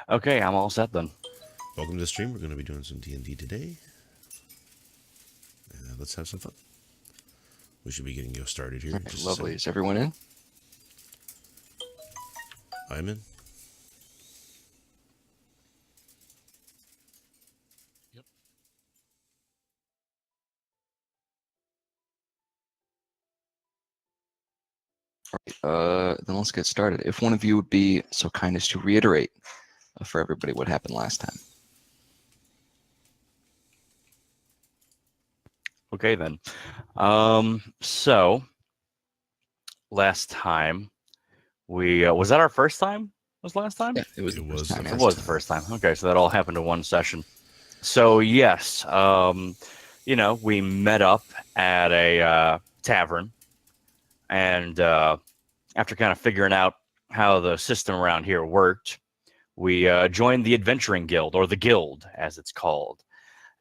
Okay, I'm all set then. Welcome to the stream. We're going to be doing some D&D today. Let's have some fun. We should be getting you started here All in right, just a lovely. second. Is everyone in? I'm in. Yep. All right, then let's get started. If one of you would be so kind as to reiterate for everybody what happened last time. Okay then. So last time we was that our first time? Was last time? Yeah, it was It the was first the time. It first was the time. first time. Okay, so that all happened in one session. So yes, we met up at a tavern, and after kind of figuring out how the system around here worked, we joined the Adventuring Guild, or the Guild as it's called,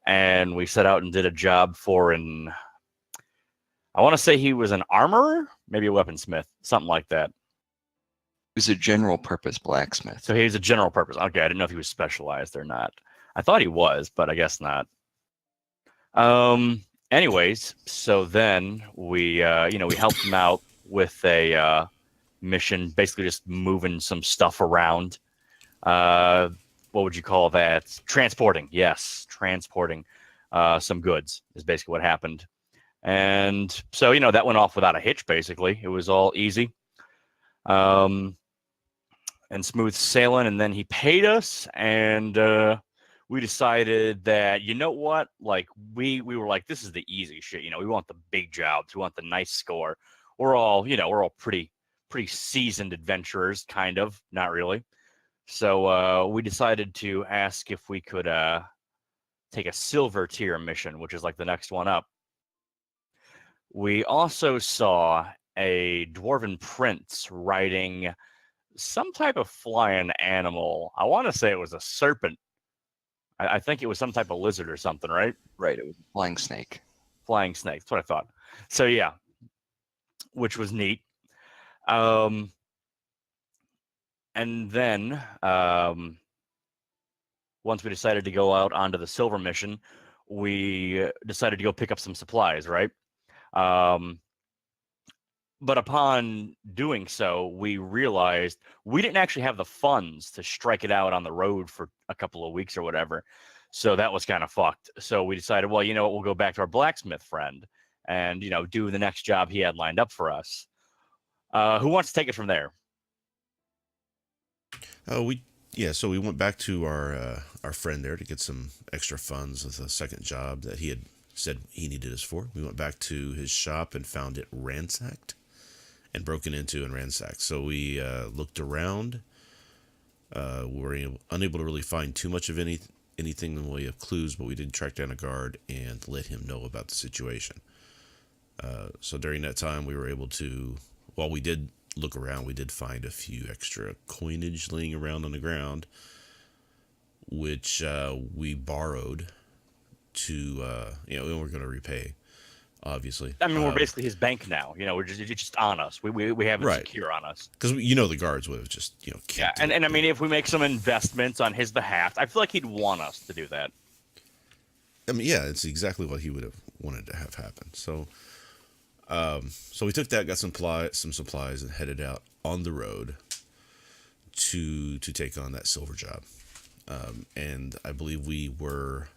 and we set out and did a job for an. I want to say he was an armorer, maybe a weaponsmith, something like that. He was a general purpose blacksmith. So he was a general purpose. Okay, I didn't know if he was specialized or not. I thought he was, but I guess not. Anyways, so then we we helped him out with a mission, basically just moving some stuff around. What would you call that? Transporting. Yes, transporting some goods is basically what happened. And so, that went off without a hitch, basically. It was all easy. And smooth sailing. And then he paid us, and we decided that, you know what, like we were like, this is the easy shit. We want the big jobs. We want the nice score. We're all pretty seasoned adventurers, kind of, not really. So we decided to ask if we could take a silver tier mission, which is like the next one up. We also saw a dwarven prince riding some type of flying animal. I want to say it was a serpent. I think it was some type of lizard or something, right? Right, it was a flying snake. Flying snake. That's what I thought. So yeah, which was neat. And then once we decided to go out onto the silver mission, we decided to go pick up some supplies, right? But upon doing so, we realized we didn't actually have the funds to strike it out on the road for a couple of weeks or whatever. So that was kind of fucked. So we decided, well, you know what, we'll go back to our blacksmith friend and, do the next job he had lined up for us. Who wants to take it from there? So we went back to our friend there to get some extra funds with a second job that he had said he needed us for. We went back to his shop and found it ransacked and broken into and ransacked. So we looked around. We were unable to really find too much of anything in the way of clues, but we did track down a guard and let him know about the situation. So during that time, we were able to, while we did look around, we did find a few extra coinage laying around on the ground, which we borrowed to, and we're going to repay, obviously. I mean, we're basically his bank now. It's just on us. We have it Right. secure on us. Because the guards would have just kept Yeah, and I mean, if we make some investments on his behalf, I feel like he'd want us to do that. I mean, yeah, it's exactly what he would have wanted to have happen. So, so we took that, got some supplies, and headed out on the road to take on that silver job. And I believe we were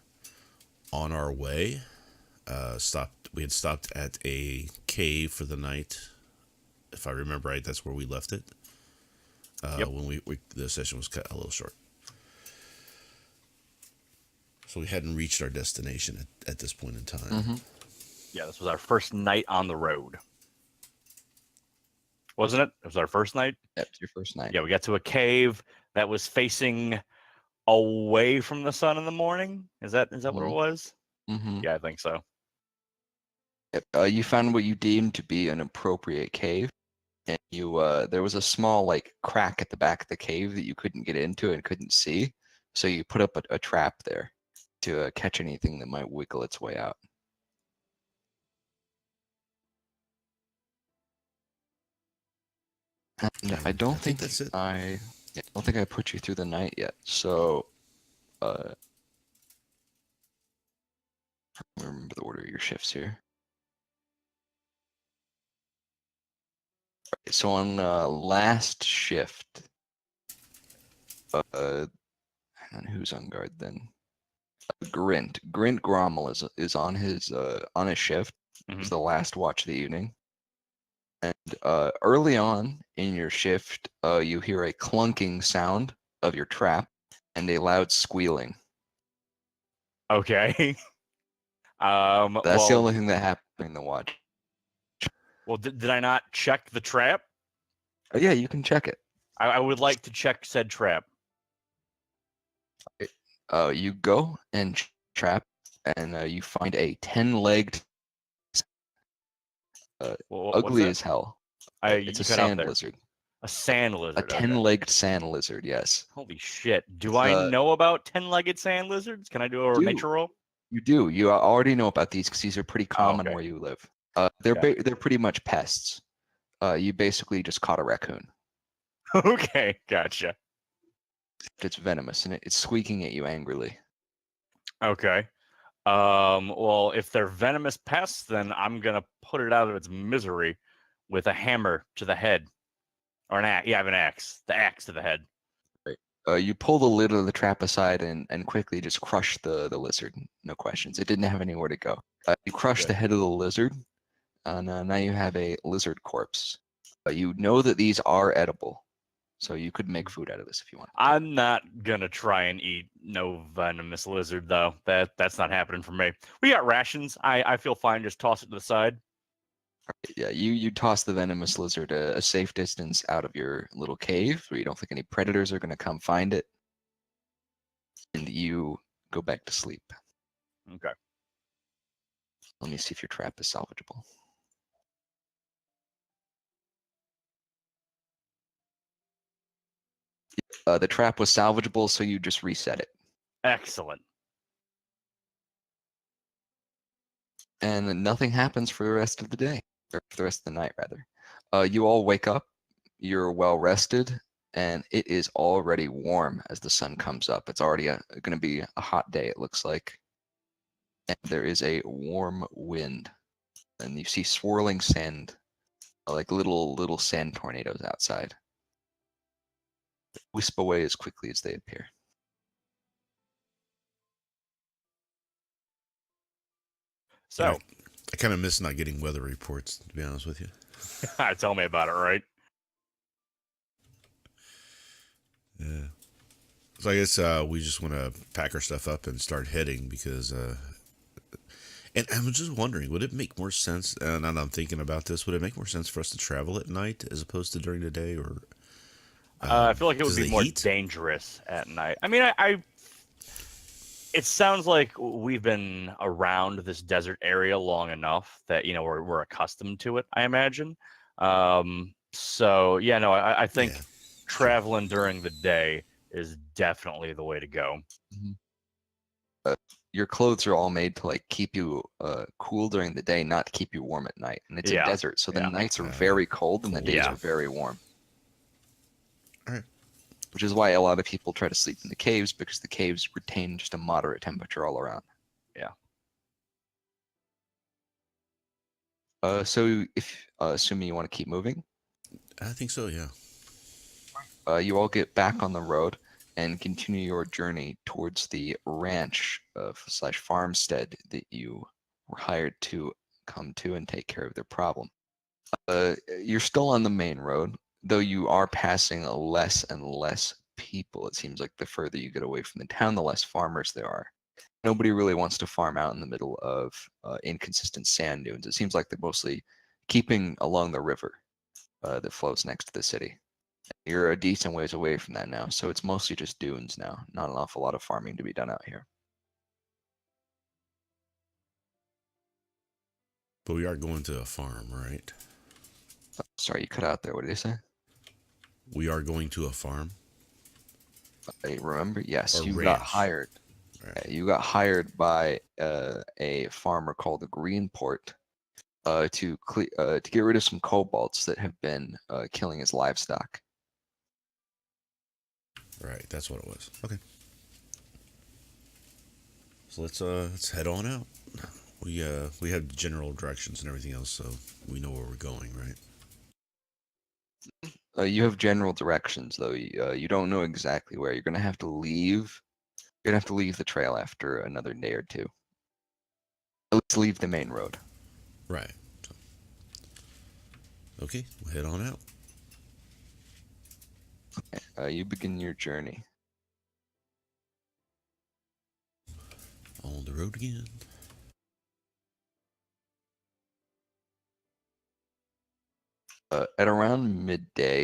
on our way. We had stopped at a cave for the night. If I remember right, that's where we left it. Yep. When the session was cut a little short. So we hadn't reached our destination at this point in time. Mm-hmm. Yeah, this was our first night on the road. Wasn't it? It was our first night? That was your first night. Yeah, we got to a cave that was facing away from the sun in the morning. Is that what it was? Mm-hmm. Yeah, I think so. Yep. You found what you deemed to be an appropriate cave, and there was a small crack at the back of the cave that you couldn't get into and couldn't see. So you put up a trap there to catch anything that might wiggle its way out. And I don't think that's it. I I don't think I put you through the night yet. So, remember the order of your shifts here. So on last shift, and who's on guard then? Grint Grommel is on his shift. It's Mhm. the last watch of the evening. And early on in your shift, you hear a clunking sound of your trap and a loud squealing. Okay. That's the only thing that happened during the watch. Well, did I not check the trap? Oh, yeah, you can check it. I would like to check said trap. You go and trap, and you find a 10-legged, What's ugly that? as hell. It's You a cut out sand there. lizard. A sand A lizard. Okay. 10-legged sand lizard, yes. Holy shit. Do It's, I know about 10-legged sand lizards? Can I do a do. nature roll? You do. You already know about these because these are pretty common okay. where you live. Okay. They're pretty much pests. You basically just caught a raccoon. Okay, gotcha. It's venomous and it's squeaking at you angrily. Okay. Well, if they're venomous pests, then I'm gonna put it out of its misery with a hammer to the head. Or an axe. Yeah, I have an axe. The axe to the head. You pull the lid of the trap aside and quickly just crush the lizard. No questions. It didn't have anywhere to go. You crush Good. the head of the lizard, and now you have a lizard corpse. You know that these are edible, so you could make food out of this if you want. I'm not gonna try and eat no venomous lizard though. That's not happening for me. We got rations. I feel fine. Just toss it to the side. Yeah, you toss the venomous lizard a safe distance out of your little cave where you don't think any predators are going to come find it, and you go back to sleep. Okay. Let me see if your trap is salvageable. The trap was salvageable, so you just reset it. Excellent. And nothing happens for the rest of the day, or for the rest of the night, rather. You all wake up, you're well rested, and it is already warm as the sun comes up. It's already going to be a hot day, it looks like. And there is a warm wind, and you see swirling sand, like little sand tornadoes outside. They wisp away as quickly as they appear. So, I kind of miss not getting weather reports, to be honest with you. tell me about it, right? Yeah. So I guess we just want to pack our stuff up and start heading because, and I'm just wondering, would it make more sense? And I'm thinking about this. Would it make more sense for us to travel at night as opposed to during the day, or? I feel like it would 'cause be the more heat? dangerous at night. I mean, it sounds like we've been around this desert area long enough that we're accustomed to it. I imagine. So yeah, no, I think Yeah. traveling during the day is definitely the way to go. Your clothes are all made to like keep you cool during the day, not to keep you warm at night. And it's Yeah. a desert, so the Yeah. nights are very cold and the days Yeah. are very warm. All right. Which is why a lot of people try to sleep in the caves, because the caves retain just a moderate temperature all around. Yeah. So if assuming you want to keep moving, I think so. Yeah. you all get back on the road and continue your journey towards the ranch slash farmstead that you were hired to come to and take care of their problem. You're still on the main road, though you are passing less and less people. It seems like the further you get away from the town, the less farmers there are. Nobody really wants to farm out in the middle of inconsistent sand dunes. It seems like they're mostly keeping along the river that flows next to the city. You're a decent ways away from that now, so it's mostly just dunes now. Not an awful lot of farming to be done out here. But we are going to a farm, right? Sorry, you cut out there. What did you say? We are going to a farm. I remember? Yes, Or you got ranch. hired. Right. You got hired by a farmer called the Greenport to get rid of some kobolds that have been killing his livestock. Right, that's what it was. Okay. So let's head on out. We have general directions and everything else, so we know where we're going, right? You have general directions, though. You don't know exactly where. You're gonna have to leave. You're gonna have to leave the trail after another day or two. Let's leave the main road. Right. So, okay, we'll head on out. You begin your journey. On the road again. At around midday,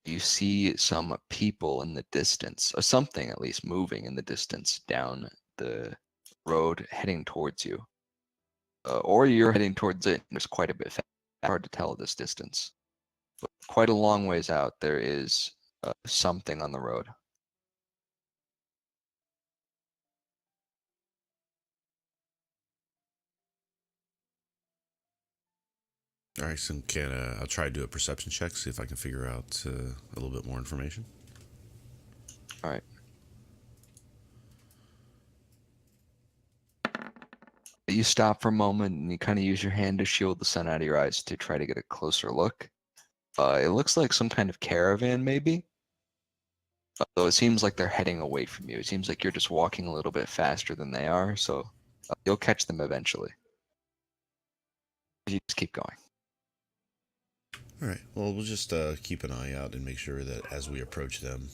you see some people in the distance, or something at least moving in the distance down the road heading towards you. Or you're heading towards it, and there's quite a bit hard to tell at this distance. But quite a long ways out, there is something on the road. All right, so I'll try to do a perception check, see if I can figure out a little bit more information. All right. You stop for a moment and you kind of use your hand to shield the sun out of your eyes to try to get a closer look. It looks like some kind of caravan, maybe. Though it seems like they're heading away from you. It seems like you're just walking a little bit faster than they are, so you'll catch them eventually. You just keep going. All right. Well, we'll just keep an eye out and make sure that as we approach them,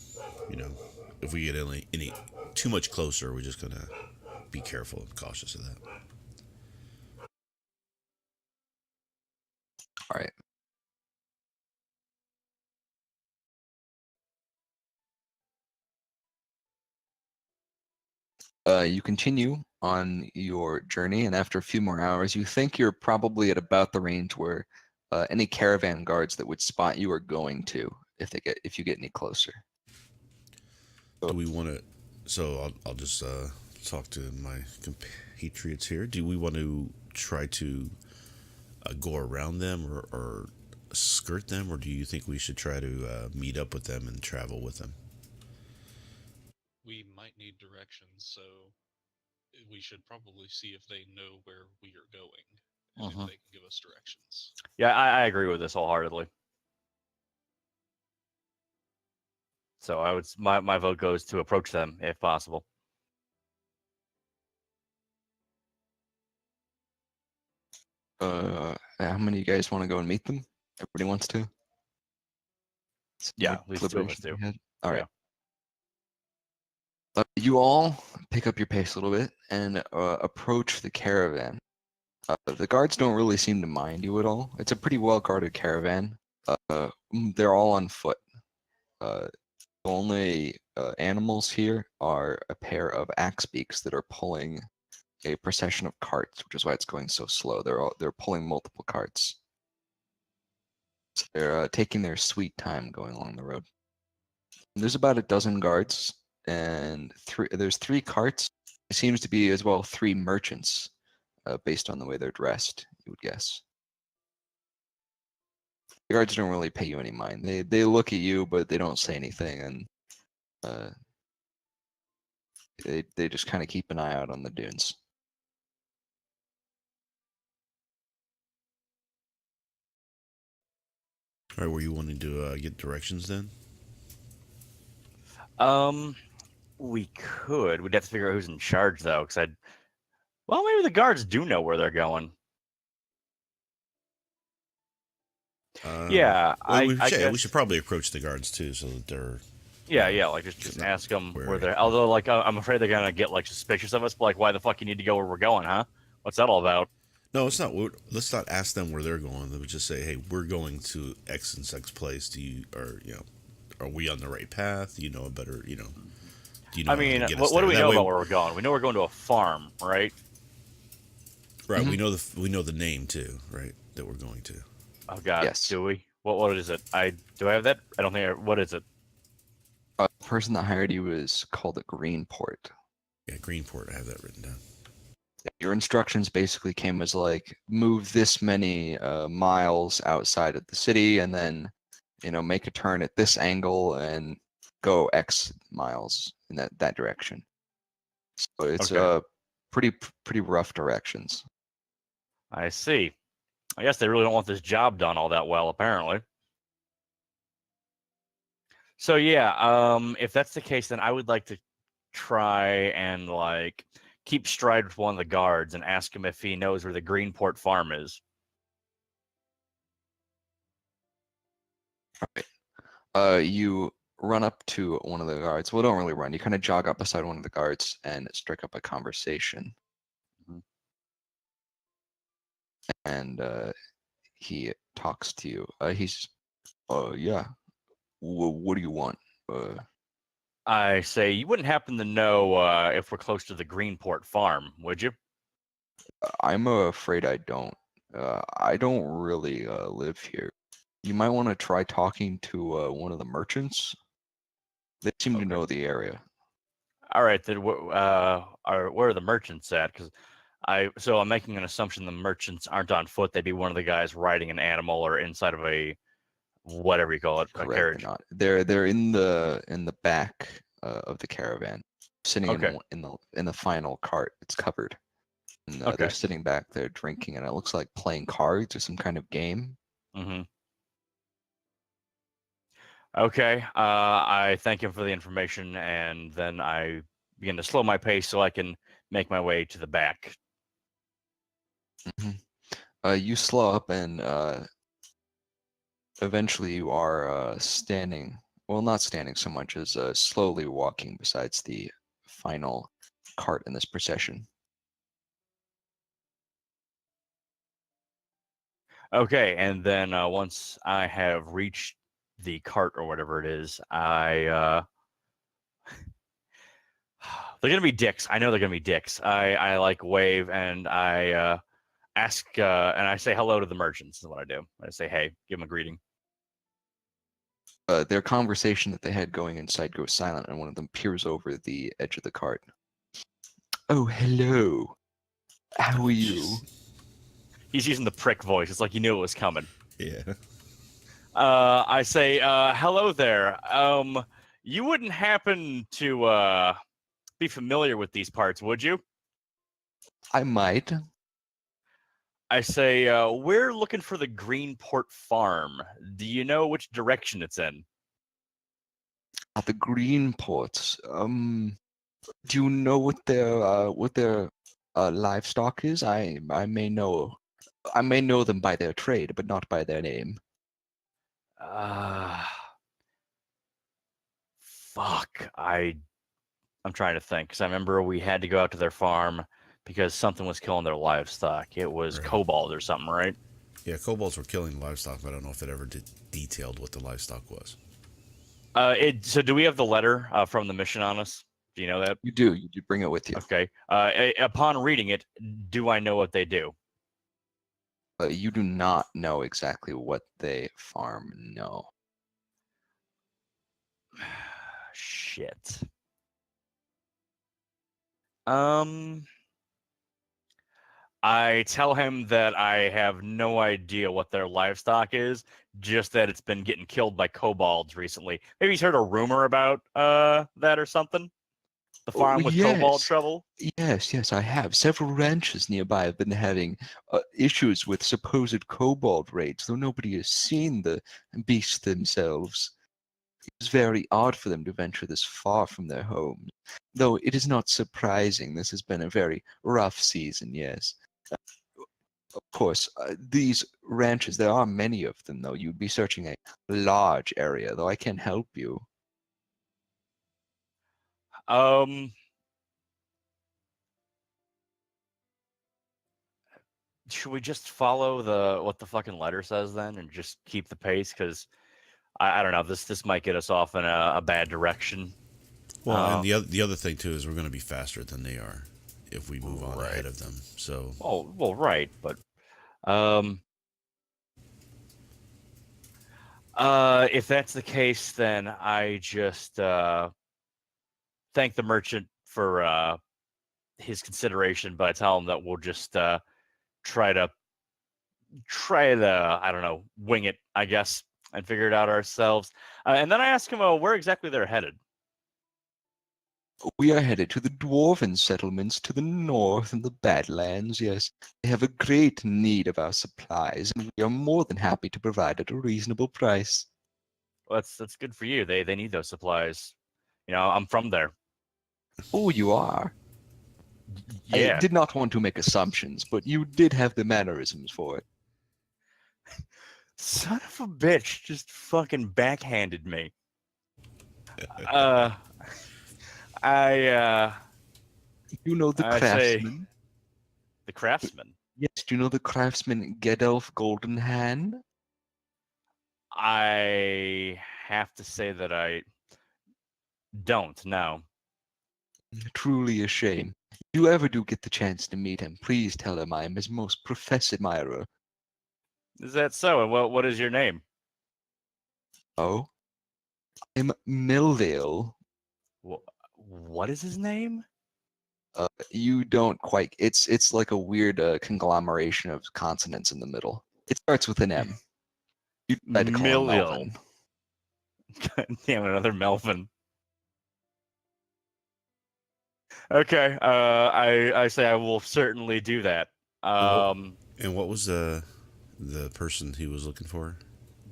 you know, if we get any too much closer, we're just gonna be careful and cautious of that. All right. You continue on your journey, and after a few more hours, you think you're probably at about the range where any caravan guards that would spot you are going to if you get any closer. Do we want to? So I'll just talk to my compatriots here. Do we want to try to go around them or skirt them, or do you think we should try to meet up with them and travel with them? We might need directions, so we should probably see if they know where we are going and if they can give us directions. Yeah, I agree with this wholeheartedly. So my vote goes to approach them if possible. How many of you guys want to go and meet them? Everybody wants to? Yeah, at least two of us do. All right. Yeah. You all pick up your pace a little bit and approach the caravan. The guards don't really seem to mind you at all. It's a pretty well-guarded caravan. They're all on foot. The only animals here are a pair of axe beaks that are pulling a procession of carts, which is why it's going so slow. They're pulling multiple carts. So they're taking their sweet time going along the road. There's about a dozen guards, and there's 3 carts. It seems to be as well 3 merchants, based on the way they're dressed, you would guess. The guards don't really pay you any mind. They look at you, but they don't say anything, and they just kind of keep an eye out on the dunes. All right, were you wanting to get directions then? We could. We'd have to figure out who's in charge though, because well, maybe the guards do know where they're going. Yeah, well, I we guess. should probably approach the guards too, so that they're. Yeah, like just ask them where they're. Although, like, I'm afraid they're gonna get like suspicious of us. But like, why the fuck you need to go where we're going, huh? What's that all about? No, it's not. Let's not ask them where they're going. Let's just say, hey, we're going to X and X place. Are we on the right path? You know a better, Do you know? I mean, how to get what us do we there? know That way- about where we're going? We know we're going to a farm, right? Right. Mhm. We know the name too, right? That we're going to. Oh God, Yes. do we? What is it? Do I have that? I don't think. What is it? The person that hired you is called a Greenport. Yeah, Greenport. I have that written down. Your instructions basically came as like move this many miles outside of the city, and then make a turn at this angle and go X miles in that direction. So it's Okay. pretty rough directions. I see. I guess they really don't want this job done all that well, apparently. So yeah, if that's the case, then I would like to try and like keep stride with one of the guards and ask him if he knows where the Greenport farm is. You run up to one of the guards. Well, don't really run. You kind of jog up beside one of the guards and strike up a conversation. Mhm. And he talks to you. He's, yeah. What do you want? I say, you wouldn't happen to know if we're close to the Greenport farm, would you? I'm afraid I don't. I don't really live here. You might want to try talking to one of the merchants. They seem to Okay. know the area. All right, then where are the merchants at? Because I'm making an assumption the merchants aren't on foot. They'd be one of the guys riding an animal or inside of a whatever you call it, a Correct or carriage. not? They're in the back of the caravan, sitting Okay. in the final cart. It's covered, and Okay. they're sitting back there drinking, and it looks like playing cards or some kind of game. Mm-hmm. Okay. I thank him for the information, and then I begin to slow my pace so I can make my way to the back. You slow up, and eventually you are standing. Well, not standing so much as slowly walking besides the final cart in this procession. Okay, and then once I have reached the cart or whatever it is, they're gonna be dicks. I know they're gonna be dicks. I like wave and I ask and I say hello to the merchants. Is what I do. I say hey, give them a greeting. Their conversation that they had going inside goes silent, and one of them peers over the edge of the cart. Oh, hello. How are you? Jeez. He's using the prick voice. It's like you knew it was coming. Yeah. I say hello there. You wouldn't happen to be familiar with these parts, would you? I might. I say, we're looking for the Greenport farm. Do you know which direction it's in? At the Greenports. Do you know what their livestock is? I may know them by their trade, but not by their name. Fuck. I'm trying to think because I remember we had to go out to their farm because something was killing their livestock. It was Right. kobold or something, right? Yeah, kobolds were killing livestock, but I don't know if it ever detailed what the livestock was. So do we have the letter from the mission on us? Do you know that? You do bring it with you. Okay. Upon reading it, do I know what they do? You do not know exactly what they farm. No. Shit. I tell him that I have no idea what their livestock is, just that it's been getting killed by kobolds recently. Maybe he's heard a rumor about that or something. The farm with kobold yes. trouble. Yes, I have. Several ranches nearby have been having issues with supposed kobold raids, though nobody has seen the beasts themselves. It's very odd for them to venture this far from their homes. Though it is not surprising, this has been a very rough season, yes. Of course, these ranches, there are many of them, though. You'd be searching a large area, though I can help you. Should we just follow what the fucking letter says then, and just keep the pace? Because I don't know. This might get us off in a bad direction. Well, and the other thing too is we're going to be faster than they are if we move on Right. ahead of them. So Well, right, but if that's the case, then I just thank the merchant for his consideration, but I tell him that we'll just try to I don't know, wing it, I guess, and figure it out ourselves. And then I ask him, where exactly they're headed. We are headed to the dwarven settlements to the north in the Badlands, yes. They have a great need of our supplies, and we are more than happy to provide at a reasonable price. Well, that's good for you. They need those supplies. You know, I'm from there. Oh, you are? I Yeah. did not want to make assumptions, but you did have the mannerisms for it. Son of a bitch just fucking backhanded me. I You know the I say- craftsman? the craftsman. Yes, do you know the craftsman Gedolf Goldenhand? I have to say that I don't know. Truly a shame. If you ever do get the chance to meet him, please tell him I am his most professed admirer. Is that so? And what is your name? Oh? I'm Melville. What is his name? You don't quite. It's like a weird conglomeration of consonants in the middle. It starts with an M. You try to call him Millville. Melvin. God damn, another Melvin. Okay, I say I will certainly do that. And what was the person he was looking for?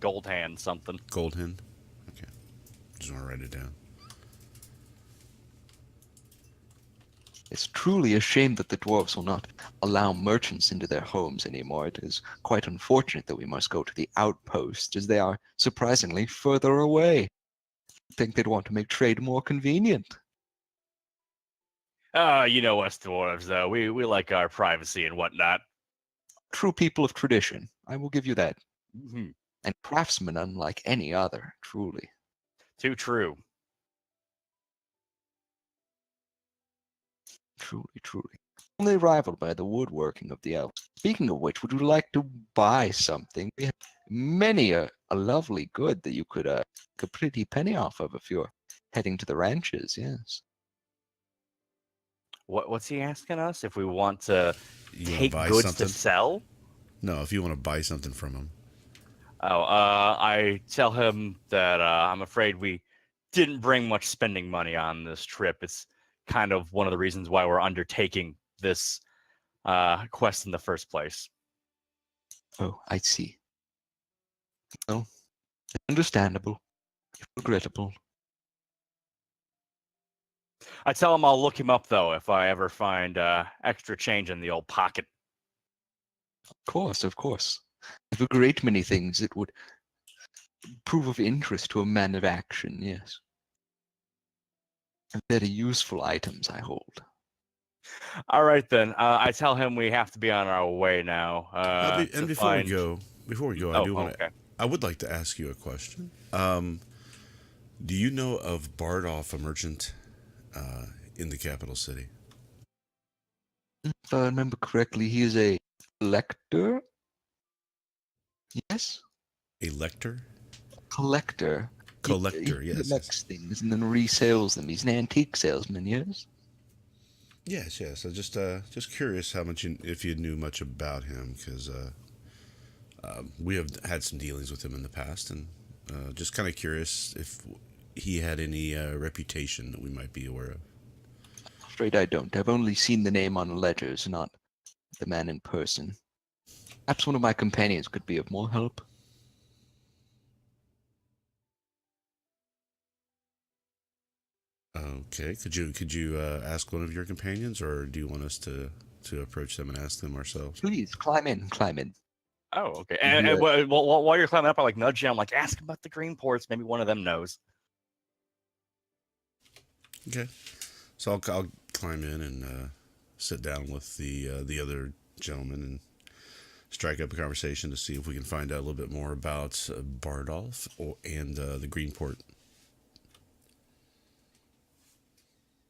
Gold hand something. Goldhen? Okay. Just want to write it down. It's truly a shame that the dwarves will not allow merchants into their homes anymore. It is quite unfortunate that we must go to the outpost, as they are surprisingly further away. I think they'd want to make trade more convenient. You know us dwarves though. We like our privacy and whatnot. True people of tradition, I will give you that. Mhm. And craftsmen unlike any other, truly. Too true. Truly, truly. Only rivaled by the woodworking of the elves. Speaking of which, would you like to buy something? We have many a lovely good that you could make a pretty penny off of if you're heading to the ranches, yes. What's he asking us? If we want to You want take to buy goods something? to sell? No, if you want to buy something from him. Oh, I tell him that I'm afraid we didn't bring much spending money on this trip. It's kind of one of the reasons why we're undertaking this quest in the first place. Oh, I see. Well, understandable. Regrettable. I tell him I'll look him up though if I ever find extra change in the old pocket. Of course, of course. If a great many things it would prove of interest to a man of action, yes. Very useful items, I hold. All right then. I tell him we have to be on our way now. And before we go, I Oh, do want to. okay. I would like to ask you a question. Do you know of Bardolph, a merchant in the capital city? If I remember correctly, he is a collector. Yes, A lector? collector. Collector, He yes. collects things and then resells them. He's an antique salesman. Yes. Yes, yes. I just curious how much if you knew much about him, because we have had some dealings with him in the past, and just kind of curious if he had any reputation that we might be aware of. Afraid I don't. I've only seen the name on letters, not the man in person. Perhaps one of my companions could be of more help. Okay. Could you ask one of your companions, or do you want us to approach them and ask them ourselves? Please climb in. Climb in. Oh, okay. And, Yeah. and while you're climbing up, I like nudge you. I'm like, ask about the green ports. Maybe one of them knows. Okay. So I'll climb in and sit down with the other gentleman and strike up a conversation to see if we can find out a little bit more about Bardolph and the Greenport.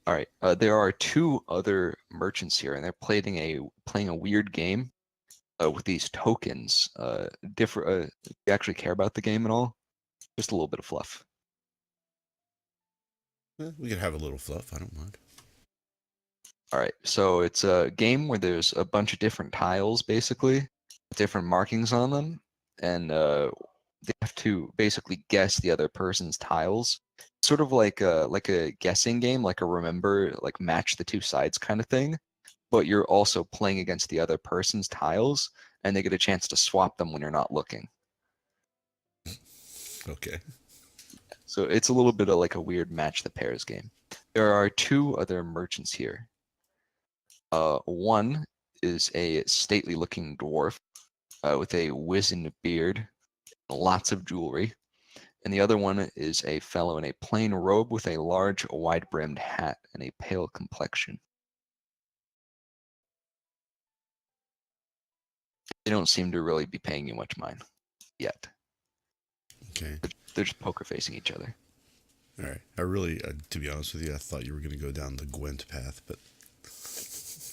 All right. There are two other merchants here, and they're playing a weird game with these tokens. Do you actually care about the game at all? Just a little bit of fluff. We could have a little fluff. I don't mind. All right. So it's a game where there's a bunch of different tiles, basically, with different markings on them, and they have to basically guess the other person's tiles, sort of like a guessing game, like a remember, like match the two sides kind of thing. But you're also playing against the other person's tiles, and they get a chance to swap them when you're not looking. Okay. So it's a little bit of like a weird match the pairs game. There are two other merchants here. One is a stately looking dwarf with a wizened beard, lots of jewelry. And the other one is a fellow in a plain robe with a large, wide-brimmed hat and a pale complexion. They don't seem to really be paying you much mind yet. Okay. They're just poker facing each other. All right. I really, to be honest with you, I thought you were going to go down the Gwent path, but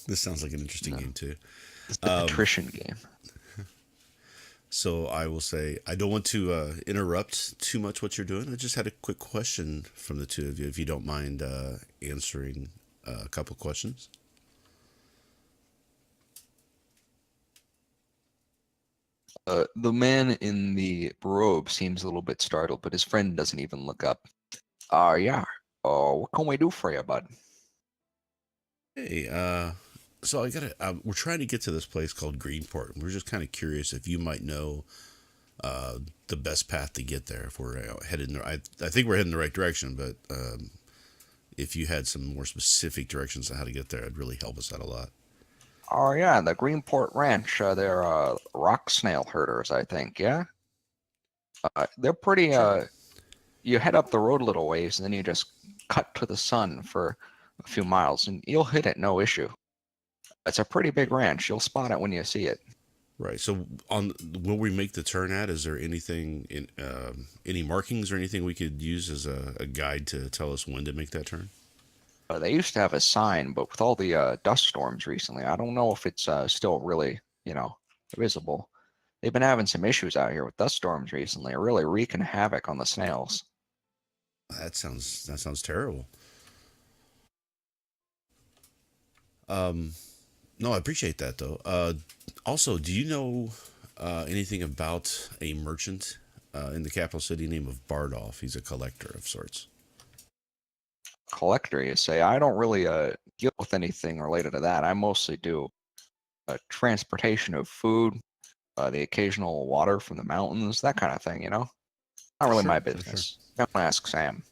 this sounds like an interesting game too. It's the patrician game. So I will say, I don't want to interrupt too much what you're doing. I just had a quick question from the two of you, if you don't mind answering a couple questions. The man in the robe seems a little bit startled, but his friend doesn't even look up. Yeah. What can we do for you, bud? Hey, so I gotta. We're trying to get to this place called Greenport. We're just kind of curious if you might know the best path to get there. If we're headed, I think we're heading the right direction, but if you had some more specific directions on how to get there, it'd really help us out a lot. Oh yeah, the Greenport Ranch. They're rock snail herders, I think. Yeah. They're pretty. You head up the road a little ways, and then you just cut to the sun for a few miles, and you'll hit it no issue. It's a pretty big ranch. You'll spot it when you see it. Right. So, on will we make the turn at? Is there anything in any markings or anything we could use as a guide to tell us when to make that turn? They used to have a sign, but with all the dust storms recently, I don't know if it's still really, visible. They've been having some issues out here with dust storms recently, really wreaking havoc on the snails. That sounds terrible. No, I appreciate that though. Also, do you know anything about a merchant in the capital city named of Bardolph? He's a collector of sorts. Collector, you say? I don't really deal with anything related to that. I mostly do transportation of food, the occasional water from the mountains, that kind of thing. Not really my Sure, business. Don't ask Sam.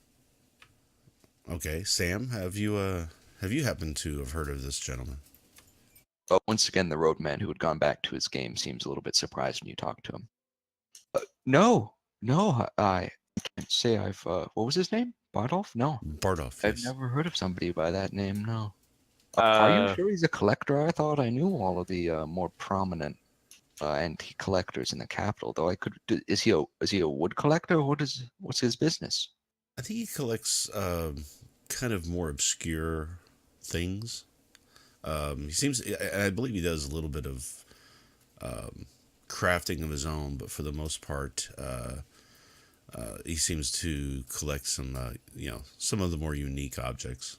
Okay, Sam, have you happened to have heard of this gentleman? But once again, the roadman who had gone back to his game seems a little bit surprised when you talk to him. No, I can't say I've. What was his name? Bardolph? No, Bardolph. I've Yes. never heard of somebody by that name. No. Are you sure he's a collector? I thought I knew all of the more prominent antique collectors in the capital. Though I could. Is he a wood collector? What's his business? I think he collects kind of more obscure things. He seems, and I believe he does a little bit of crafting of his own, but for the most part, he seems to collect some, some of the more unique objects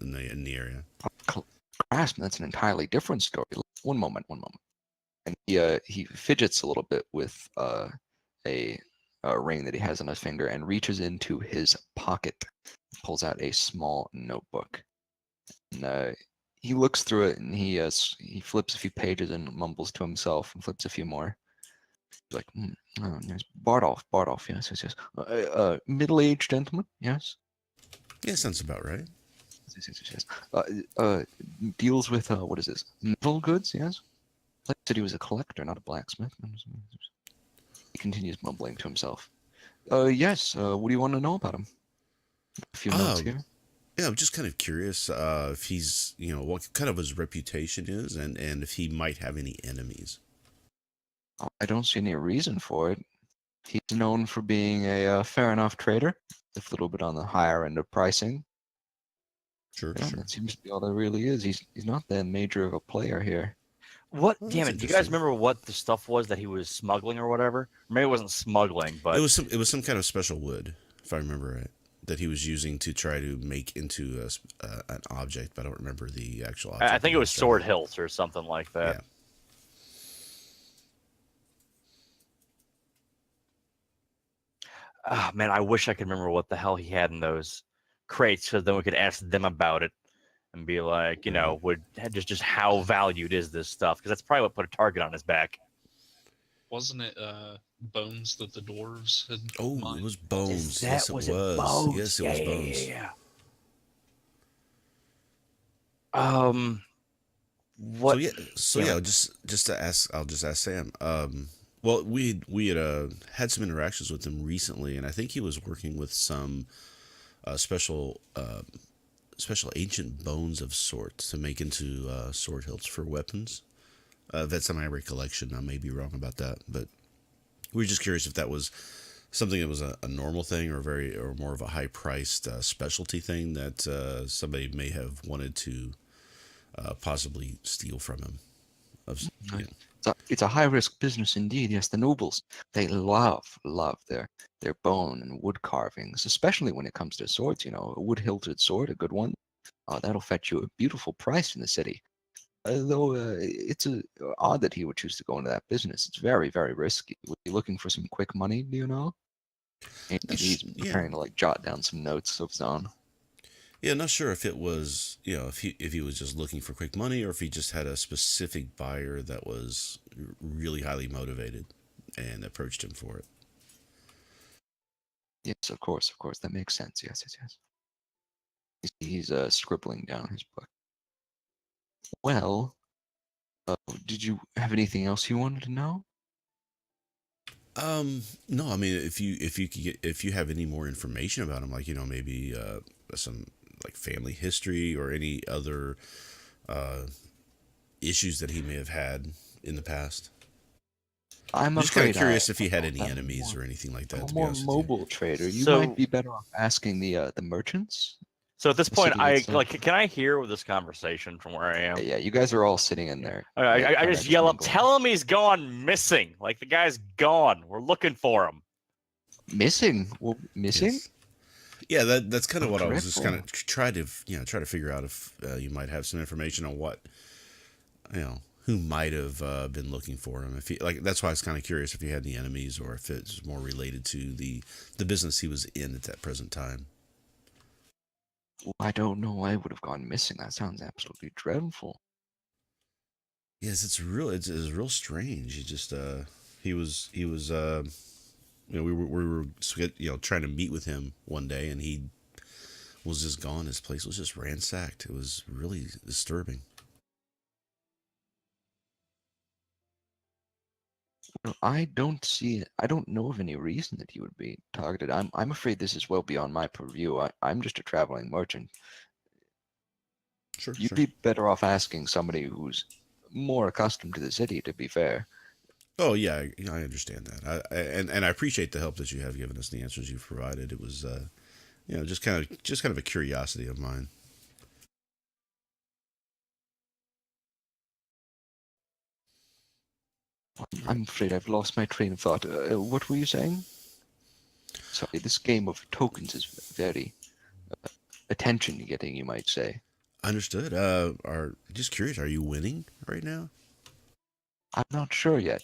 in the area. Craftsman, that's an entirely different story. One moment. And he fidgets a little bit with a ring that he has on his finger and reaches into his pocket, pulls out a small notebook. And he looks through it and he flips a few pages and mumbles to himself and flips a few more. He's like, there's Bardolph, yes. Middle-aged gentleman, yes. Yeah, sounds about right. Yes. Deals with what is this? Metal goods, yes. Like I said, he was a collector, not a blacksmith. He continues mumbling to himself. Yes. What do you want to know about him? A few notes here. Yeah, I'm just kind of curious if he's, what kind of his reputation is, and if he might have any enemies. I don't see any reason for it. He's known for being a fair enough trader, a little bit on the higher end of pricing. Sure. That seems to be all there really is. He's not that major of a player here. What? Well, Damn that's it! Do you guys interesting. remember what the stuff was that he was smuggling or whatever? Maybe it wasn't smuggling, but It was some kind of special wood, if I remember right, that he was using to try to make into an object, but I don't remember the actual object. I think it was sword hilts or something like that. Yeah. Oh, man, I wish I could remember what the hell he had in those crates, because then we could ask them about it and be like, would just how valued is this stuff? Because that's probably what put a target on his back. Wasn't it bones that the dwarves had Oh, it mined? was bones. That Yes, it was was. it bones? Yes, it was Yeah, bones. yeah. What? So yeah, Yeah. just to ask, I'll just ask Sam. Well, we had had some interactions with him recently, and I think he was working with some special ancient bones of sorts to make into sword hilts for weapons. That's my recollection. I may be wrong about that, but we were just curious if that was something that was a normal thing or more of a high priced specialty thing that somebody may have wanted to possibly steal from him. It's a high risk business indeed. Yes, the nobles, they love their bone and wood carvings, especially when it comes to swords. A wood hilted sword, a good one, that'll fetch you a beautiful price in the city. Though it's odd that he would choose to go into that business. It's very, very risky. Would he be looking for some quick money? Do you know? And he's Yeah. preparing to jot down some notes of his own. Yeah, not sure if it was, if he was just looking for quick money or if he just had a specific buyer that was really highly motivated and approached him for it. Yes, of course, that makes sense. Yes. He's scribbling down his book. Well, did you have anything else you wanted to know? No, I mean, if you have any more information about him, like maybe some like family history or any other issues that he may have had in the past. I'm just kind of afraid curious if he had I'm any enemies or anything like that. I'm a To be more honest with you. mobile trader. You So- might be better off asking the merchants. So at this The point, city I itself. can I hear this conversation from where I am? Yeah, you guys are all sitting in there. I just yell up, mingling. tell him he's gone missing. Like the guy's gone. We're looking for him. Missing? Well, missing? Yes. Yeah, that's kind of Oh, what I was just kind dreadful. of try to figure out if you might have some information on what who might have been looking for him. If he that's why I was kind of curious if he had any enemies or if it's more related to the business he was in at that present time. Well, I don't know. I would have gone missing. That sounds absolutely dreadful. Yes, it's real strange. He just he was we were trying to meet with him one day and he was just gone. His place was just ransacked. It was really disturbing. Well, I don't know of any reason that he would be targeted. I'm afraid this is well beyond my purview. I'm just a traveling merchant. Sure, You'd be better off asking somebody who's more accustomed to the city, to be fair. Oh yeah, I understand that. And I appreciate the help that you have given us, the answers you've provided. It was just kind of a curiosity of mine. I'm afraid I've lost my train of thought. What were you saying? Sorry, this game of tokens is very attention-getting, you might say. Understood. Just curious, are you winning right now? I'm not sure yet.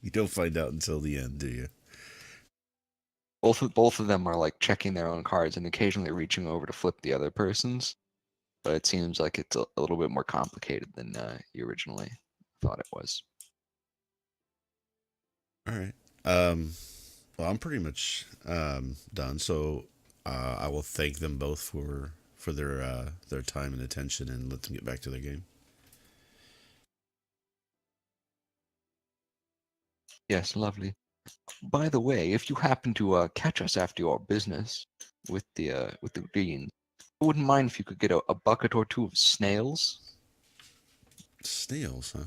You don't find out until the end, do you? Both of them are checking their own cards and occasionally reaching over to flip the other person's. But it seems like it's a little bit more complicated than you originally thought it was. All right. Well, I'm pretty much done. So I will thank them both for their time and attention and let them get back to their game. Yes, lovely. By the way, if you happen to catch us after your business with the greens, I wouldn't mind if you could get a bucket or two of snails. Snails, huh?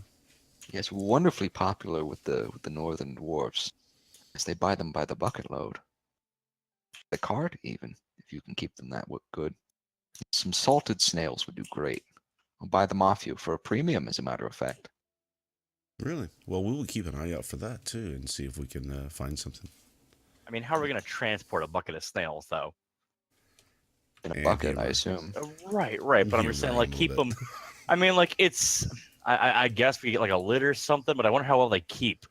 Yes, wonderfully popular with the northern dwarfs, as they buy them by the bucket load. The cart, even, if you can keep them that good. Some salted snails would do great. I'll buy them off you for a premium, as a matter of fact. Really? Well, we will keep an eye out for that too and see if we can find something. I mean, how are we going to transport a bucket of snails, though? In a And bucket, humor. I assume. Right. But I'm just saying, Humor 'em a keep little them. bit. I mean, it's. I guess we get a lid or something, but I wonder how well they keep.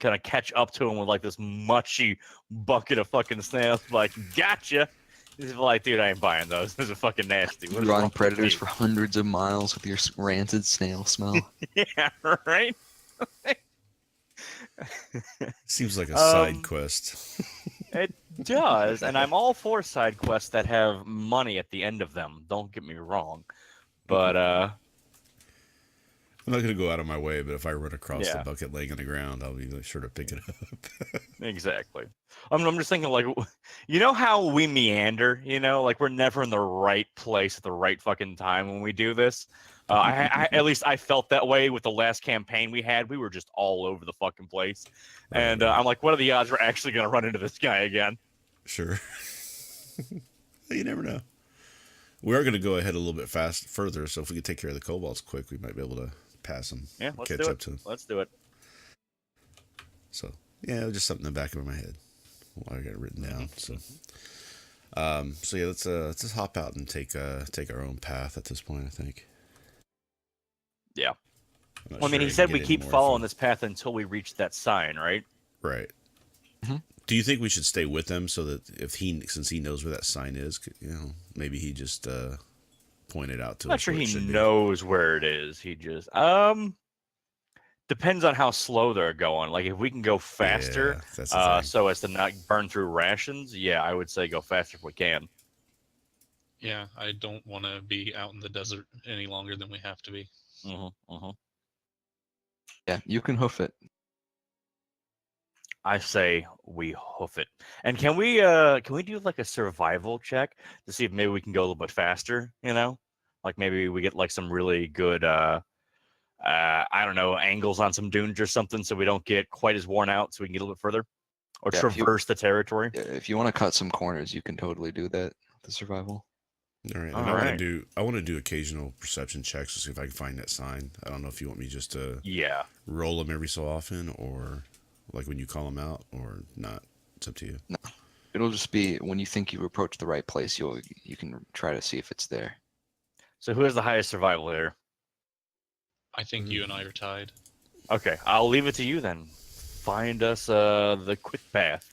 kind of catch up to him with like this mushy bucket of fucking snails. Like, gotcha. He's like, dude, I ain't buying those. Those are fucking nasty. What is wrong Drawing with predators you? for hundreds of miles with your rancid snail smell. Yeah, right. Seems like a side Um, quest. It does, and I'm all for side quests that have money at the end of them. Don't get me wrong, but I'm not gonna go out of my way, but if I run across the Yeah. bucket laying on the ground, I'll be sure to pick it up. exactly. I'm just thinking, like, you know how we meander. You know, like we're never in the right place at the right fucking time when we do this. At least I felt that way with the last campaign we had. We were just all over the fucking place, and Right. I'm like, what are the odds we're actually gonna run into this guy again? Sure. You never know. We are going to go ahead a little bit further, so if we could take care of the kobolds quick, we might be able to pass them. Yeah, let's catch do up it. to them. Let's do it. So yeah, just something in the back of my head. Well, I got it written down. So yeah, let's just hop out and take our own path at this point, I think. Yeah. I'm not Well, I mean, sure he can said get we any keep more following info. this path until we reach that sign, right? Right. Mhm. Do you think we should stay with them so that since he knows where that sign is, maybe he just pointed out to I'm not us sure where it he should be? knows where it is. He just depends on how slow they're going. Like if we can go faster, Yeah, that's the thing. so as to not burn through rations, yeah, I would say go faster if we can. Yeah, I don't want to be out in the desert any longer than we have to be. Yeah, you can hoof it. I say we hoof it. And can we do like a survival check to see if maybe we can go a little bit faster? You know, like maybe we get like some really good I don't know, angles on some dunes or something, so we don't get quite as worn out, so we can get a little bit further or Yeah, if you- traverse the territory. If you want to cut some corners, you can totally do that. The survival. All right, All and right. I want to do occasional perception checks to see if I can find that sign. I don't know if you want me just to Yeah. roll them every so often, or like when you call them out, or not. It's up to you. It'll just be when you think you approach the right place, you can try to see if it's there. So who has the highest survival here? I think you and I are tied. Okay, I'll leave it to you then. Find us the quick path.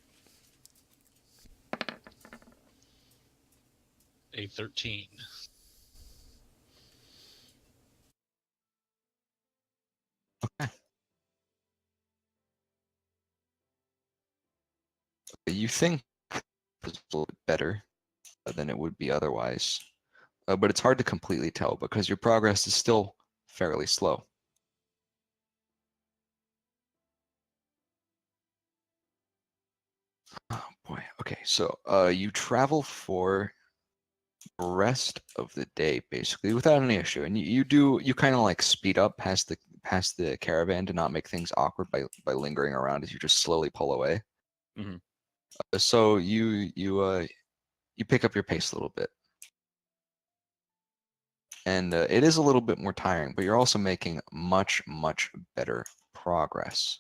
A 13. You think it's a little bit better than it would be otherwise, but it's hard to completely tell because your progress is still fairly slow. Oh boy. Okay, so you travel for the rest of the day basically without any issue, and you kind of like speed up past the caravan to not make things awkward by lingering around as you just slowly pull away. Mhm. So you pick up your pace a little bit, and it is a little bit more tiring, but you're also making much better progress.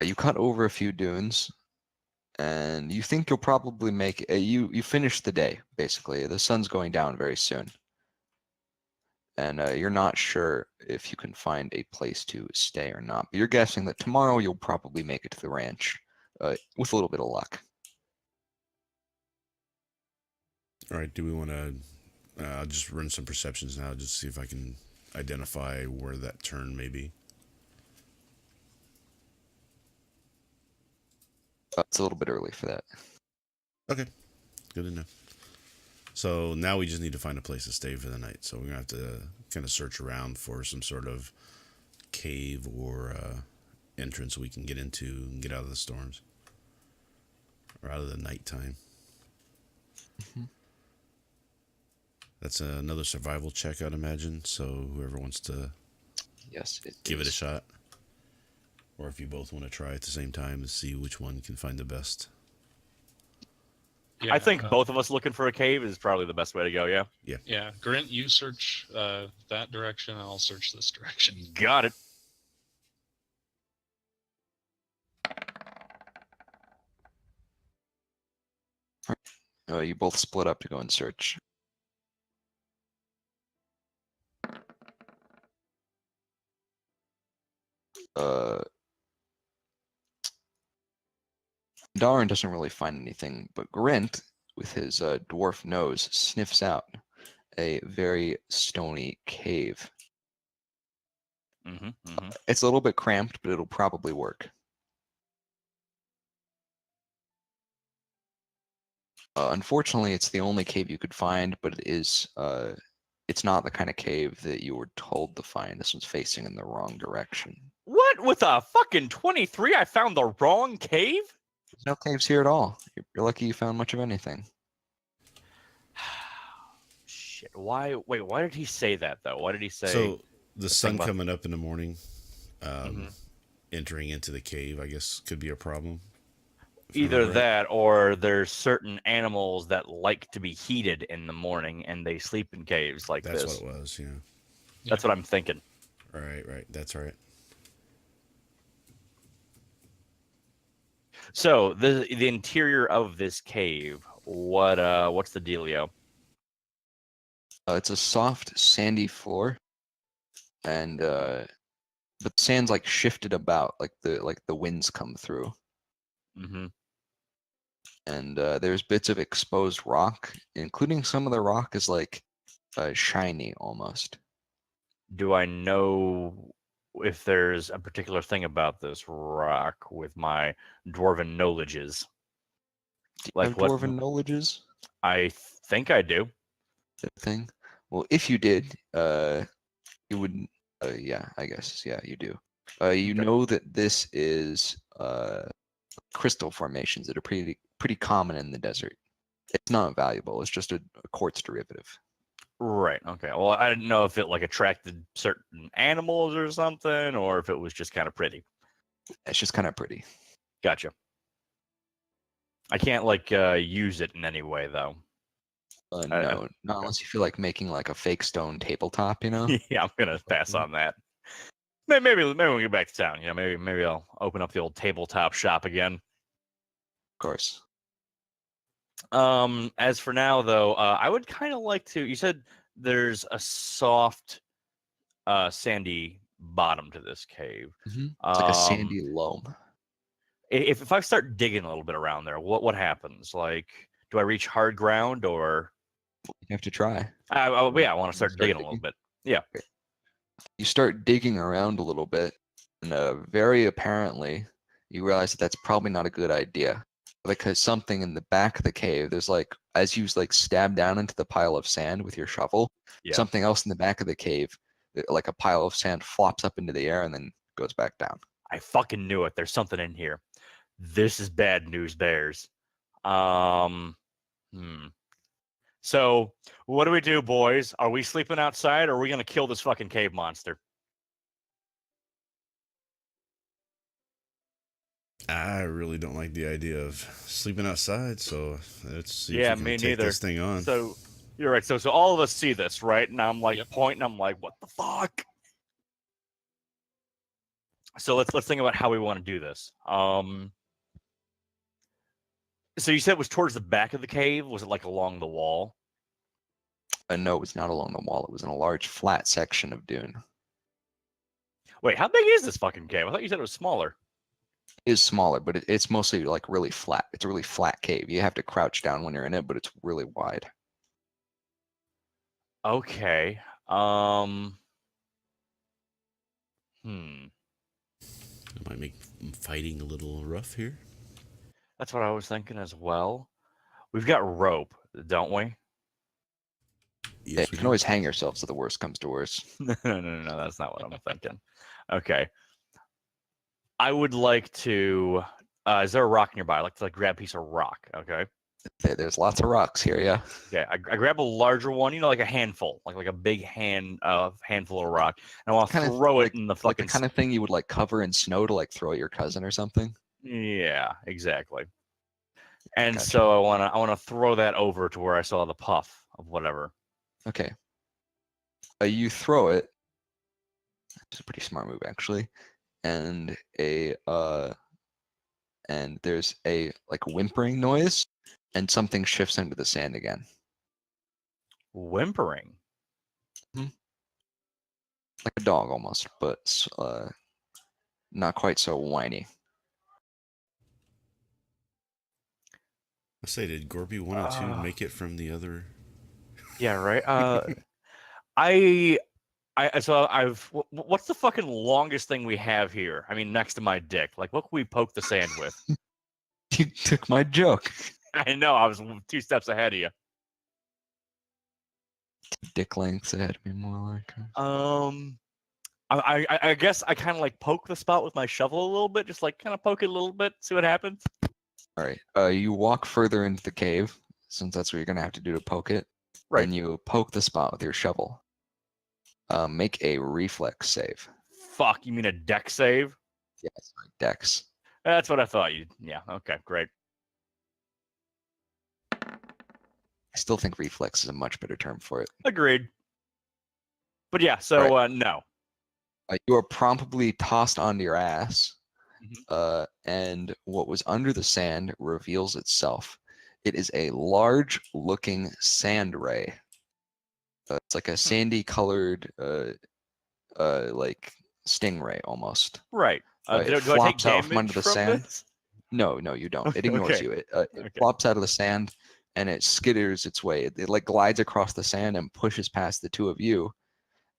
You cut over a few dunes, and you think you'll probably make you finish the day basically. The sun's going down very soon, and you're not sure if you can find a place to stay or not. But you're guessing that tomorrow you'll probably make it to the ranch with a little bit of luck. All right. Do we want to? I'll just run some perceptions now, just to see if I can identify where that turn may be. It's a little bit early for that. Okay, good to know. So now we just need to find a place to stay for the night. So we're gonna have to kind of search around for some sort of cave or entrance we can get into and get out of the storms or out of the nighttime. Mhm. That's another survival check, I'd imagine. So whoever wants to Yes, give it a is. shot, or if you both want to try at the same time to see which one can find the best. Yeah, I think both of us looking for a cave is probably the best way to go, yeah? Yeah, Grant, you search that direction, and I'll search this direction. Got it. You both split up to go and search. Darren doesn't really find anything, but Grint, with his dwarf nose, sniffs out a very stony cave. Mm-hmm. Mm-hmm. It's a little bit cramped, but it'll probably work. Unfortunately, it's the only cave you could find, but it is it's not the kind of cave that you were told to find. This one's facing in the wrong direction. What? With a fucking 23, I found the wrong cave? There's no caves here at all. You're lucky you found much of anything. Shit. Why? Wait, why did he say that, though? Why did he say... So the sun about- coming up in the morning, Mhm. entering into the cave, I guess, could be a problem. if I Either remember right. that, or there's certain animals that like to be heated in the morning, and they sleep in caves like That's this. what it was. Yeah. That's what I'm thinking. Right. That's right. So the interior of this cave, what's the dealio? It's a soft, sandy floor, and but the sand's like shifted about, like the winds come through. Mm-hmm. And there's bits of exposed rock, including some of the rock is like shiny almost. Do I know if there's a particular thing about this rock with my dwarven knowledges? Do you Like have what- dwarven knowledges? I think I do. That thing? Well, if you did, you would. Yeah, I guess. Yeah, you do. You Okay. know that this is crystal formations that are pretty common in the desert. It's not valuable. It's just a quartz derivative. Right. Okay. Well, I didn't know if it like attracted certain animals or something, or if it was just kind of pretty. It's just kind of pretty. Gotcha. I can't like use it in any way though. No, not unless you feel like making like a fake stone tabletop, you know? Yeah, I'm gonna pass on that. Maybe when we get back to town, you know, maybe I'll open up the old tabletop shop again. Of course. As for now though, I would kind of like to. You said there's a soft, sandy bottom to this cave. It's like a sandy loam. If I start digging a little bit around there, what happens? Like, do I reach hard ground or? You have to try. I want to start Start digging a little digging? bit. Yeah. You start digging around a little bit, and very apparently, you realize that that's probably not a good idea, because something in the back of the cave, there's like, as you like stab down into the pile of sand with your shovel, Yeah. something else in the back of the cave, like a pile of sand, flops up into the air and then goes back down. I fucking knew it. There's something in here. This is bad news, bears. So, what do we do, boys? Are we sleeping outside, or are we gonna kill this fucking cave monster? I really don't like the idea of sleeping outside, so let's see if Yeah, we can me take neither. this thing on. So, you're right. So all of us see this, right? And I'm like Yep. pointing. I'm like, what the fuck? So let's think about how we want to do this. So you said it was towards the back of the cave. Was it like along the wall? No, it was not along the wall. It was in a large flat section of dune. Wait, how big is this fucking cave? I thought you said it was smaller. It is smaller, but it's mostly like really flat. It's a really flat cave. You have to crouch down when you're in it, but it's really wide. Okay. It might make fighting a little rough here. That's what I was thinking as well. We've got rope, don't we? Yeah, you can always hang yourself so the worst comes to worst. No, that's not what I'm thinking. Okay. I would like to. Is there a rock nearby? I'd like to grab a piece of rock. Okay. There's lots of rocks here, yeah. Okay. I grab a larger one. You know, like a handful, like a big handful of rock, and I want to Kind of throw it in the Like fucking. the kind of thing you would like cover in snow to like throw at your cousin or something. Yeah, exactly. And Gotcha. so I wanna throw that over to where I saw the puff of whatever. Okay. You throw it. It's a pretty smart move actually. And there's a like whimpering noise and something shifts into the sand again. Whimpering. Like a dog almost, but not quite so whiny. I say, did Gorby 102 make it from the other? Yeah, right. I so what's the fucking longest thing we have here? I mean, next to my dick. Like, what can we poke the sand with? You took my joke. I know I was 2 steps ahead of you. Dick lengths ahead of me, more like. I guess I kind of like poke the spot with my shovel a little bit, just like kind of poke it a little bit, see what happens. All right. You walk further into the cave, since that's what you're gonna have to do to poke it. Right. And you poke the spot with your shovel. Make a reflex save. Fuck, you mean a deck save? Yes, dex. That's what I thought. Yeah. Okay. Great. I still think reflex is a much better term for it. Agreed. But yeah, so no. You are promptly tossed onto your ass, Mhm. and what was under the sand reveals itself. It is a large-looking sand ray. It's like a sandy-colored, like stingray almost. Right. It Do I take flops out from damage under the from sand. this? No, you don't. It ignores Okay. you. It Okay. flops out of the sand, and it skitters its way. It like glides across the sand and pushes past the two of you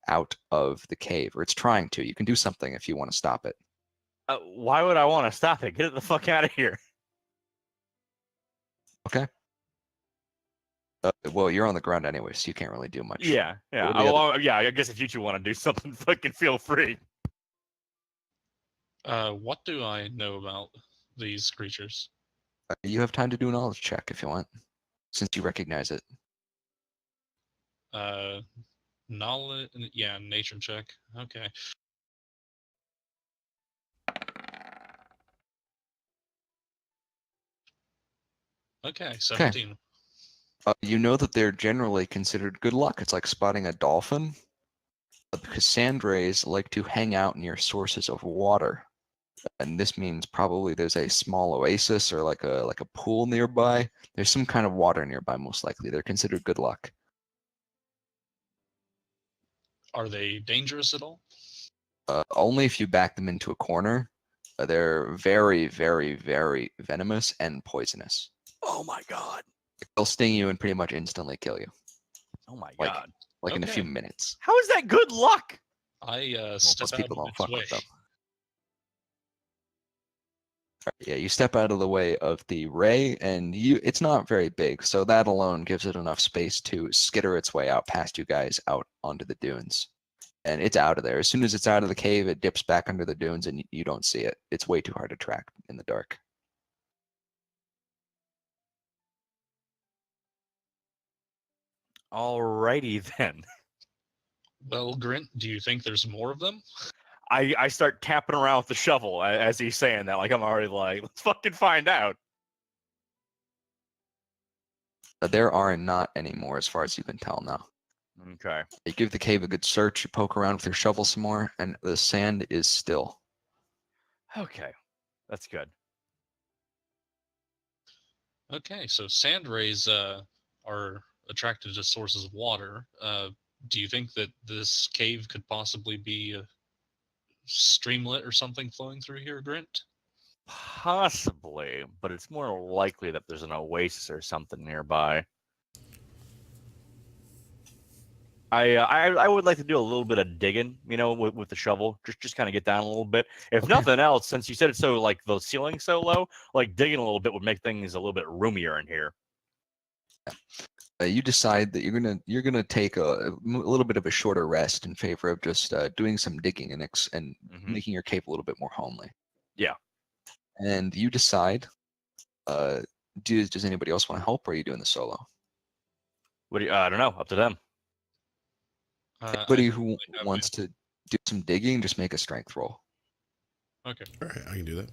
out of the cave, or it's trying to. You can do something if you want to stop it. Why would I want to stop it? Get it the fuck out of here. Okay. Well, you're on the ground anyway, so you can't really do much. Yeah. What are the Well, yeah. I guess if you two want to do something, fucking feel free. What do I know about these creatures? You have time to do a knowledge check if you want, since you recognize it. Knowledge, yeah, nature check. Okay. Okay, 17. You know that they're generally considered good luck. It's like spotting a dolphin, because sand rays like to hang out near sources of water, and this means probably there's a small oasis or like a pool nearby. There's some kind of water nearby, most likely. They're considered good luck. Are they dangerous at all? Only if you back them into a corner. They're very, very, very venomous and poisonous. Oh my god. They'll sting you and pretty much instantly kill you, Oh my Like- god. like in a few Okay. minutes. How is that good luck? I Well, step most out people of don't its fuck way. with them. Yeah, you step out of the way of the ray, and it's not very big, so that alone gives it enough space to skitter its way out past you guys out onto the dunes. And it's out of there. As soon as it's out of the cave, it dips back under the dunes, and you don't see it. It's way too hard to track in the dark. Alrighty then. Well, Grint, do you think there's more of them? I start tapping around with the shovel as he's saying that. Like I'm already like, let's fucking find out. There are not any more as far as you can tell now. Okay. You give the cave a good search, you poke around with your shovel some more, and the sand is still. Okay. That's good. Okay, so sand rays are attracted to sources of water. Do you think that this cave could possibly be a streamlet or something flowing through here, Grint? Possibly, but it's more likely that there's an oasis or something nearby. I would like to do a little bit of digging, with the shovel, just kind of get down a little bit. If Okay. nothing else, since you said it's so like the ceiling's so low, like digging a little bit would make things a little bit roomier in here. You decide that you're gonna take a little bit of a shorter rest in favor of just doing some digging and Mhm. making your cave a little bit more homely. Yeah. And you decide. Does anybody else want to help, or are you doing the solo? What do you, I don't know. Up to them. Anybody I who think I wants to do some digging, just make a strength roll. Okay. All right, I can do that.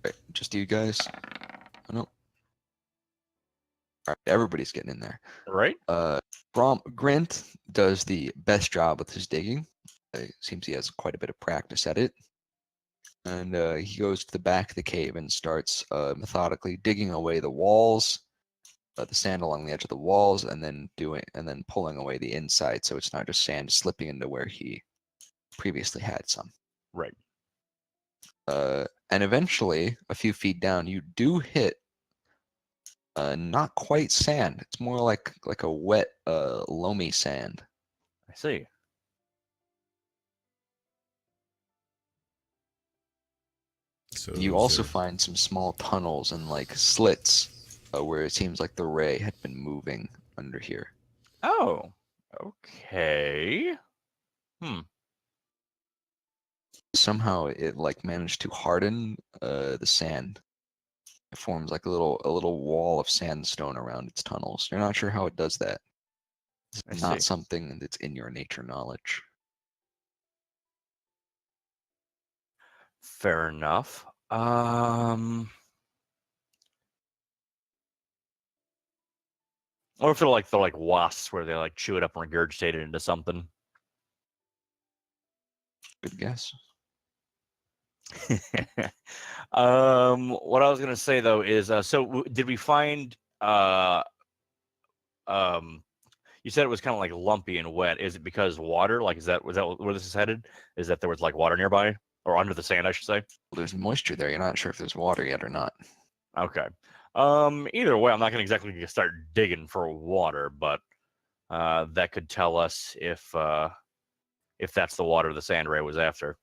Right, just you guys. Oh, no. All right, everybody's getting in there. Right? Grant does the best job with his digging. Seems he has quite a bit of practice at it. And he goes to the back of the cave and starts methodically digging away the walls the sand along the edge of the walls, and then pulling away the inside, so it's not just sand slipping into where he previously had some. Right. And eventually, a few feet down, you do hit not quite sand. It's more like a wet, loamy sand. I see. So You is also there- find some small tunnels and like slits where it seems like the ray had been moving under here. Oh. Okay. Somehow it like managed to harden the sand. It forms like a little wall of sandstone around its tunnels. You're not sure how it does that. I It's not see. something that's in your nature knowledge. Fair enough. Or if they're like wasps where they like chew it up and regurgitate it into something. Good guess. What I was gonna say though is, did we find you said it was kind of like lumpy and wet. Is it because water? Like, was that where this is headed? Is that there was like water nearby or under the sand, I should say? There's moisture there. You're not sure if there's water yet or not. Okay. Either way, I'm not gonna exactly start digging for water, but that could tell us if that's the water the sand ray was after.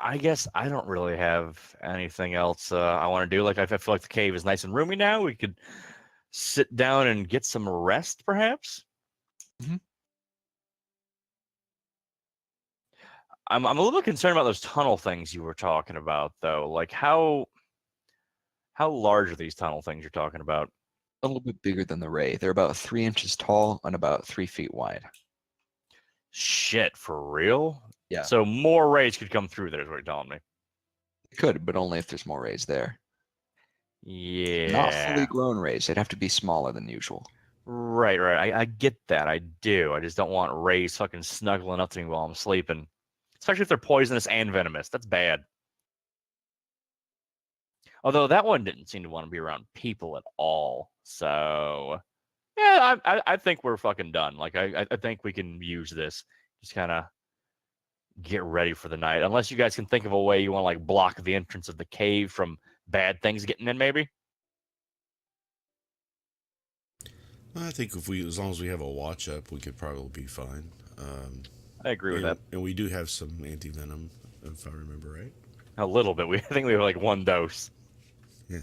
I guess I don't really have anything else I want to do. Like, I feel like the cave is nice and roomy now. We could sit down and get some rest, perhaps. Mhm. I'm a little bit concerned about those tunnel things you were talking about, though. Like, how large are these tunnel things you're talking about? A little bit bigger than the ray. They're about 3 inches tall and about 3 feet wide. Shit, for real? Yeah. So more rays could come through there, is what you're telling me. It could, but only if there's more rays there. Yeah. Not fully grown rays. They'd have to be smaller than usual. Right. I get that. I do. I just don't want rays fucking snuggling up to me while I'm sleeping. Especially if they're poisonous and venomous. That's bad. Although that one didn't seem to want to be around people at all. So, yeah, I think we're fucking done. Like, I think we can use this. Just kind of get ready for the night. Unless you guys can think of a way you want to, like, block the entrance of the cave from bad things getting in, maybe? I think as long as we have a watch up, we could probably be fine. I agree with that. And we do have some anti-venom, if I remember right. A little bit. I think we have, like, one dose. Yeah.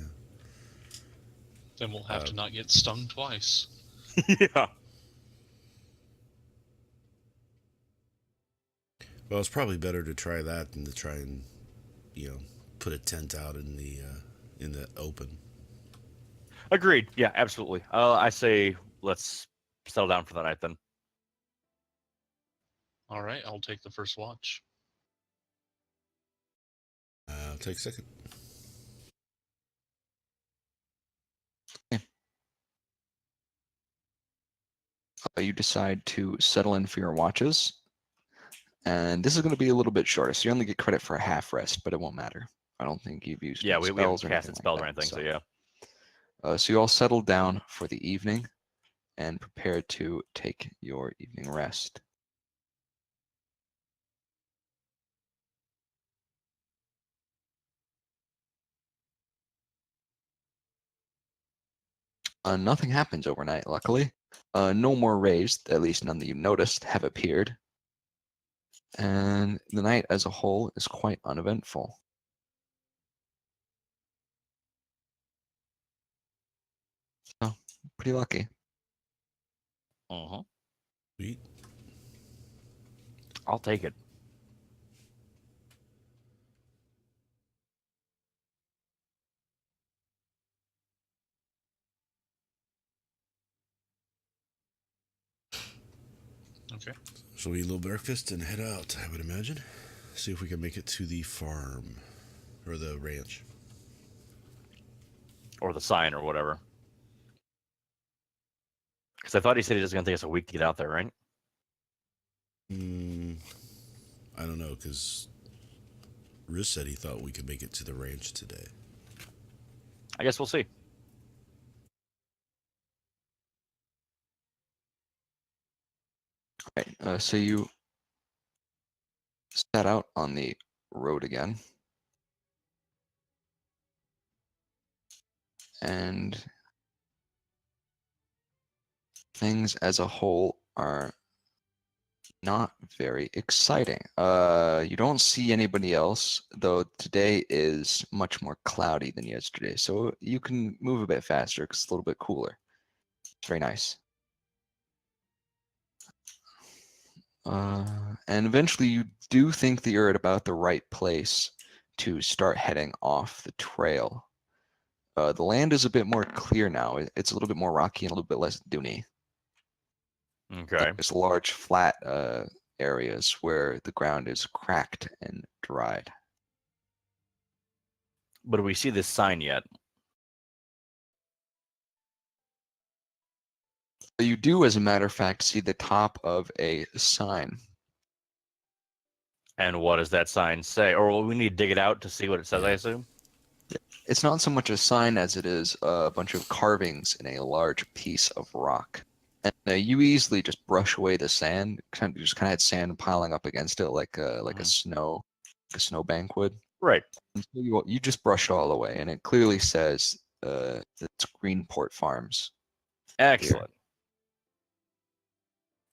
Then we'll have to not get stung twice. Yeah. Well, it's probably better to try that than to try and, put a tent out in the open. Agreed. Yeah, absolutely. I say let's settle down for the night then. All right, I'll take the first watch. I'll take a second. You decide to settle in for your watches. And this is going to be a little bit shorter, so you only get credit for a half rest, but it won't matter. I don't think you've used Yeah, any we haven't spells or casted anything spells like or that, anything, so yeah. So you all settle down for the evening and prepare to take your evening rest. Nothing happens overnight, luckily. No more rays, at least none that you noticed, have appeared. And the night as a whole is quite uneventful. So, pretty lucky. Uh-huh. Sweet. I'll take it. Okay. So we eat a little breakfast and head out, I would imagine. See if we can make it to the farm. Or the ranch. Or the sign or whatever. Because I thought he said it was going to take us a week to get out there, right? I don't know, because Riz said he thought we could make it to the ranch today. I guess we'll see. Right. So you set out on the road again. And things as a whole are not very exciting. You don't see anybody else, though today is much more cloudy than yesterday. So you can move a bit faster because it's a little bit cooler. It's very nice. And eventually you do think that you're at about the right place to start heading off the trail. The land is a bit more clear now. It's a little bit more rocky and a little bit less duny. Okay. There's large flat areas where the ground is cracked and dried. But do we see this sign yet? You do, as a matter of fact, see the top of a sign. And what does that sign say? Or will we need to dig it out to see what it says, I assume? It's not so much a sign as it is a bunch of carvings in a large piece of rock. And you easily just brush away the sand. Kind of had sand piling up against it like a snowbank would. Right. And so you just brush it all away, and it clearly says it's Greenport Farms. Excellent.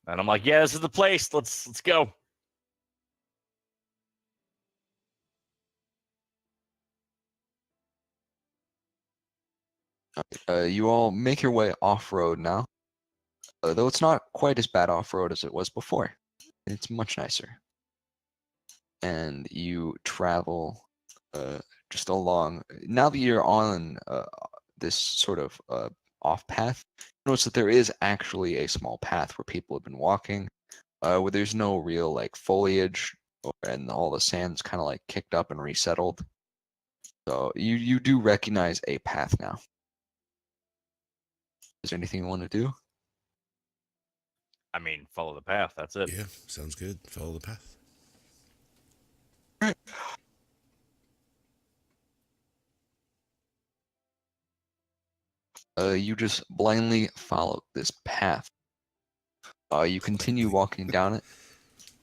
And I'm like, yeah, this is the place. Let's go. You all make your way off-road now, though it's not quite as bad off-road as it was before. It's much nicer. And you travel just along. Now that you're on this sort of off path, notice that there is actually a small path where people have been walking, where there's no real like foliage, and all the sand's kind of like kicked up and resettled. So you do recognize a path now. Is there anything you want to do? I mean, follow the path. That's it. Yeah, sounds good. Follow the path. You just blindly follow this path. You continue walking down it,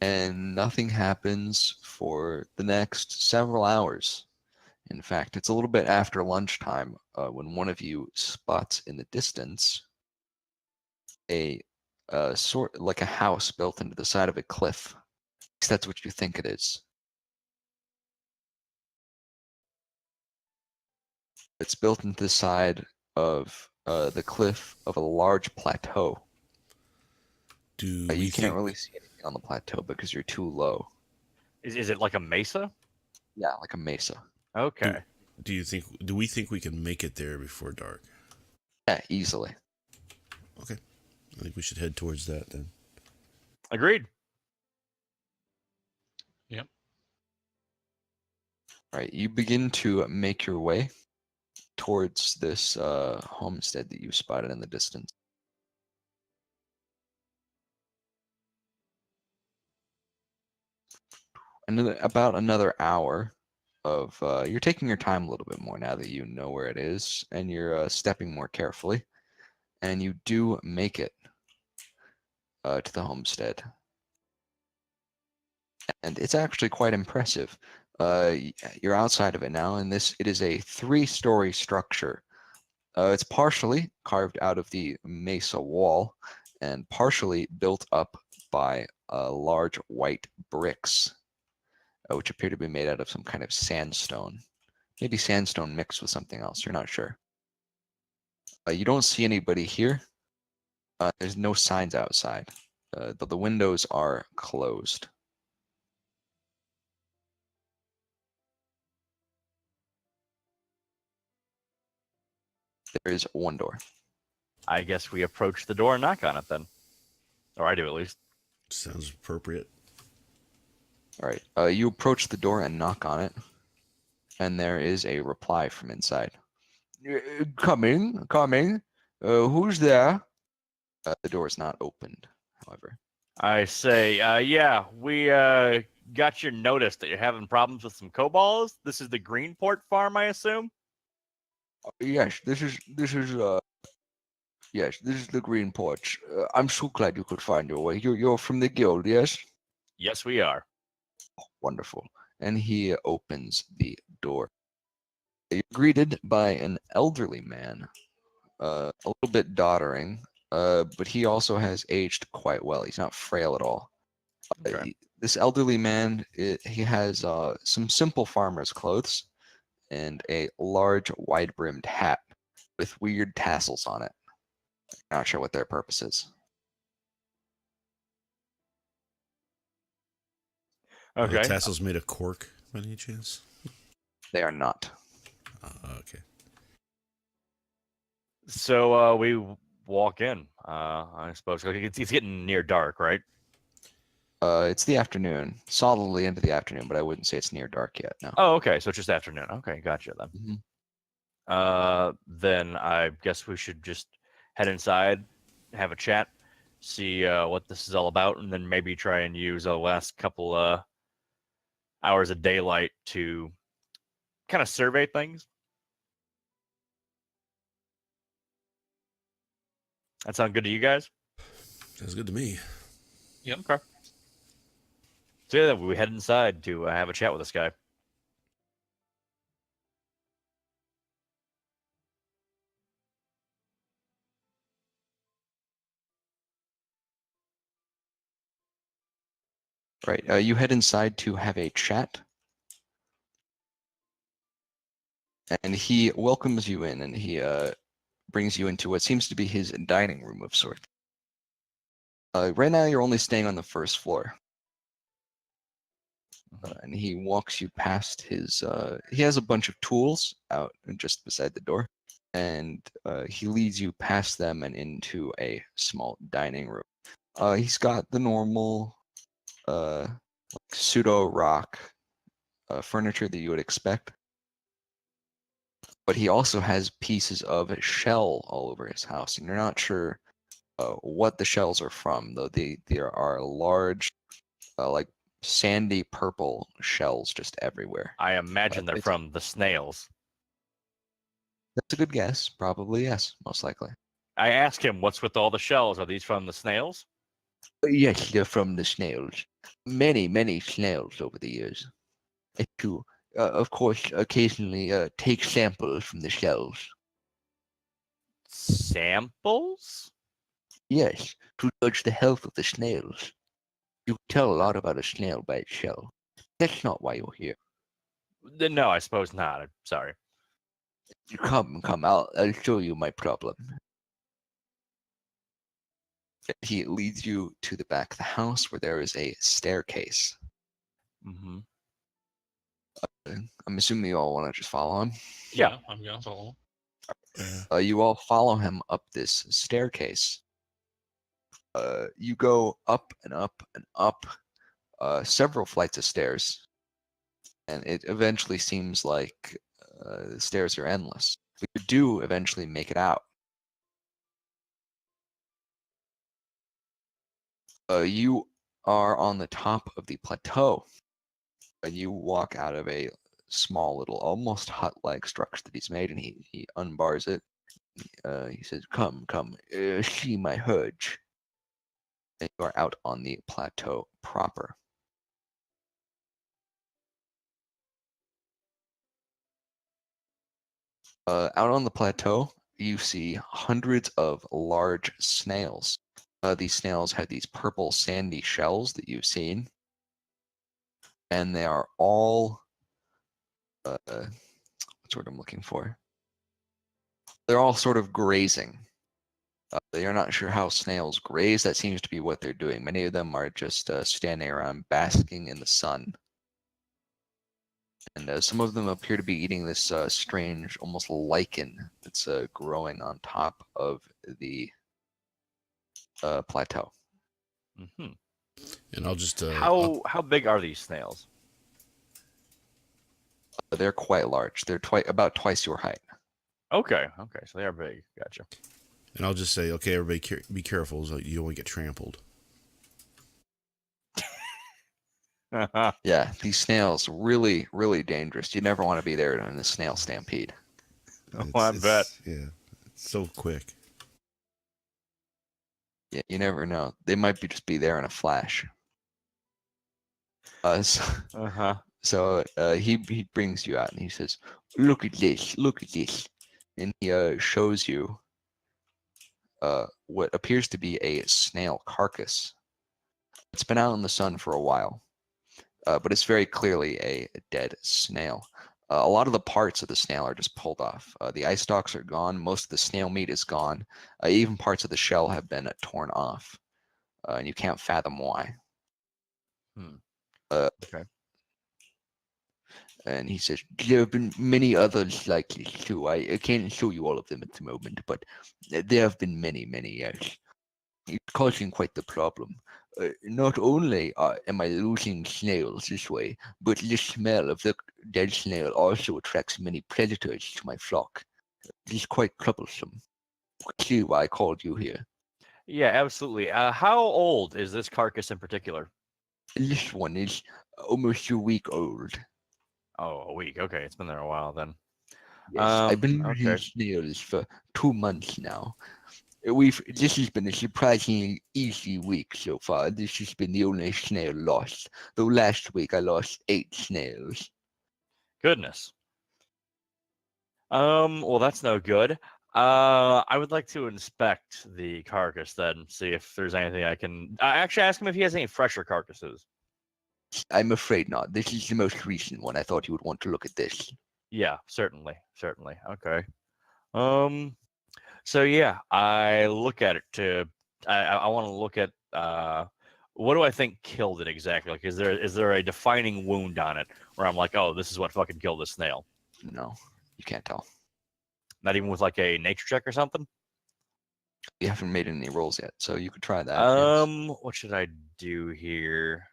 and nothing happens for the next several hours. In fact, it's a little bit after lunchtime when one of you spots in the distance a sort like a house built into the side of a cliff. At least that's what you think it is. It's built into the side of the cliff of a large plateau. You can't really see anything on the plateau because you're too low. Is it like a mesa? Yeah, like a mesa. Okay. Do we think we can make it there before dark? Yeah, easily. Okay. I think we should head towards that then. Agreed. Yep. All right, you begin to make your way towards this homestead that you spotted in the distance. And about another hour of you're taking your time a little bit more now that you know where it is, and you're stepping more carefully, and you do make it to the homestead, and it's actually quite impressive. You're outside of it now, and it is a 3-story structure. It's partially carved out of the mesa wall and partially built up by large white bricks, which appear to be made out of some kind of sandstone. Maybe sandstone mixed with something else, you're not sure. You don't see anybody here. There's no signs outside. The windows are closed. There is one door. I guess we approach the door and knock on it then. Or I do at least. Sounds appropriate. All right. You approach the door and knock on it, and there is a reply from inside. Coming, coming. Who's there? The door is not opened, however. I say, yeah, we got your notice that you're having problems with some kobolds. This is the Greenport farm, I assume. Yes, this is yes, this is the Green Porch. I'm so glad you could find your way. You're from the guild, yes? Yes, we are. Wonderful. And he opens the door. You're greeted by an elderly man, a little bit doddering, but he also has aged quite well. He's not frail at all. Okay. This elderly man, he has some simple farmer's clothes and a large, wide-brimmed hat with weird tassels on it. Not sure what their purpose is. Are the Okay. tassels made of cork, by any chance? They are not. Okay. So we walk in. I suppose it's getting near dark, right? It's the afternoon, solidly into the afternoon, but I wouldn't say it's near dark yet. No. Oh, okay. So it's just afternoon. Okay, gotcha then. Mhm. Then I guess we should just head inside, have a chat, see what this is all about, and then maybe try and use the last couple hours of daylight to kind of survey things. That sound good to you guys? Sounds good to me. Yep. Okay. So yeah, we head inside to have a chat with this guy. Right. You head inside to have a chat, and he welcomes you in, and he brings you into what seems to be his dining room of sorts. Right now, you're only staying on the first floor. And he walks you past his. He has a bunch of tools out just beside the door, and he leads you past them and into a small dining room. He's got the normal pseudo rock furniture that you would expect, but he also has pieces of shell all over his house, and you're not sure what the shells are from, though there are large, like sandy purple shells just everywhere. I imagine they're it's- from the snails. That's a good guess. Probably yes, most likely. I asked him, "What's with all the shells? Are these from the snails?" Yes, they're from the snails. Many, many snails over the years. I do, of course, occasionally take samples from the shells. Samples? Yes, to judge the health of the snails. You can tell a lot about a snail by its shell. That's not why you're here. No, I suppose not. I'm sorry. You come, I'll show you my problem. He leads you to the back of the house where there is a staircase. Mm-hmm. I'm assuming you all want to just follow him. Yeah. I'm gonna follow. You all follow him up this staircase. You go up and up and up several flights of stairs, and it eventually seems like the stairs are endless. But you do eventually make it out. You are on the top of the plateau. You walk out of a small little, almost hut-like structure that he's made, and he unbars it. He says, "Come, see my herd." And you are out on the plateau proper. Out on the plateau, you see hundreds of large snails. These snails have these purple sandy shells that you've seen, and they are all what's what I'm looking for? They're all sort of grazing. They are not sure how snails graze. That seems to be what they're doing. Many of them are just standing around basking in the sun. And some of them appear to be eating this strange, almost lichen that's growing on top of the plateau. Mm-hmm. And I'll just How big are these snails? They're quite large. They're about twice your height. Okay. So they are big. Gotcha. and I'll just say, okay, everybody, be careful, so you don't get trampled. Yeah, these snails really, really dangerous. You never want to be there in a snail stampede. Oh, I bet. Yeah, it's so quick. Yeah, you never know. They might just be there in a flash. So, Uh-huh. he brings you out and he says, "Look at this, look at this," and he shows you what appears to be a snail carcass. It's been out in the sun for a while, but it's very clearly a dead snail. A lot of the parts of the snail are just pulled off. The eye stalks are gone. Most of the snail meat is gone. Even parts of the shell have been torn off, and you can't fathom why. Hmm. Uh, Okay. And he says, there have been many others like this too. I can't show you all of them at the moment, but there have been many, many, yes. It's causing quite the problem. Not only am I losing snails this way, but the smell of the dead snail also attracts many predators to my flock. It is quite troublesome. See why I called you here. Yeah, absolutely. How old is this carcass in particular? This one is almost a week old. Oh, a week. Okay, it's been there a while then. Yes, I've been losing Okay. snails for 2 months now. This has been a surprisingly easy week so far. This has been the only snail lost. Though last week I lost 8 snails. Goodness. Well, that's no good. I would like to inspect the carcass then, see if there's anything I can. Actually, ask him if he has any fresher carcasses. I'm afraid not. This is the most recent one. I thought you would want to look at this. Yeah, certainly, certainly. Okay. Um. So yeah, I look at it to. I want to look at. What do I think killed it exactly? Like, is there a defining wound on it where I'm like, oh, this is what fucking killed this snail? No, you can't tell. Not even with like a nature check or something. You haven't made any rolls yet, so you could try that. Yes. What should I do here?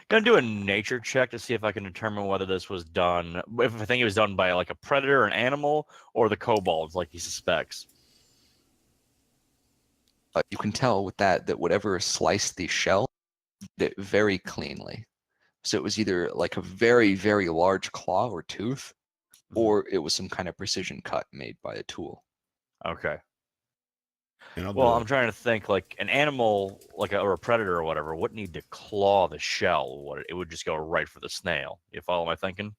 Gonna do a nature check to see if I can determine whether this was done. If I think it was done by like a predator, an animal, or the kobolds, like he suspects. You can tell with that whatever sliced the shell did it very cleanly. So it was either like a very, very large claw or tooth, or it was some kind of precision cut made by a tool. Okay. And I'll Well, do I'm trying to think like an animal, or a predator or whatever, wouldn't need to claw the shell. What it would just go right for the snail. You follow my thinking?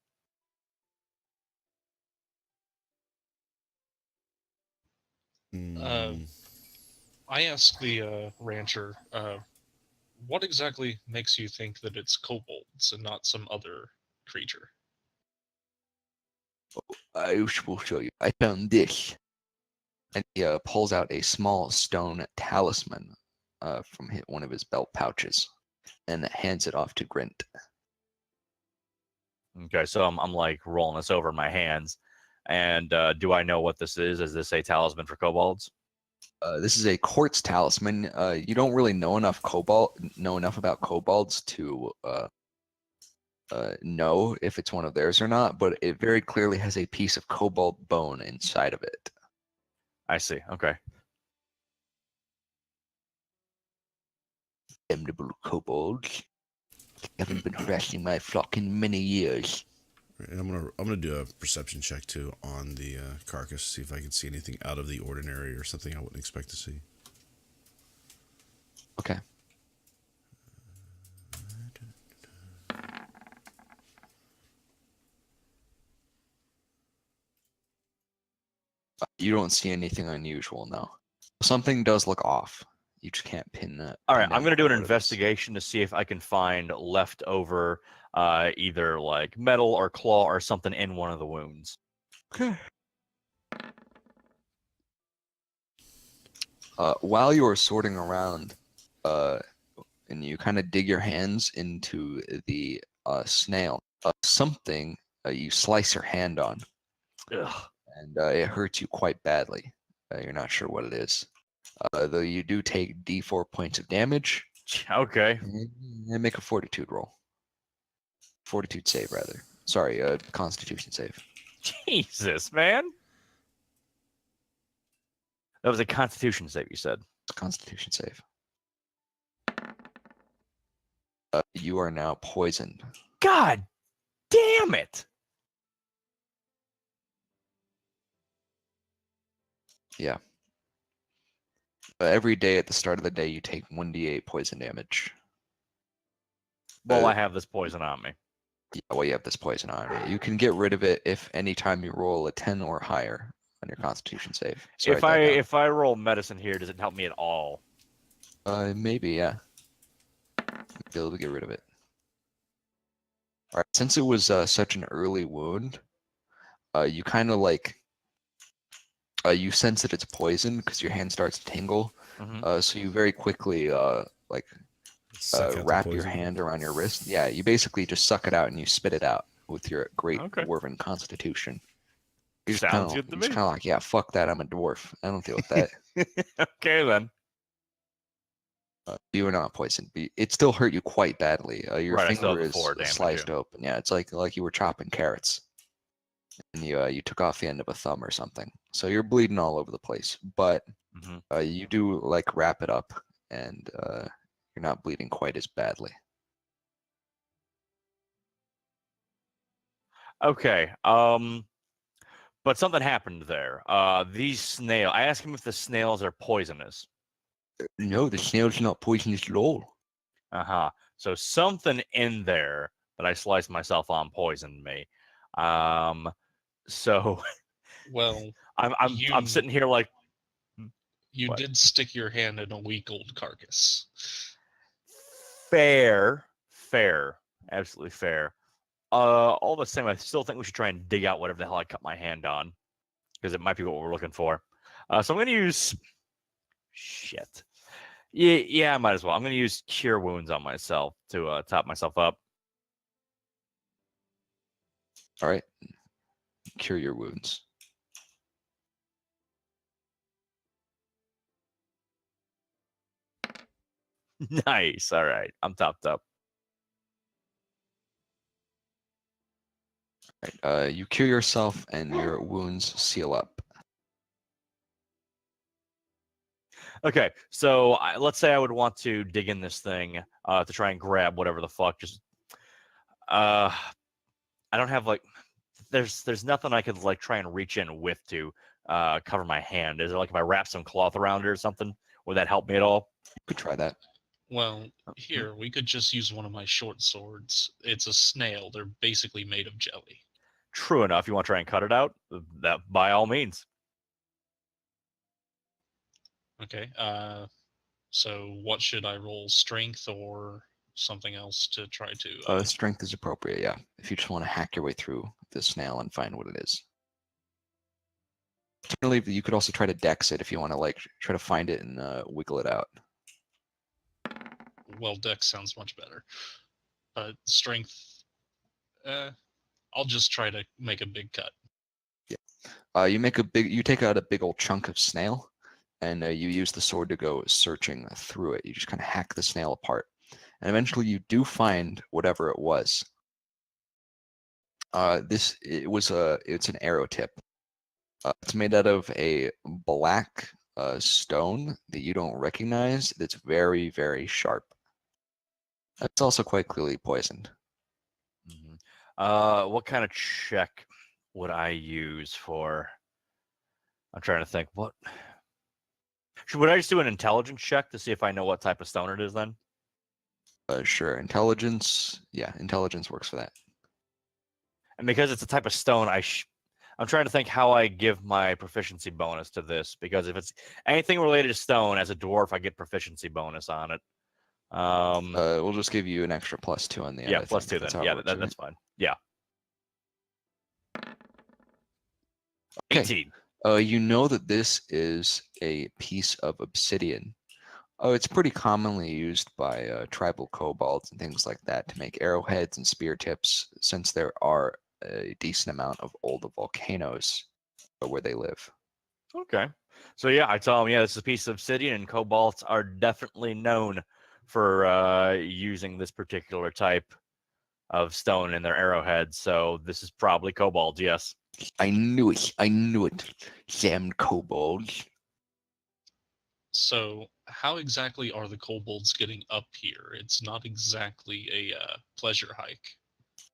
I asked the rancher, what exactly makes you think that it's kobolds and not some other creature? I will show you. I found this. And he pulls out a small stone talisman from one of his belt pouches and hands it off to Grint. Okay, so I'm like rolling this over in my hands, and do I know what this is? Is this a talisman for kobolds? This is a quartz talisman. You don't really know enough about kobolds to know if it's one of theirs or not, but it very clearly has a piece of kobold bone inside of it. I see. Okay. Damnable kobolds. Haven't been harassing my flock in many years. And I'm gonna do a perception check too on the carcass, see if I can see anything out of the ordinary or something I wouldn't expect to see. Okay. You don't see anything unusual, no. Something does look off. You just can't pin that. All right, pin I'm going to do down an what it is. investigation to see if I can find leftover either like metal or claw or something in one of the wounds. Okay. While you're sorting around, and you kind of dig your hands into the snail, something you slice your hand on, Ugh. and it hurts you quite badly. You're not sure what it is. Though you do take D4 points of damage, Okay. and make a fortitude roll. Fortitude save, rather. Sorry, Constitution save. Jesus, man. That was a Constitution save, you said. Constitution save. You are now poisoned. God damn it! Yeah. Every day at the start of the day, you take 1d8 poison damage. Well, Uh, I have this poison on me. Yeah, well, you have this poison on you. You can get rid of it if anytime you roll a 10 or higher on your Constitution save. So If I roll medicine here, does it help me at all? maybe, yeah. Be able to get rid of it. All right. Since it was such an early wound, you kind of like you sense that it's poison because your hand starts to tingle. Mhm. So you very quickly like Suck out the wrap your poison. hand around your wrist. Yeah, you basically just suck it out and you spit it out with your great Okay. dwarven constitution. You're Sounds good to me. kind of like, yeah, fuck that. I'm a dwarf. I don't deal with that. Okay then. You are not poisoned. It still hurt you quite badly. Your Right, I still finger have is the 4 damage, sliced yeah. open. Yeah, it's like you were chopping carrots, and you took off the end of a thumb or something. So you're bleeding all over the place. But Mhm. you do like wrap it up, and you're not bleeding quite as badly. Okay. But something happened there. These snail. I asked him if the snails are poisonous. No, the snail's not poisonous at all. Uh-huh. So something in there that I sliced myself on poisoned me. So Well, I'm sitting here like, you what? did stick your hand in a week old carcass. fair, absolutely fair. All the same, I still think we should try and dig out whatever the hell I cut my hand on, because it might be what we're looking for. So I'm gonna use shit. Yeah, I might as well. I'm gonna use cure wounds on myself to top myself up. All right, cure your wounds. Nice. All right, I'm topped up. Right, you cure yourself, and your wounds seal up. Okay, so let's say I would want to dig in this thing to try and grab whatever the fuck. Just I don't have like there's nothing I could like try and reach in with to cover my hand. Is it like if I wrap some cloth around it or something? Would that help me at all? You could try that. Well, here, we could just use one of my short swords. It's a snail. They're basically made of jelly. True enough. You want to try and cut it out? That by all means. Okay. So what should I roll? Strength or something else to try to? Strength is appropriate, yeah. If you just want to hack your way through the snail and find what it is. Alternatively, you could also try to dex it if you want to like try to find it and wiggle it out. Well, dex sounds much better. But strength, I'll just try to make a big cut. Yeah. You take out a big old chunk of snail, and you use the sword to go searching through it. You just kind of hack the snail apart, and eventually you do find whatever it was. It's an arrow tip. It's made out of a black stone that you don't recognize. That's very, very sharp. It's also quite clearly poisoned. Mm-hmm. What kind of check would I use for? I'm trying to think. Would I just do an intelligence check to see if I know what type of stone it is then? Sure. Intelligence. Yeah, intelligence works for that. And because it's a type of stone, I'm trying to think how I give my proficiency bonus to this, because if it's anything related to stone, as a dwarf, I get proficiency bonus on it. We'll just give you an extra +2 on the end. Yeah, I +2 think. then. How it Yeah, works, right? that's fine. Yeah. Okay. 18. You know that this is a piece of obsidian. It's pretty commonly used by tribal kobolds and things like that to make arrowheads and spear tips, since there are a decent amount of old volcanoes where they live. Okay. So yeah, I tell them, yeah, this is a piece of obsidian, and kobolds are definitely known for using this particular type of stone in their arrowheads. So this is probably kobolds, yes. I knew it. Damned kobolds. So how exactly are the kobolds getting up here? It's not exactly a pleasure hike.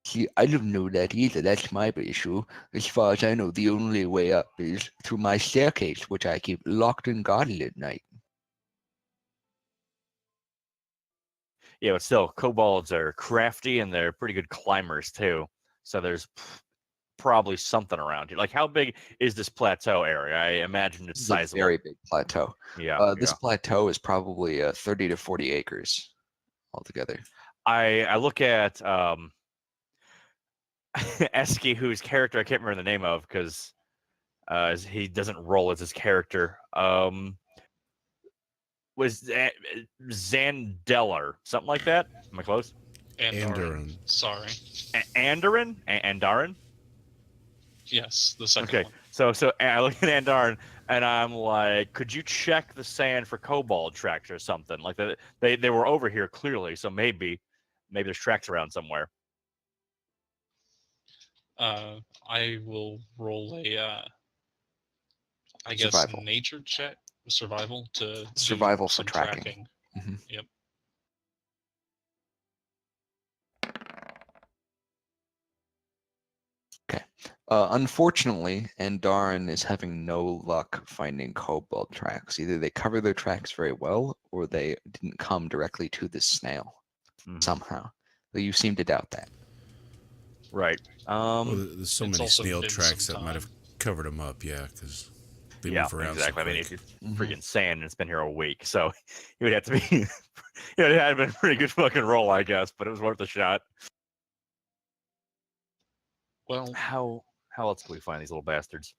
See, I don't know that either. That's my issue. As far as I know, the only way up is through my staircase, which I keep locked and guarded at night. Yeah, but still, kobolds are crafty and they're pretty good climbers too. So there's probably something around here. Like, how big is this plateau area? I imagine it's This is a sizable. very big plateau. Yeah, This yeah. plateau is probably 30 to 40 acres altogether. I look at Eski, whose character I can't remember the name of because he doesn't roll as his character. Was Zandeller, something like that? Am I close? Andoran. Sorry. Andarin? Andarin? Yes, the second Okay, one. so I look at Andarin and I'm like, could you check the sand for kobold tracks or something? Like they were over here clearly, so maybe there's tracks around somewhere. I will roll a, I guess, Survival. nature check, survival to Survival do for some tracking. Mhm. Yep. Unfortunately, Andaran is having no luck finding kobold tracks. Either they cover their tracks very well, or they didn't come directly to the snail Mhm. somehow. Though you seem to doubt that. Right. Well, there's so It's many also snail been tracks some that might have time. covered them up. Yeah, because they Yeah, move around exactly. so I mean, quick. it's Mhm. freaking sand and it's been here a week, so it would have to be. It had been a pretty good fucking roll, I guess, but it was worth a shot. Well, How else can we find these little bastards?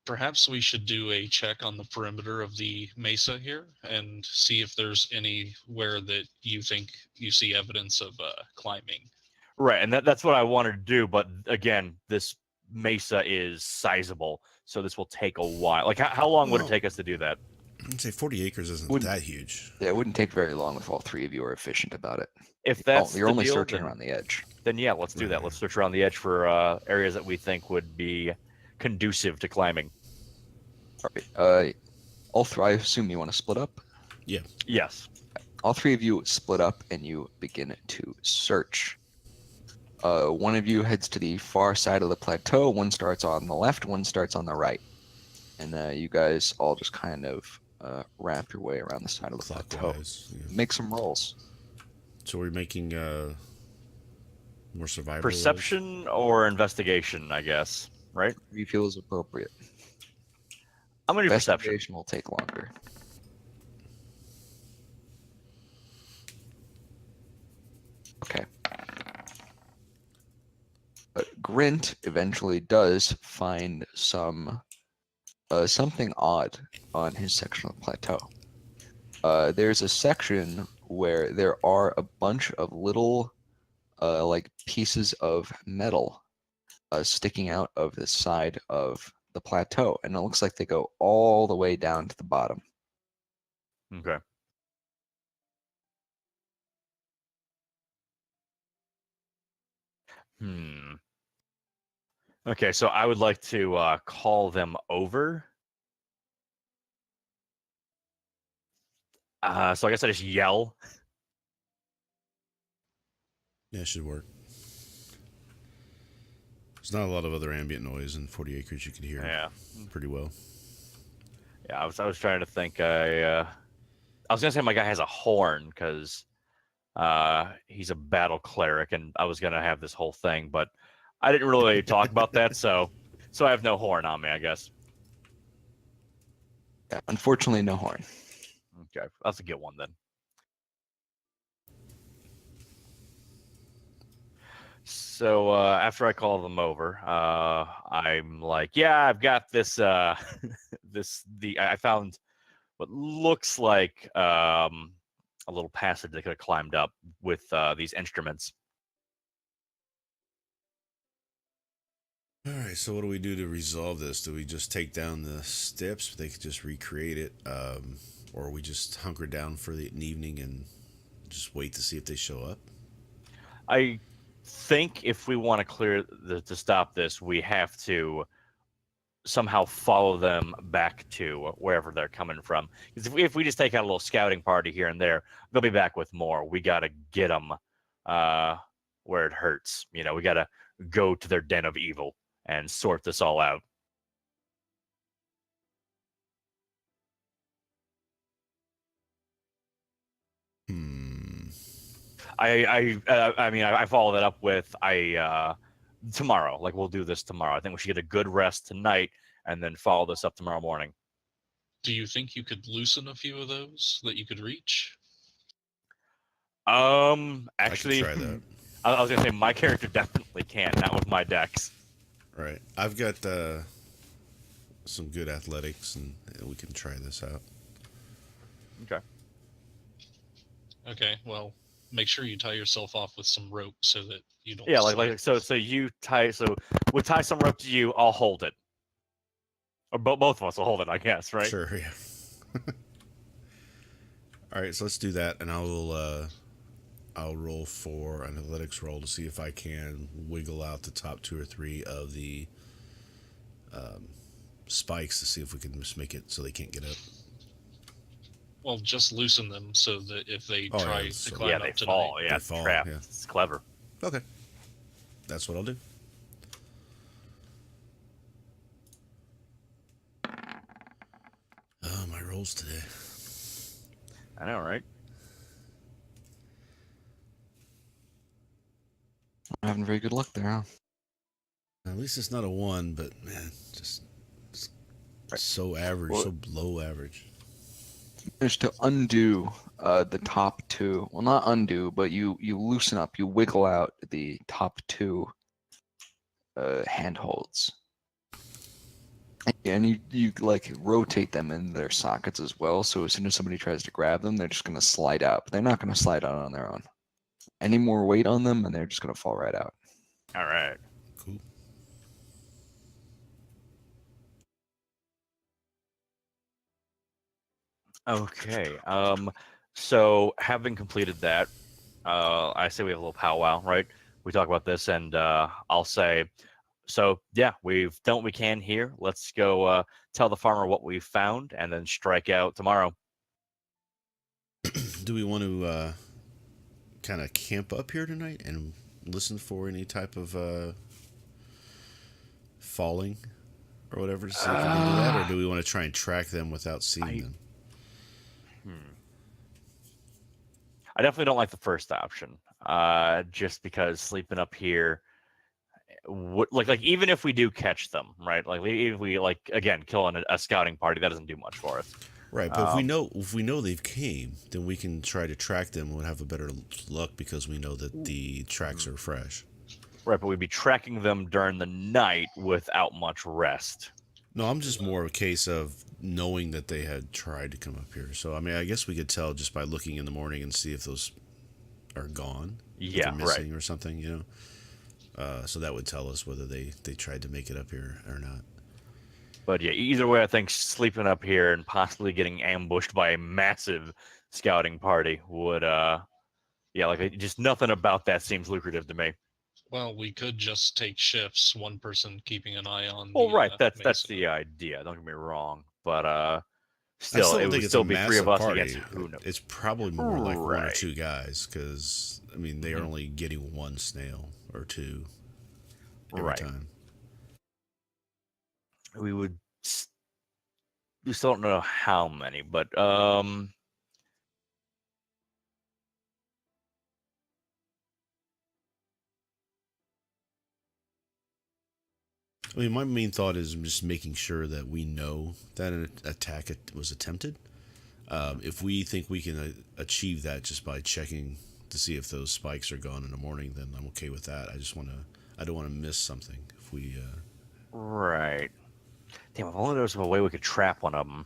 perhaps we should do a check on the perimeter of the mesa here and see if there's anywhere that you think you see evidence of climbing. Right, and that's what I wanted to do, but again, this mesa is sizable, so this will take a while. Like, how long would it Well- take us to do that? I'd say 40 acres isn't Wouldn't- that huge. Yeah, it wouldn't take very long if all three of you are efficient about it. If that's You're the only deal, searching then, around the edge. then yeah, let's do that. Let's search around the edge for areas that we think would be conducive to climbing. All right. I assume you want to split up. Yes. All three of you split up and you begin to search. One of you heads to the far side of the plateau. One starts on the left. One starts on the right. And you guys all just kind of wrap your way around the side of the plateau. Clockwise. Yeah. Make some rolls. So we're making more survival. rolls? Perception or investigation, I guess. Right? If you feel is appropriate. I'm gonna do perception. Investigation will take longer. Okay. But Grint eventually does find some something odd on his section of the plateau. There's a section where there are a bunch of little like pieces of metal sticking out of the side of the plateau, and it looks like they go all the way down to the bottom. Okay. Okay, so I would like to call them over. So I guess I just yell. Yeah, it should work. There's not a lot of other ambient noise in 40 acres. You can hear Yeah. pretty well. Yeah, I was trying to think. I was gonna say my guy has a horn because he's a battle cleric, and I was gonna have this whole thing, but I didn't really talk about that, so I have no horn on me, I guess. Yeah, unfortunately, no horn. Okay, I'll have to get one then. So after I call them over, I'm like, yeah, I've got this. I found what looks like a little passage they could have climbed up with these instruments. All right, so what do we do to resolve this? Do we just take down the steps? They could just recreate it, or we just hunker down for an evening and just wait to see if they show up? I think if we want to clear to stop this, we have to somehow follow them back to wherever they're coming from. Because if we just take out a little scouting party here and there, they'll be back with more. We got to get them where it hurts. You know, we got to go to their den of evil and sort this all out. I mean, I follow that up with tomorrow. Like, we'll do this tomorrow. I think we should get a good rest tonight and then follow this up tomorrow morning. Do you think you could loosen a few of those that you could reach? Actually, I can try that. I was gonna say my character definitely can, not with my dex. Right. I've got some good athletics, and we can try this out. Okay. Okay, well, make sure you tie yourself off with some rope so that you don't. Yeah, slide. so you tie. So we'll tie some rope to you. I'll hold it, or both of us will hold it, I guess. Right. Sure. Yeah. All right. So let's do that, and I'll roll for an athletics roll to see if I can wiggle out the top 2 or 3 of the spikes to see if we can just make it so they can't get up. Well, just loosen them so that if they try to so- climb Yeah, up they tonight, fall. Yeah, They it's fall, trap. yeah. It's clever. Okay. That's what I'll do. Oh, my rolls today. I know, right? I'm having very good luck there, huh? At least it's not a 1, but man, just so average, Well- so below average. Managed to undo the top 2. Well, not undo, but you loosen up, you wiggle out the top 2 handholds. And you like rotate them in their sockets as well. So as soon as somebody tries to grab them, they're just going to slide out. But they're not going to slide out on their own. Any more weight on them, and they're just going to fall right out. All right. Cool. Okay. So having completed that, I say we have a little powwow, right? We talk about this, and I'll say, so yeah, we've done what we can here. Let's go tell the farmer what we found, and then strike out tomorrow. Do we want to kind of camp up here tonight and listen for any type of falling or whatever to see if we can do that, or do we want to try and track them without seeing them? I definitely don't like the first option, just because sleeping up here, like even if we do catch them, right? Like if we again kill a scouting party, that doesn't do much for us. Right, but if we know they've came, then we can try to track them. We'll have a better luck because we know that the tracks are fresh. Right, but we'd be tracking them during the night without much rest. No, I'm just more a case of knowing that they had tried to come up here. So I mean, I guess we could tell just by looking in the morning and see if those are gone, if Yeah, they're missing or something, you know. So that would tell us whether they tried to make it up here or not. But yeah, either way, I think sleeping up here and possibly getting ambushed by a massive scouting party would, just nothing about that seems lucrative to me. well, we could just take shifts, one person keeping an eye on. Well, the, right, that's mason. the idea. Don't get me wrong, but I still, don't it think would it's still a be three of us massive against party. who knows. It's probably more like 1 or Right. 2 guys because I mean they are only getting 1 snail or 2 every Right. time. We would. We still don't know how many, but I mean, my main thought is just making sure that we know that an attack was attempted. If we think we can achieve that just by checking to see if those spikes are gone in the morning, then I'm okay with that. I don't want to miss something. If we, right. Damn, if only there was a way we could trap one of them.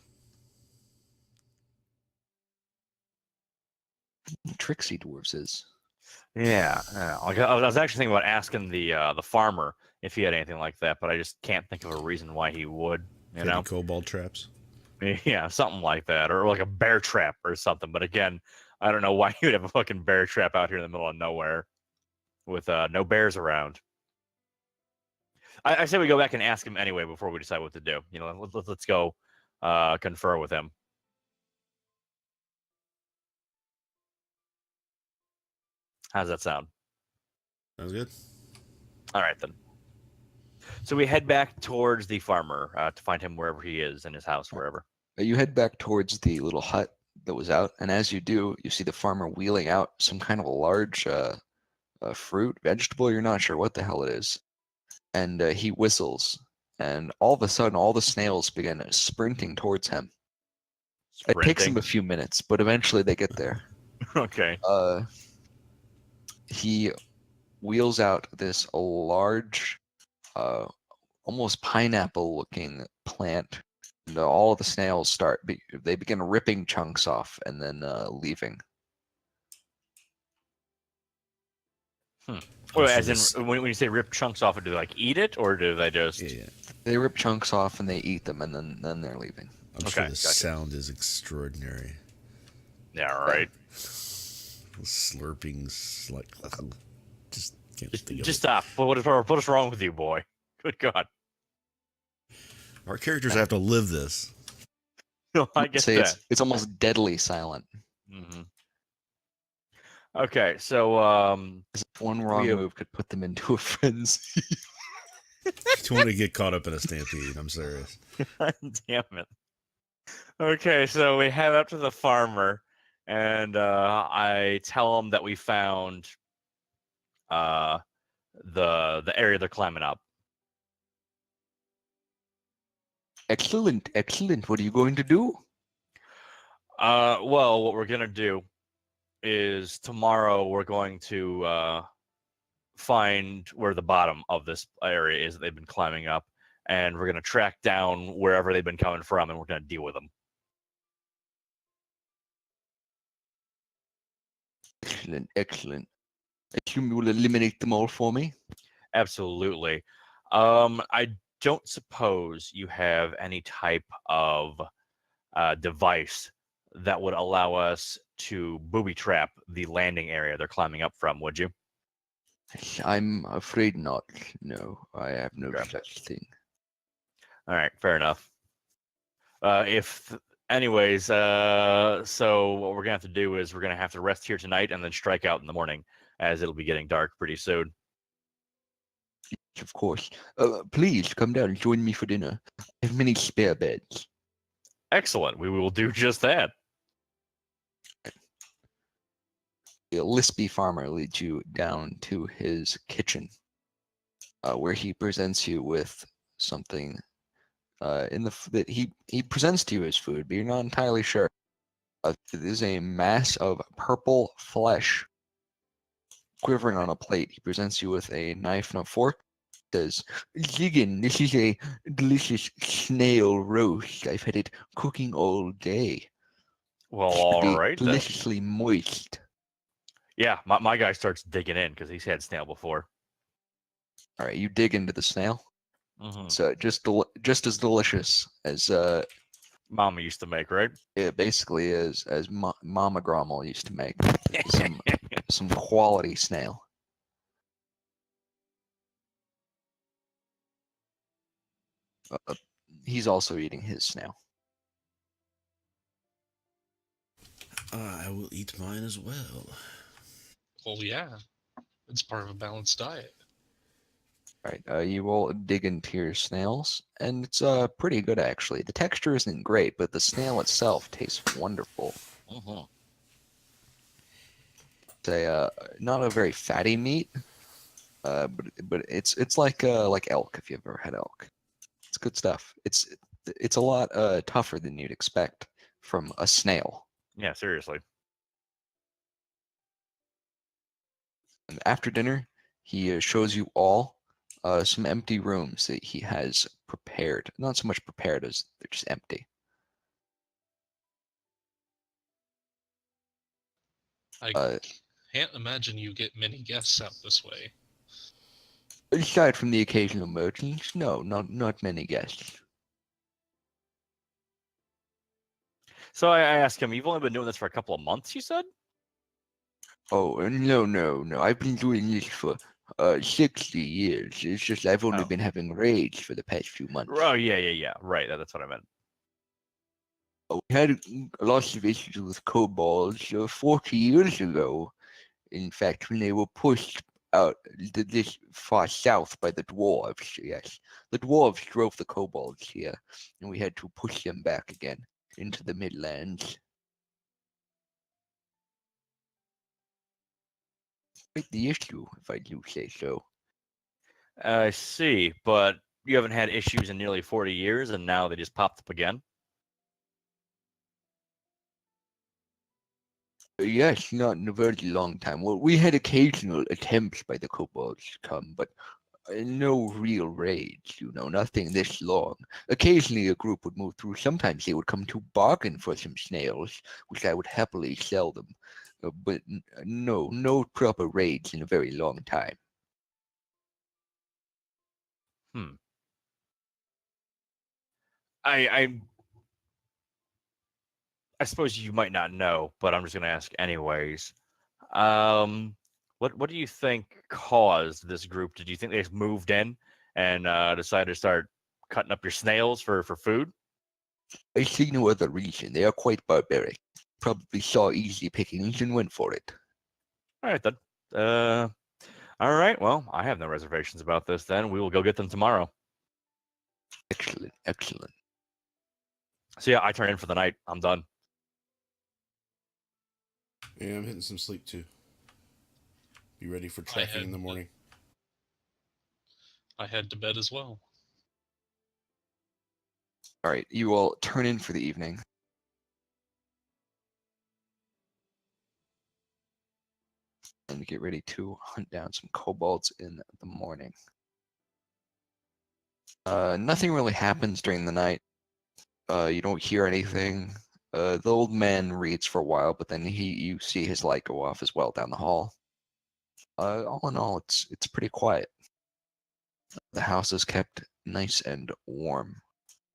Tricksy dwarves is. Yeah, like I was actually thinking about asking the farmer if he had anything like that, but I just can't think of a reason why he would. You any know, kobold traps. yeah, something like that, or like a bear trap or something. But again, I don't know why you would have a fucking bear trap out here in the middle of nowhere with no bears around. I say we go back and ask him anyway before we decide what to do. You know, let's go confer with him. How's that sound? Sounds good. All right, then. So we head back towards the farmer to find him wherever he is in his house, wherever. You head back towards the little hut that was out, and as you do, you see the farmer wheeling out some kind of a large fruit, vegetable. You're not sure what the hell it is, and he whistles, and all of a sudden, all the snails begin sprinting towards him. It takes them a few minutes, but eventually they get there. Okay. He wheels out this large, almost pineapple-looking plant. And all of the snails they begin ripping chunks off and then leaving. Well, so as this- in, when you say rip chunks off, do they like eat it, or do they just? Yeah. They rip chunks off and they eat them, and then they're leaving. I'm Okay, sure the gotcha. sound is extraordinary. Yeah, right. Slurpings, like just can't think of Just it. stop. What is wrong with you, boy? Good God. Our characters have to live this. No, I get Say that. it's almost deadly silent. Hmm. Okay, so As if one wrong have- move could put them into a frenzy. You want to get caught up in a stampede? I'm serious. damn it. Okay, so we head up to the farmer, and I tell him that we found the area they're climbing up. Excellent, excellent. What are you going to do? Well, what we're gonna do is tomorrow we're going to find where the bottom of this area is that they've been climbing up, and we're gonna track down wherever they've been coming from, and we're gonna deal with them. Excellent, excellent. I assume you will eliminate them all for me. Absolutely. I don't suppose you have any type of device that would allow us to booby trap the landing area they're climbing up from, would you? I'm afraid not. No, I have no Okay. such thing. All right, fair enough. Anyways, so what we're gonna have to do is we're gonna have to rest here tonight and then strike out in the morning, as it'll be getting dark pretty soon. Of course. Please come down and join me for dinner. I have many spare beds. Excellent. We will do just that. The lispy farmer leads you down to his kitchen, where he presents you with something that he presents to you as food, but you're not entirely sure. It is a mass of purple flesh quivering on a plate. He presents you with a knife and a fork. Says, Ziggin, this is a delicious snail roast. I've had it cooking all day. Well, Should all be right. Then. deliciously moist. Yeah, my guy starts digging in because he's had snail before. All right, you dig into the snail. Mm-hmm. It's just as delicious as Mama used to make, right? it basically is as Mama Grommel used to make. Some quality snail. He's also eating his snail. I will eat mine as well. Well, yeah, it's part of a balanced diet. All right, you will dig into your snails, and it's pretty good actually. The texture isn't great, but the snail itself tastes wonderful. Mm-hmm. It's a not a very fatty meat, but it's like elk if you've ever had elk. It's good stuff. It's a lot tougher than you'd expect from a snail. Yeah, seriously. And after dinner, he shows you all some empty rooms that he has prepared. Not so much prepared as they're just empty. I can't imagine you get many guests out this way. Aside from the occasional merchants, no, not many guests. So I asked him, you've only been doing this for a couple of months, you said? Oh, no. I've been doing this for 60 years. It's just I've only Oh. been having raids for the past few months. Oh yeah. Right. That's what I meant. We had lots of issues with kobolds 40 years ago. In fact, when they were pushed out this far south by the dwarves, yes. The dwarves drove the kobolds here, and we had to push them back again into the Midlands. Quite the issue, if I do say so. I see, but you haven't had issues in nearly 40 years, and now they just popped up again. Yes, not in a very long time. Well, we had occasional attempts by the kobolds to come, but no real raids, nothing this long. Occasionally a group would move through. Sometimes they would come to bargain for some snails, which I would happily sell them. But no proper raids in a very long time. I I suppose you might not know, but I'm just going to ask anyways. What do you think caused this group? Did you think they just moved in and decided to start cutting up your snails for food? I see no other reason. They are quite barbaric. Probably saw easy pickings and went for it. All right then. All right. Well, I have no reservations about this. Then we will go get them tomorrow. Excellent, excellent. So yeah, I turn in for the night. I'm done. Yeah, I'm hitting some sleep too. Be ready for traffic in the morning. I head to bed as well. All right, you all turn in for the evening. And get ready to hunt down some kobolds in the morning. Nothing really happens during the night. You don't hear anything. The old man reads for a while, but then you see his light go off as well down the hall. All in all, it's pretty quiet. The house is kept nice and warm.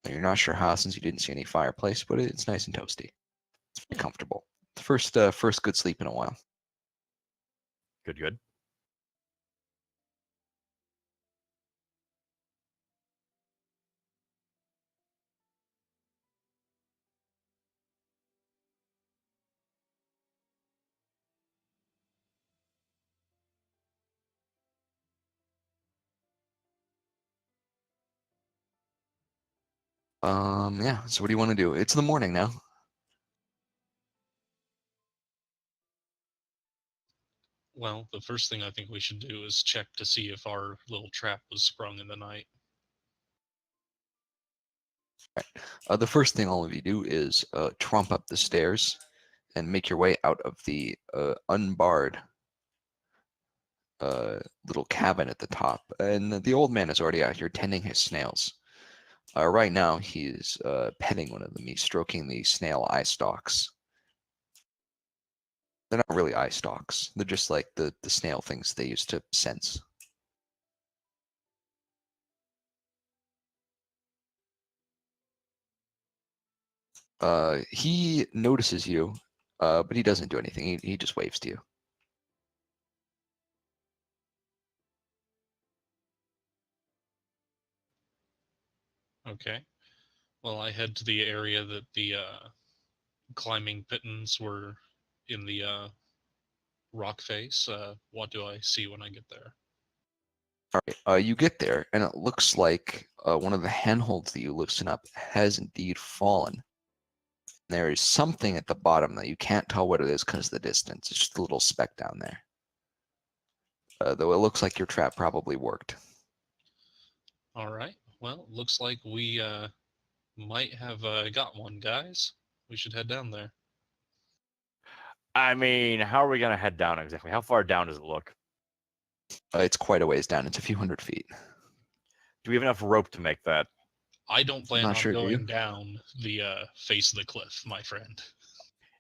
You're not sure how since you didn't see any fireplace, but it's nice and toasty. It's pretty comfortable. First good sleep in a while. Good. Yeah. So what do you want to do? It's the morning now. Well, the first thing I think we should do is check to see if our little trap was sprung in the night. The first thing all of you do is tromp up the stairs and make your way out of the unbarred little cabin at the top. And the old man is already out here tending his snails. Right now, he's petting one of them. He's stroking the snail eye stalks. They're not really eye stalks. They're just like the snail things they use to sense. He notices you, but he doesn't do anything. He just waves to you. Okay. Well, I head to the area that the climbing pittons were in the rock face. What do I see when I get there? All right, you get there, and it looks like one of the handholds that you loosen up has indeed fallen. There is something at the bottom that you can't tell what it is because of the distance. It's just a little speck down there. Though it looks like your trap probably worked. All right. Well, looks like we might have got one, guys. We should head down there. I mean, how are we gonna head down exactly? How far down does it look? It's quite a ways down. It's a few hundred feet. Do we have enough rope to make that? I don't plan Not on sure, do you? going down the face of the cliff, my friend.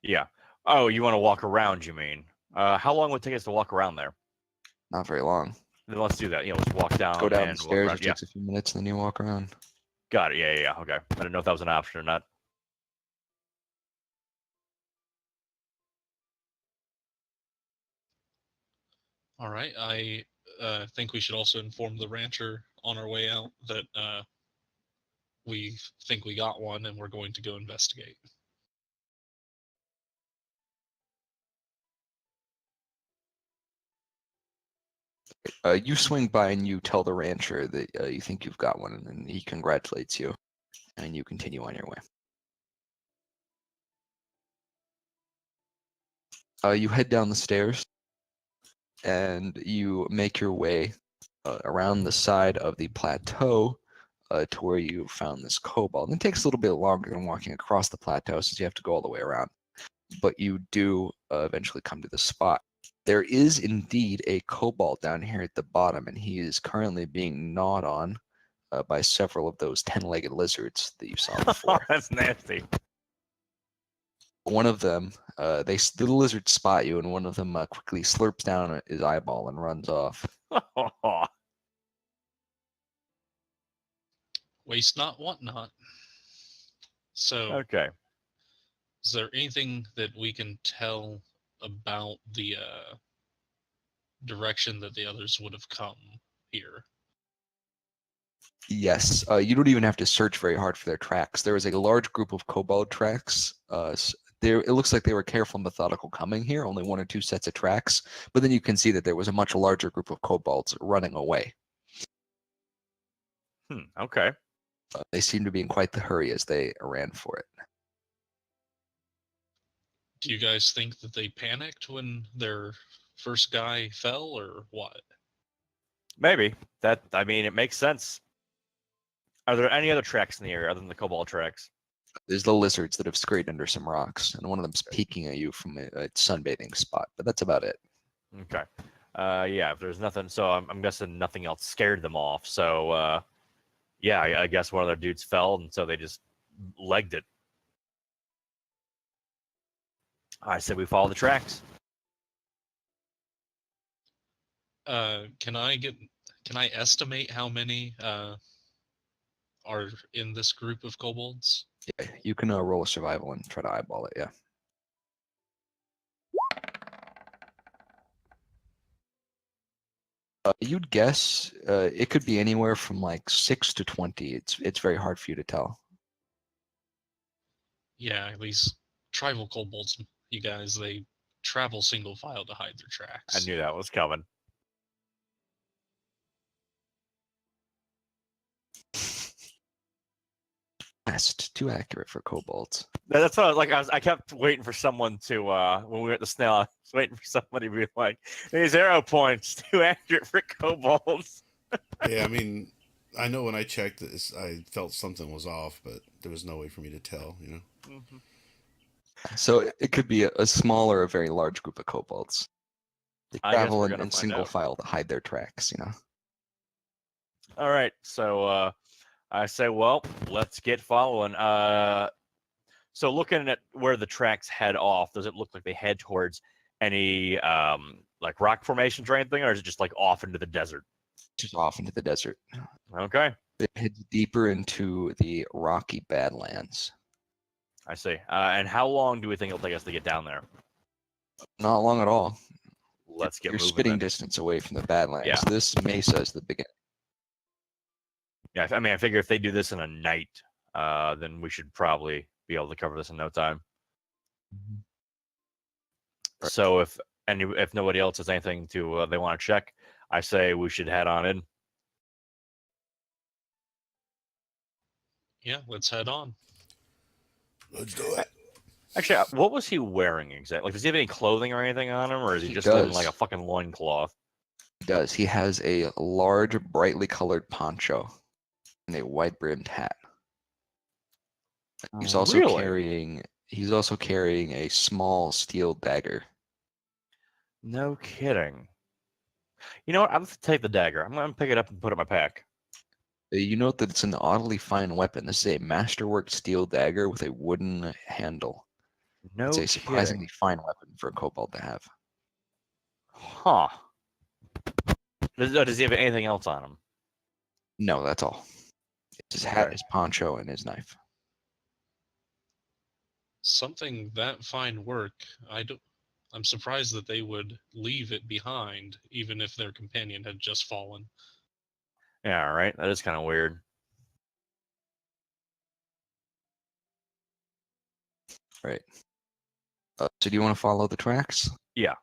Yeah. Oh, you want to walk around? You mean? How long would it take us to walk around there? Not very long. Then let's do that. Let's walk down. Go down and the walk stairs. around. It takes a few minutes, and then you walk around. Got it. Yeah. Okay. I didn't know if that was an option or not. All right. I I think we should also inform the rancher on our way out that we think we got one and we're going to go investigate. You swing by and you tell the rancher that you think you've got one, and he congratulates you, and you continue on your way. You head down the stairs, and you make your way around the side of the plateau to where you found this kobold. And it takes a little bit longer than walking across the plateau since you have to go all the way around. But you do eventually come to the spot. There is indeed a kobold down here at the bottom, and he is currently being gnawed on by several of those 10-legged lizards that you saw before. That's nasty. One of them, the lizards spot you, and one of them quickly slurps down his eyeball and runs off. Waste not, want not. So, Okay. is there anything that we can tell about the direction that the others would have come here? Yes, you don't even have to search very hard for their tracks. There is a large group of kobold tracks. It looks like they were careful and methodical coming here, only one or two sets of tracks. But then you can see that there was a much larger group of kobolds running away. Okay. They seem to be in quite the hurry as they ran for it. Do you guys think that they panicked when their first guy fell, or what? Maybe. It makes sense. Are there any other tracks in the area other than the kobold tracks? There's the lizards that have scurried under some rocks, and one of them's peeking at you from a sunbathing spot, but that's about it. Okay. Yeah, if there's nothing, so I'm guessing nothing else scared them off. So, yeah, I guess one of their dudes fell, and so they just legged it. I said we follow the tracks. Can I estimate how many are in this group of kobolds? Yeah, you can roll a survival and try to eyeball it, yeah. You'd guess it could be anywhere from like 6 to 20. It's very hard for you to tell. Yeah, these tribal kobolds, you guys, they travel single file to hide their tracks. I knew that was coming. Fast, too accurate for kobolds. That's what I kept waiting for someone to when we were at the snail. I was waiting for somebody to be like, "These arrow points too accurate for kobolds." Yeah, I mean, I know when I checked this, I felt something was off, but there was no way for me to tell. Mm-hmm. So it could be a small or a very large group of kobolds. They I guess travel we're in gonna find single out. file to hide their tracks, All right, so I say, well, let's get following. So looking at where the tracks head off, does it look like they head towards any like rock formations or anything, or is it just like off into the desert? Just off into the desert. Okay, They head deeper into the rocky Badlands. I see. And how long do we think it'll take us to get down there? Not long at all. Let's get You're moving. spitting then. distance away from the Badlands. Yeah. This mesa is the beginning. Yeah, I mean, I figure if they do this in a night, then we should probably be able to cover this in no time. Right. So if nobody else has anything to they want to check, I say we should head on in. Yeah, let's head on. Let's do it. Actually, what was he wearing exactly? Like, does he have any clothing or anything on him, or is he He just in does. like a fucking loincloth? He does. He has a large, brightly colored poncho and a wide-brimmed hat. He's also Really? carrying a small steel dagger. No kidding. You know what? I'm gonna take the dagger. I'm gonna pick it up and put it in my pack. You note that it's an oddly fine weapon. This is a masterwork steel dagger with a wooden handle. No It's a kidding. surprisingly fine weapon for a kobold to have. Huh. Does he have anything else on him? No, that's all. It's his hat, Okay. his poncho, and his knife. Something that fine work. I'm surprised that they would leave it behind, even if their companion had just fallen. Yeah, right. That is kind of weird. Right. So do you want to follow the tracks? Yeah.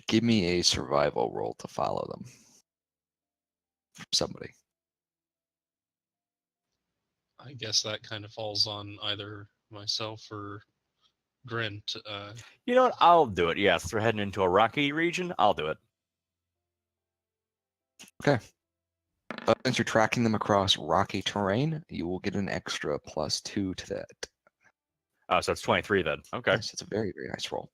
Give me a survival roll to follow them. From somebody. I guess that kind of falls on either myself or Grint. You know what? I'll do it. Yes, we're heading into a rocky region. I'll do it. Since you're tracking them across rocky terrain, you will get an extra +2 to that. Oh, so it's 23 then. Okay. Yes, it's a very, very nice roll.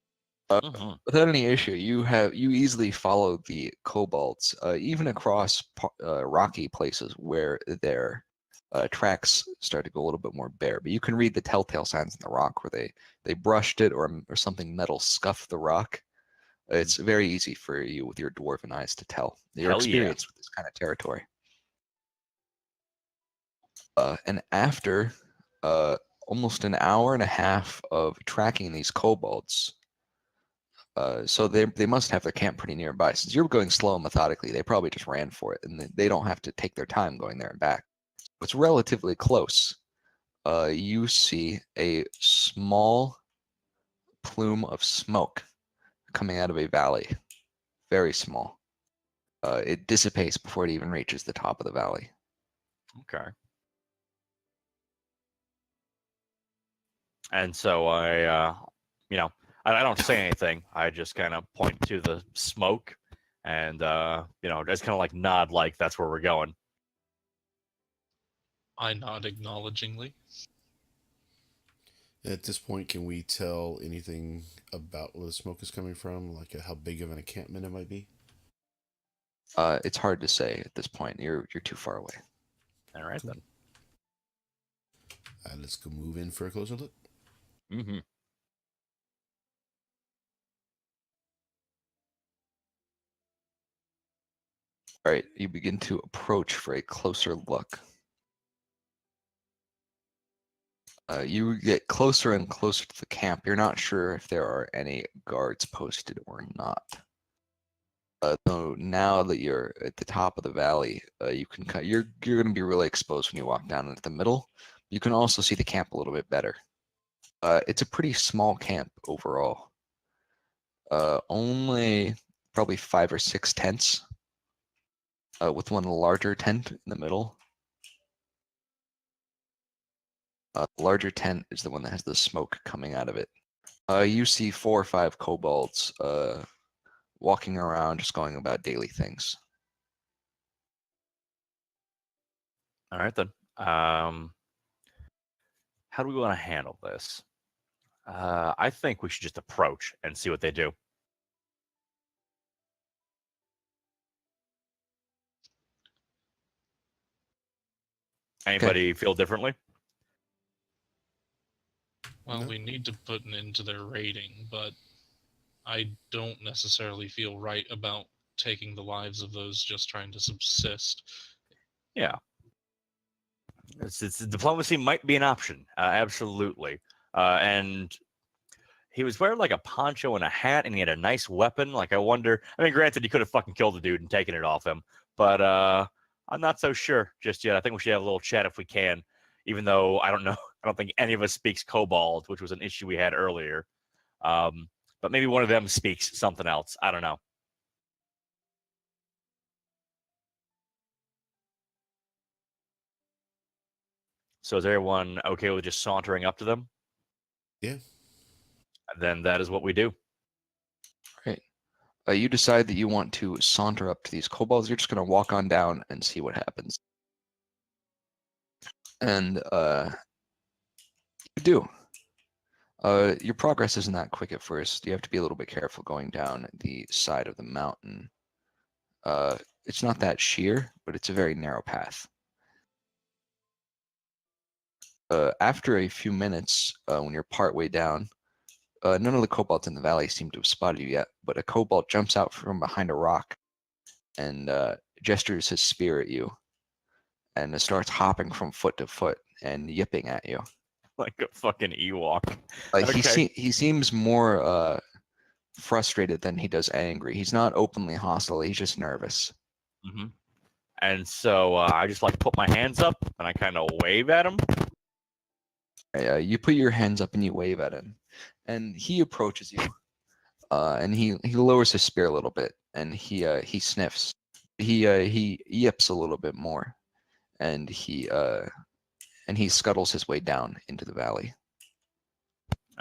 Mhm. Without any issue, you easily follow the kobolds, even across rocky places where their tracks start to go a little bit more bare. But you can read the telltale signs in the rock where they brushed it or something metal scuffed the rock. It's very easy for you with your dwarven eyes to tell. Your Hell yeah. experience with this kind of territory. And after almost an hour and a half of tracking these kobolds, so they must have their camp pretty nearby. Since you're going slow and methodically, they probably just ran for it, and they don't have to take their time going there and back. It's relatively close. You see a small plume of smoke coming out of a valley. Very small. It dissipates before it even reaches the top of the valley. Okay. And so I don't say anything. I just kind of point to the smoke and, just kind of like nod like that's where we're going. I nod acknowledgingly. At this point, can we tell anything about where the smoke is coming from? Like how big of an encampment it might be? It's hard to say at this point. You're too far away. All right, then. Let's go move in for a closer look. Mm-hmm. All right, you begin to approach for a closer look. You get closer and closer to the camp. You're not sure if there are any guards posted or not. Though now that you're at the top of the valley, you're going to be really exposed when you walk down into the middle. You can also see the camp a little bit better. It's a pretty small camp overall. Only probably 5 or 6 tents, with one larger tent in the middle. The larger tent is the one that has the smoke coming out of it. You see 4 or 5 kobolds walking around, just going about daily things. All right, then. How do we want to handle this? I think we should just approach and see what they do. Anybody feel differently? Well, No. we need to put an end to their raiding, but I don't necessarily feel right about taking the lives of those just trying to subsist. Yeah. It's diplomacy might be an option. Absolutely. And he was wearing like a poncho and a hat, and he had a nice weapon. Like, I wonder. I mean, granted, he could have fucking killed the dude and taken it off him, but I'm not so sure just yet. I think we should have a little chat if we can, even though I don't know. I don't think any of us speaks Kobold, which was an issue we had earlier. But maybe one of them speaks something else. I don't know. So is everyone okay with just sauntering up to them? Yeah. Then that is what we do. Right. You decide that you want to saunter up to these kobolds. You're just going to walk on down and see what happens. And you do. Your progress isn't that quick at first. You have to be a little bit careful going down the side of the mountain. It's not that sheer, but it's a very narrow path. After a few minutes, when you're partway down, none of the kobolds in the valley seem to have spotted you yet, but a kobold jumps out from behind a rock and gestures his spear at you and starts hopping from foot to foot and yipping at you. like a fucking Ewok. He seems more frustrated than he does angry. He's not openly hostile. He's just nervous. Hmm. And so I just like put my hands up and I kind of wave at him. You put your hands up and you wave at him, and he approaches you, and he lowers his spear a little bit, and he sniffs. He yips a little bit more, and he scuttles his way down into the valley.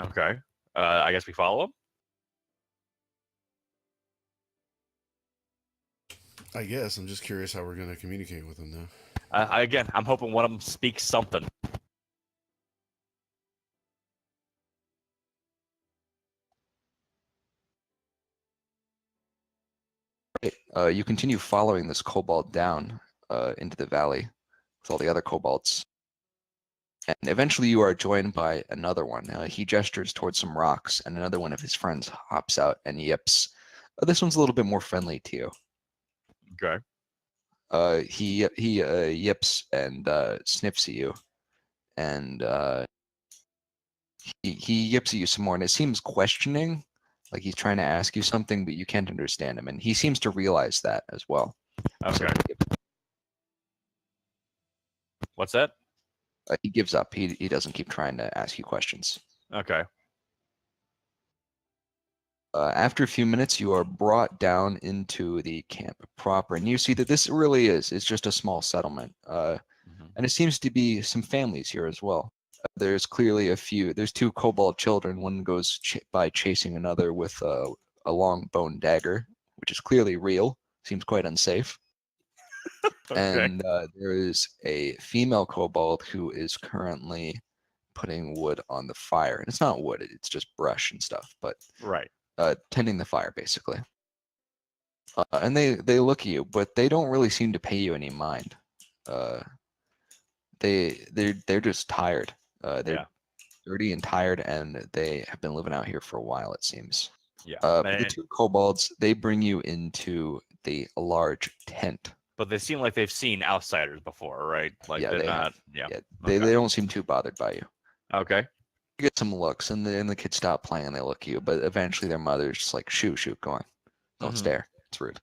Okay. I guess we follow him. I guess I'm just curious how we're gonna communicate with him now. Again, I'm hoping one of them speaks something. You continue following this kobold down into the valley with all the other kobolds. And eventually you are joined by another one. He gestures towards some rocks, and another one of his friends hops out and yips. This one's a little bit more friendly to you. Okay. He yips and sniffs at you, and he yips at you some more, and it seems questioning, like he's trying to ask you something, but you can't understand him, and he seems to realize that as well. Okay. What's that? He gives up. He doesn't keep trying to ask you questions. Okay. After a few minutes, you are brought down into the camp proper, and you see that this really is just a small settlement, and it seems to be some families here as well. There's clearly there's two kobold children. One goes by chasing another with a long bone dagger, which is clearly real. Seems quite unsafe. Okay. And there is a female kobold who is currently putting wood on the fire. And it's not wood, it's just brush and stuff, but Right. tending the fire, basically. And they look at you, but they don't really seem to pay you any mind. They're just tired. They're dirty and tired, and they have been living out here for a while, it seems. Yeah. The two kobolds, they bring you into the large tent. But they seem like they've seen outsiders before, right? Like Yeah, they're they not. have. Yeah. Yeah, Okay. they don't seem too bothered by you. Okay. You get some looks, and the kids stop playing and they look at you, but eventually their mother's just like, shoo, go on. Don't Mhm. stare. It's rude.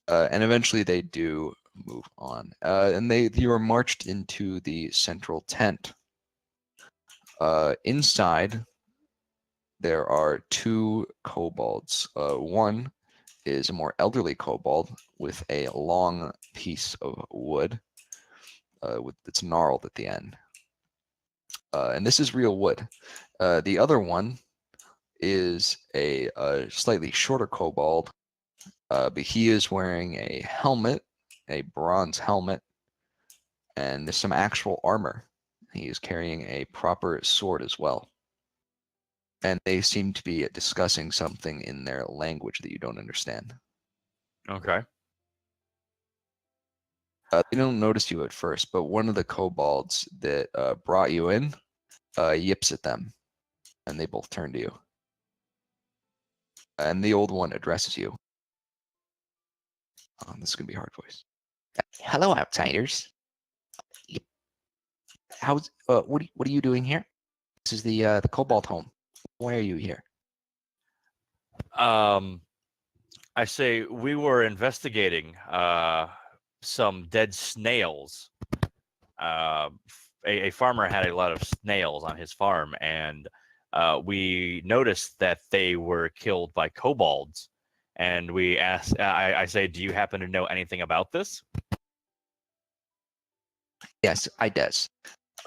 And eventually they do move on. And you are marched into the central tent. Inside, there are two kobolds. One is a more elderly kobold with a long piece of wood with its gnarled at the end. And this is real wood. The other one is a slightly shorter kobold, but he is wearing a helmet, a bronze helmet, and there's some actual armor. He is carrying a proper sword as well. And they seem to be discussing something in their language that you don't understand. Okay. They don't notice you at first, but one of the kobolds that brought you in yips at them, and they both turn to you. And the old one addresses you. This is gonna be a hard voice. Hello, outsiders. How's what are you doing here? This is the kobold home. Why are you here? I say we were investigating some dead snails. A farmer had a lot of snails on his farm, and we noticed that they were killed by kobolds. And we asked, I say, do you happen to know anything about this? Yes, I does.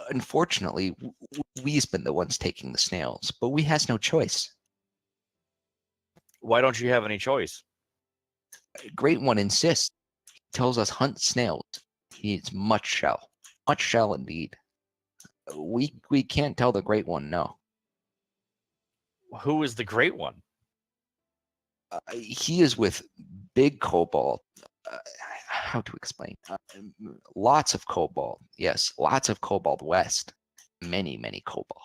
Unfortunately, we's been the ones taking the snails, but we has no choice. Why don't you have any choice? Great One insists. He tells us hunt snails. He needs much shell indeed. We can't tell the Great One no. Who is the Great One? He is with big kobold. How to explain? Lots of kobold. Yes, lots of kobold west. Many kobold.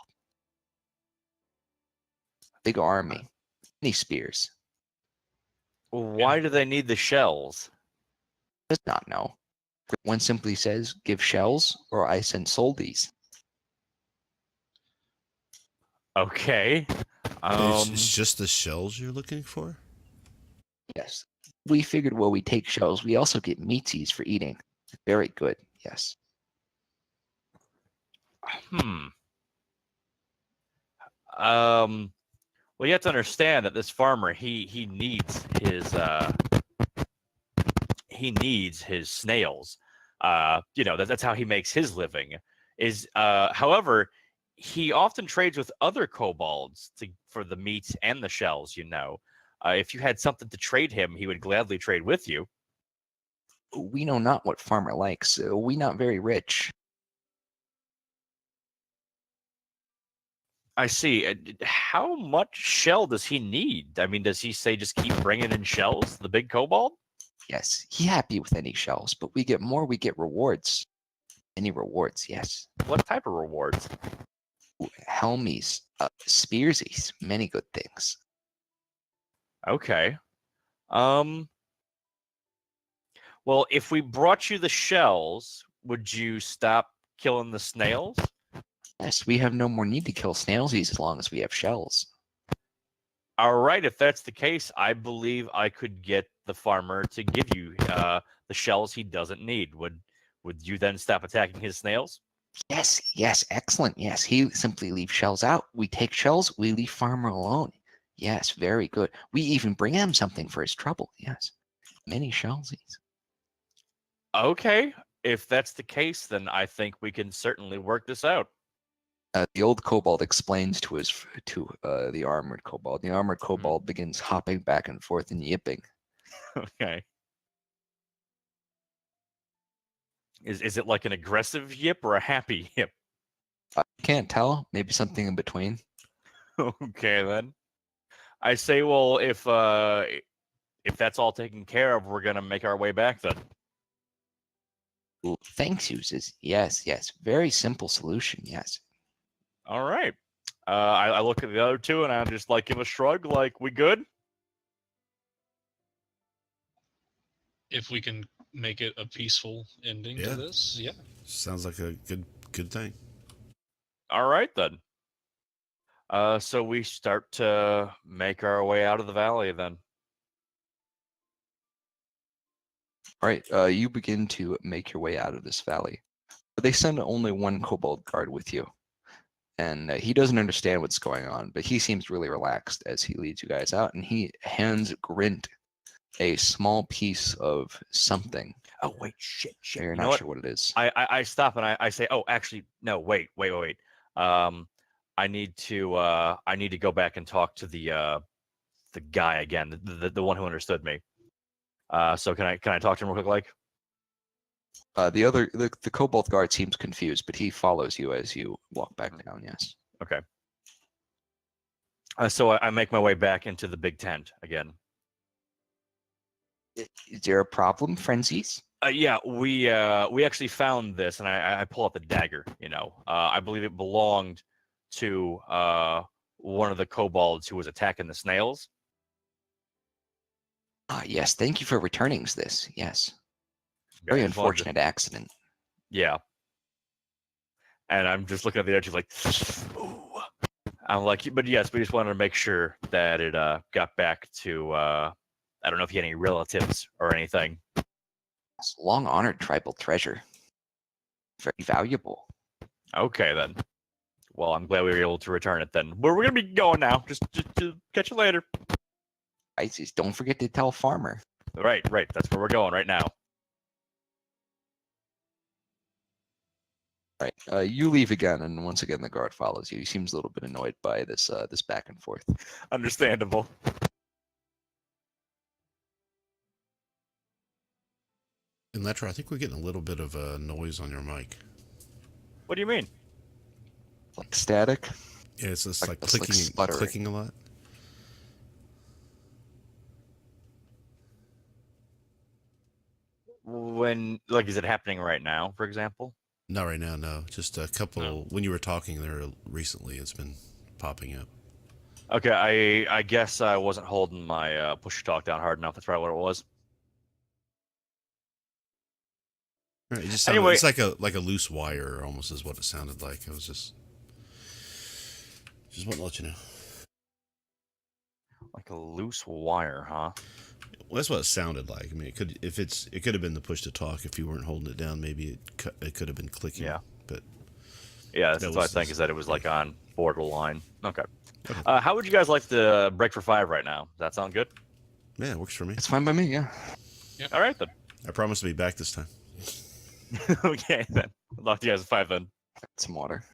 Big army. Many spears. Why do they need the shells? Does not know. One simply says, give shells or I send soldies. Okay. It's just the shells you're looking for? Yes. We figured while we take shells, we also get meatsies for eating. Very good. Yes. Hmm. Well, you have to understand that this farmer he needs his snails. That's how he makes his living. However, he often trades with other kobolds for the meat and the shells. If you had something to trade him, he would gladly trade with you. We know not what farmer likes. We not very rich. I see. How much shell does he need? I mean, does he say just keep bringing in shells, the big kobold? Yes. He happy with any shells, but we get more, we get rewards. Any rewards, yes. What type of rewards? Helmies, spearsies, many good things. Okay. Um. Well, if we brought you the shells, would you stop killing the snails? Yes, we have no more need to kill snailsies as long as we have shells. All right. If that's the case, I believe I could get the farmer to give you the shells he doesn't need. Would you then stop attacking his snails? Yes, yes, excellent. Yes, he simply leaves shells out. We take shells, we leave farmer alone. Yes, very good. We even bring him something for his trouble. Yes, many shellsies. Okay. If that's the case, then I think we can certainly work this out. The old kobold explains to the armored kobold. The armored kobold begins hopping back and forth and yipping. Okay. Is it like an aggressive yip or a happy yip? I can't tell. Maybe something in between. Okay then. I say, well, if that's all taken care of, we're gonna make our way back then. Ooh, thanks, uses. Yes, yes. Very simple solution. Yes. All right. I look at the other two and I just like give a shrug, like we good. If we can make it a peaceful ending Yeah. to this, yeah. Sounds like a good thing. All right then. So we start to make our way out of the valley then. All right. You begin to make your way out of this valley. They send only one kobold guard with you, and he doesn't understand what's going on, but he seems really relaxed as he leads you guys out, and he hands Grint a small piece of something. Oh wait, shit. You're You know not what? sure what it is. I stop and I say, oh, actually, no, wait. I need to go back and talk to the guy again, the one who understood me. So can I talk to him real quick, like? The kobold guard seems confused, but he follows you as you walk back down. Yes. Okay. So I make my way back into the big tent again. Is there a problem, frenzies? Yeah, we actually found this, and I pull out the dagger. I believe it belonged to one of the kobolds who was attacking the snails. Yes. Thank you for returning this. Yes. Very Yeah, I just wanted to- unfortunate accident. Yeah. And I'm just looking at the edge, like, ooh. I'm like, but yes, we just wanted to make sure that it got back to. I don't know if he had any relatives or anything. It's long honored tribal treasure. Very valuable. Okay then. Well, I'm glad we were able to return it then. We're gonna be going now. Just catch you later. Ices. Don't forget to tell farmer. Right. That's where we're going right now. Right. You leave again, and once again the guard follows you. He seems a little bit annoyed by this back and forth. Understandable. And Letra, I think we're getting a little bit of a noise on your mic. What do you mean? Like static. Yeah, it's just like It's like clicking, sputtering. clicking a lot. Is it happening right now, for example? Not right now, no. Just a couple. No. When you were talking there recently, it's been popping up. Okay, I guess I wasn't holding my push to talk down hard enough. That's probably what it was. All right, it just sounded, Anyway- it's like a loose wire, almost is what it sounded like. It was just Just want to let you know. Like a loose wire, huh? Well, that's what it sounded like. I mean, it could have been the push to talk. If you weren't holding it down, maybe it could have been clicking. Yeah. But Yeah, that's that what I was think. Is that it was like on borderline. Okay. Okay. How would you guys like to break for 5 right now? Does that sound good? yeah, it works for me. It's fine by me. Yeah. All right then. I promise to be back this time. Okay then. I'll talk to you guys at 5 then. Some water.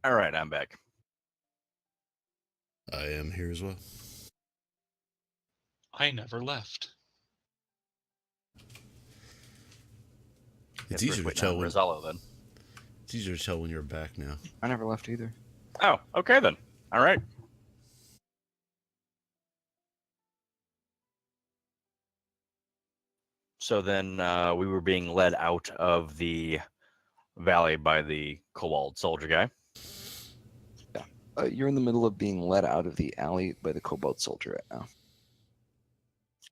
All right, I'm back. I am here as well. I never left. It's Guess we're easier to waiting tell on when Rosello then. it's easier to tell when you're back now. I never left either. Oh, okay then. All right. So then we were being led out of the valley by the Kobold soldier guy. You're in the middle of being led out of the alley by the Cobalt Soldier right now.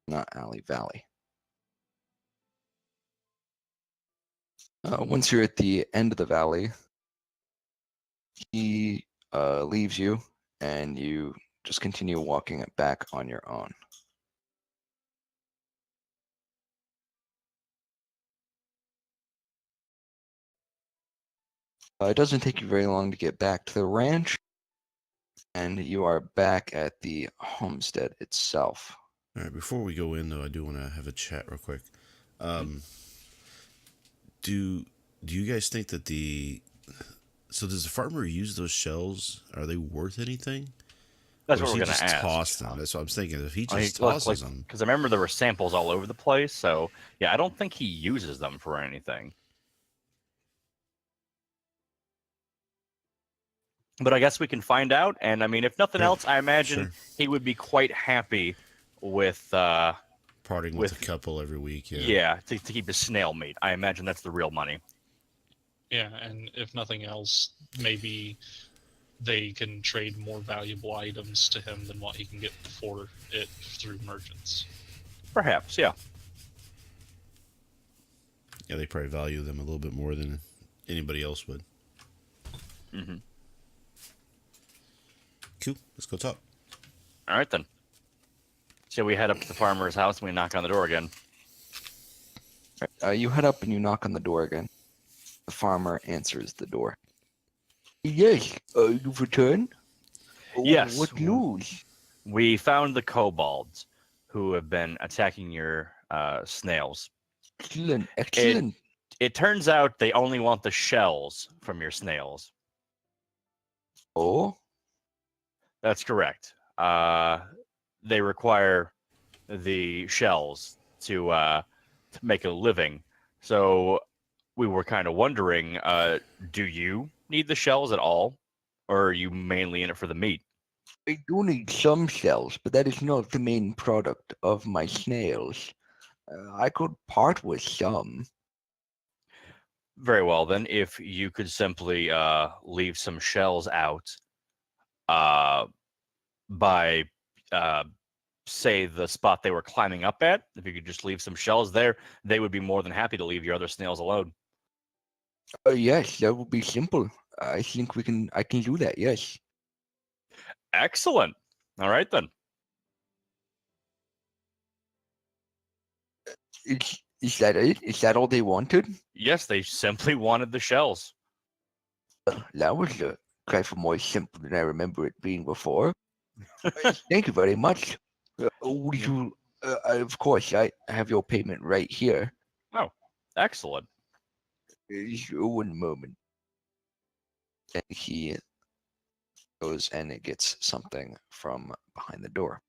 Not alley, valley. Once you're at the end of the valley, he leaves you, and you just continue walking it back on your own. It doesn't take you very long to get back to the ranch, and you are back at the homestead itself. All right, before we go in though, I do want to have a chat real quick. Do you guys think that does the farmer use those shells? Are they worth anything? That's Or what does we're he going to just ask. toss them? That's what I'm thinking. If he I mean, just tosses them, because I remember there were samples all over the place. So yeah, I don't think he uses them for anything. But I guess we can find out. And I mean, if nothing Yeah, else, I imagine sure. he would be quite happy with parting with a couple every week. yeah, to keep his snail meat. I imagine that's the real money. Yeah, and if nothing else, maybe they can trade more valuable items to him than what he can get for it through merchants. Perhaps, yeah. Yeah, they probably value them a little bit more than anybody else would. Mm-hmm. Cool. Let's go talk. All right then. So we head up to the farmer's house and we knock on the door again. You head up and you knock on the door again. The farmer answers the door. Yes, you've returned? Yes. What news? We found the kobolds who have been attacking your snails. Excellent, excellent. It turns out they only want the shells from your snails. Oh? That's correct. They require the shells to make a living. So we were kind of wondering, do you need the shells at all? Or are you mainly in it for the meat? I do need some shells, but that is not the main product of my snails. I could part with some. Very well, then. If you could simply leave some shells out by, say, the spot they were climbing up at, if you could just leave some shells there, they would be more than happy to leave your other snails alone. Yes, that would be simple. I think I can do that, yes. Excellent. All right, then. Is that it? Is that all they wanted? Yes, they simply wanted the shells. That was a trifle more simple than I remember it being before. Thank you very much. Would you, of course, I have your payment right here. Excellent. One moment. And he goes and gets something from behind the door.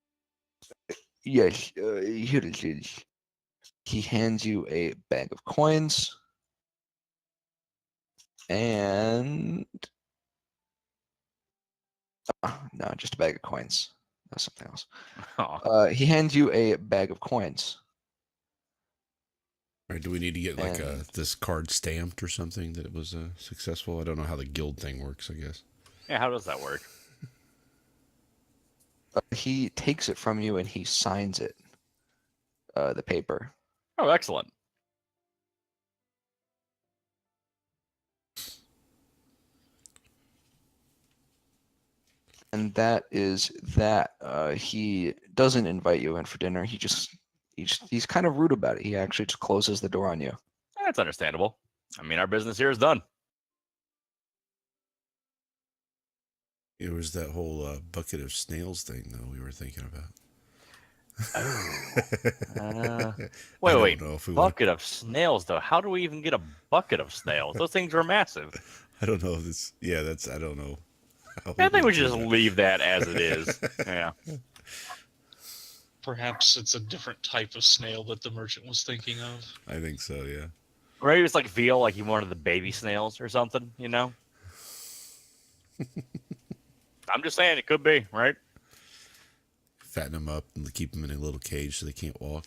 Yes, here it is. He hands you a bag of coins. And no, just a bag of coins. That's something else. Aw. He hands you a bag of coins. All right, do we need to get like And- this card stamped or something that it was successful? I don't know how the guild thing works, I guess. Yeah, how does that work? He takes it from you and he signs it. The paper. Oh, excellent. And that is that. He doesn't invite you in for dinner. He's kind of rude about it. He actually just closes the door on you. That's understandable. I mean, our business here is done. It was that whole bucket of snails thing, though, we were thinking about. Oh. I Wait, don't wait. know if we want- Bucket of snails, though. How do we even get a bucket of snails? Those things are massive. I don't know if this. Yeah, that's. I don't know. how I think we would should do just that. leave that as it is. Yeah. Perhaps it's a different type of snail that the merchant was thinking of. I think so. Yeah. Or maybe it's like veal, like he wanted the baby snails or something, you know? I'm just saying it could be, right? Fatten them up and keep them in a little cage so they can't walk.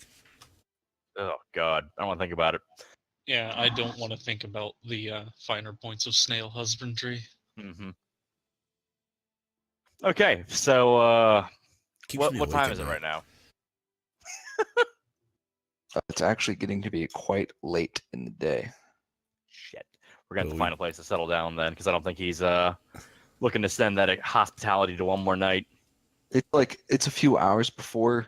Oh God, I don't want to think about it. Yeah, I don't want to think about the finer points of snail husbandry. Okay, so Keeps me what awake time at is it night. right now? It's actually getting to be quite late in the day. Shit, we're gonna have Well, to find a place to settle down then, because I don't think he's looking to send that hospitality to one more night. It's a few hours before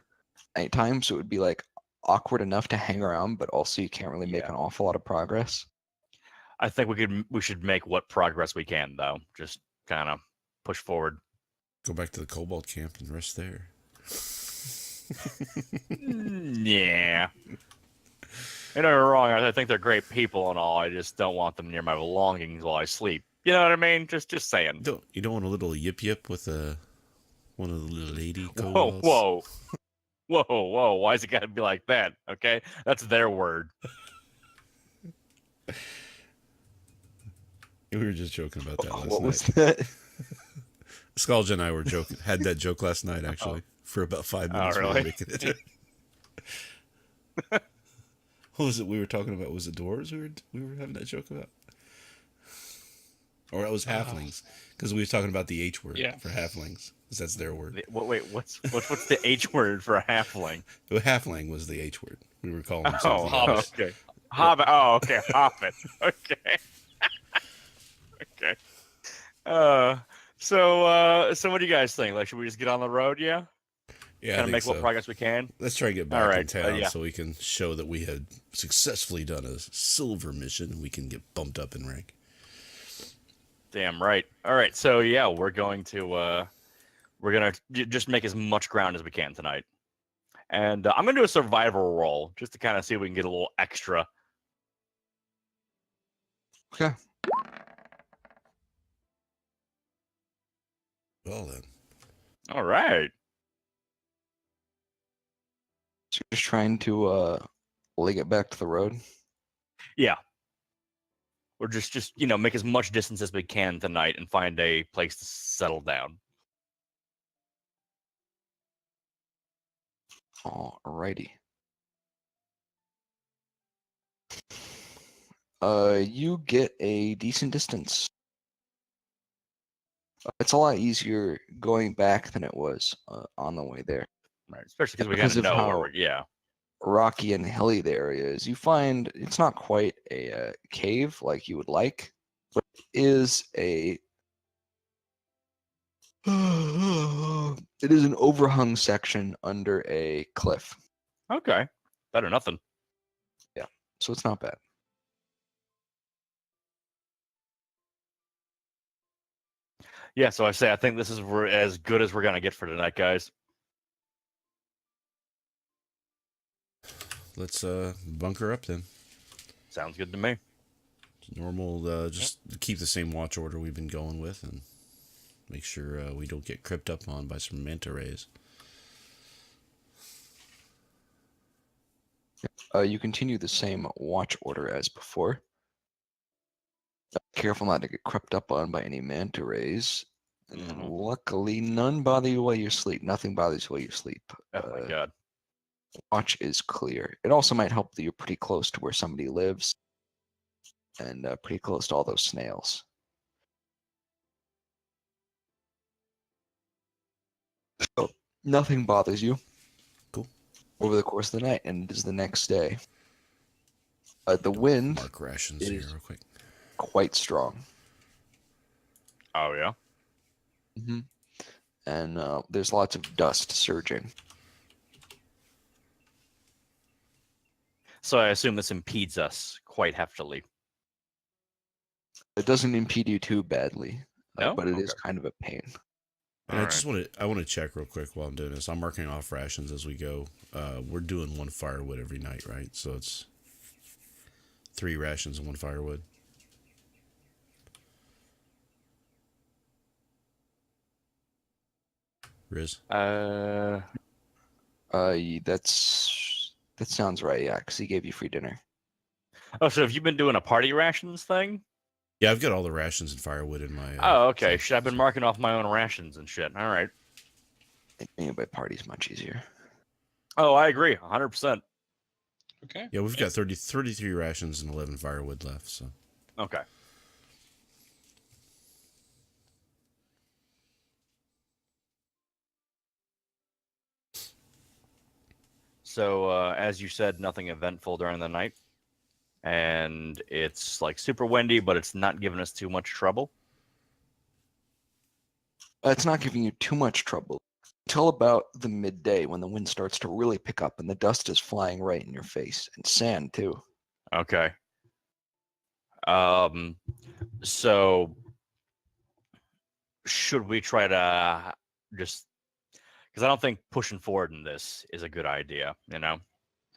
nighttime, so it would be like awkward enough to hang around, but also you can't really make Yeah. an awful lot of progress. I think we should make what progress we can though. Just kind of push forward. Go back to the Cobalt camp and rest there. Yeah. You know, you're wrong. I think they're great people and all. I just don't want them near my belongings while I sleep. You know what I mean? Just saying. You don't want a little yip with one of the little lady Whoa, Cobalts? whoa, whoa! Why is it got to be like that? Okay, that's their word. We were just joking about that last What night. was that? Skalja and I were joking. Had that joke last night actually for about 5 minutes. We were really? making it. What was it we were talking about? Was it dwarves we were having that joke about? Or it was halflings, because we were talking about the H word Yeah. for halflings, because that's their word. Wait, what's the H word for a halfling? Halfling was the H word. We were calling them Oh, something Hobbit. else. okay. Hobbit. Oh, okay. Hobbit. Okay. Okay. So what do you guys think? Like, should we just get on the road? Yeah. Yeah, I Kind of think make so. what progress we can. Let's try to get back All right, in town yeah. so we can show that we had successfully done a silver mission and we can get bumped up in rank. Damn right. All right. So yeah, we're gonna just make as much ground as we can tonight, and I'm gonna do a survival roll just to kind of see if we can get a little extra. Okay. Well then. All right. So you're just trying to leg it back to the road. Yeah. Or just make as much distance as we can tonight and find a place to settle down. Alrighty. You get a decent distance. It's a lot easier going back than it was on the way there. Right. Especially because we Because kind of of know where how- we're. Yeah. Rocky and hilly the area is. You find it's not quite a cave like you would like, but it is a it is an overhung section under a cliff, Okay. Better nothing. so it's not bad. Yeah. So I think this is as good as we're gonna get for tonight, guys. Let's bunker up then. Sounds good to me. Normal, just keep the same watch order we've been going with and make sure we don't get crept up on by some manta rays. You continue the same watch order as before. Careful not to get crept up on by any manta rays. And Mhm. luckily, none bother you while you sleep. Nothing bothers you while you sleep. Oh my God. Watch is clear. It also might help that you're pretty close to where somebody lives and pretty close to all those snails. So nothing bothers you. Cool. Over the course of the night, and it is the next day. The wind Mark rations here is- real quick. quite strong. Oh yeah. Mm-hmm. And there's lots of dust surging. So I assume this impedes us quite heftily. It doesn't impede you too badly, No? but it is Okay. kind of a pain. And I All just want to check real quick while I'm doing this. I'm marking off rations as we go. We're doing 1 firewood every night, right? So it's 3 rations and 1 firewood. Riz? That sounds right. Yeah, because he gave you free dinner. Oh, so have you been doing a party rations thing? Yeah, I've got all the rations and firewood in my. Oh, okay. thing, Shit, I've been so- marking off my own rations and shit. All right. Thinking by party's much easier. Oh, I agree. 100%. Okay. Yeah, we've got 33 rations and 11 firewood left. So Okay. So, as you said, nothing eventful during the night. And it's like super windy, but it's not giving us too much trouble. It's not giving you too much trouble until about the midday when the wind starts to really pick up and the dust is flying right in your face and sand too. Okay. So should we try to just, because I don't think pushing forward in this is a good idea, you know?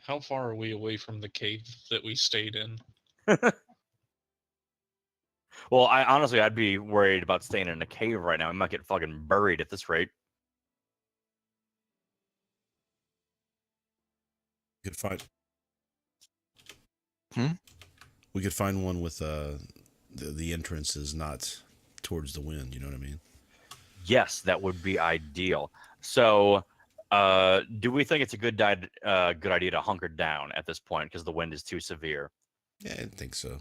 How far are we away from the cave that we stayed in? Well, I'd be worried about staying in a cave right now. I might get fucking buried at this rate. we could find. Hmm? We could find one with the entrance is not towards the wind. You know what I mean? Yes, that would be ideal. So, do we think it's a good idea to hunker down at this point because the wind is too severe? Yeah, I think so.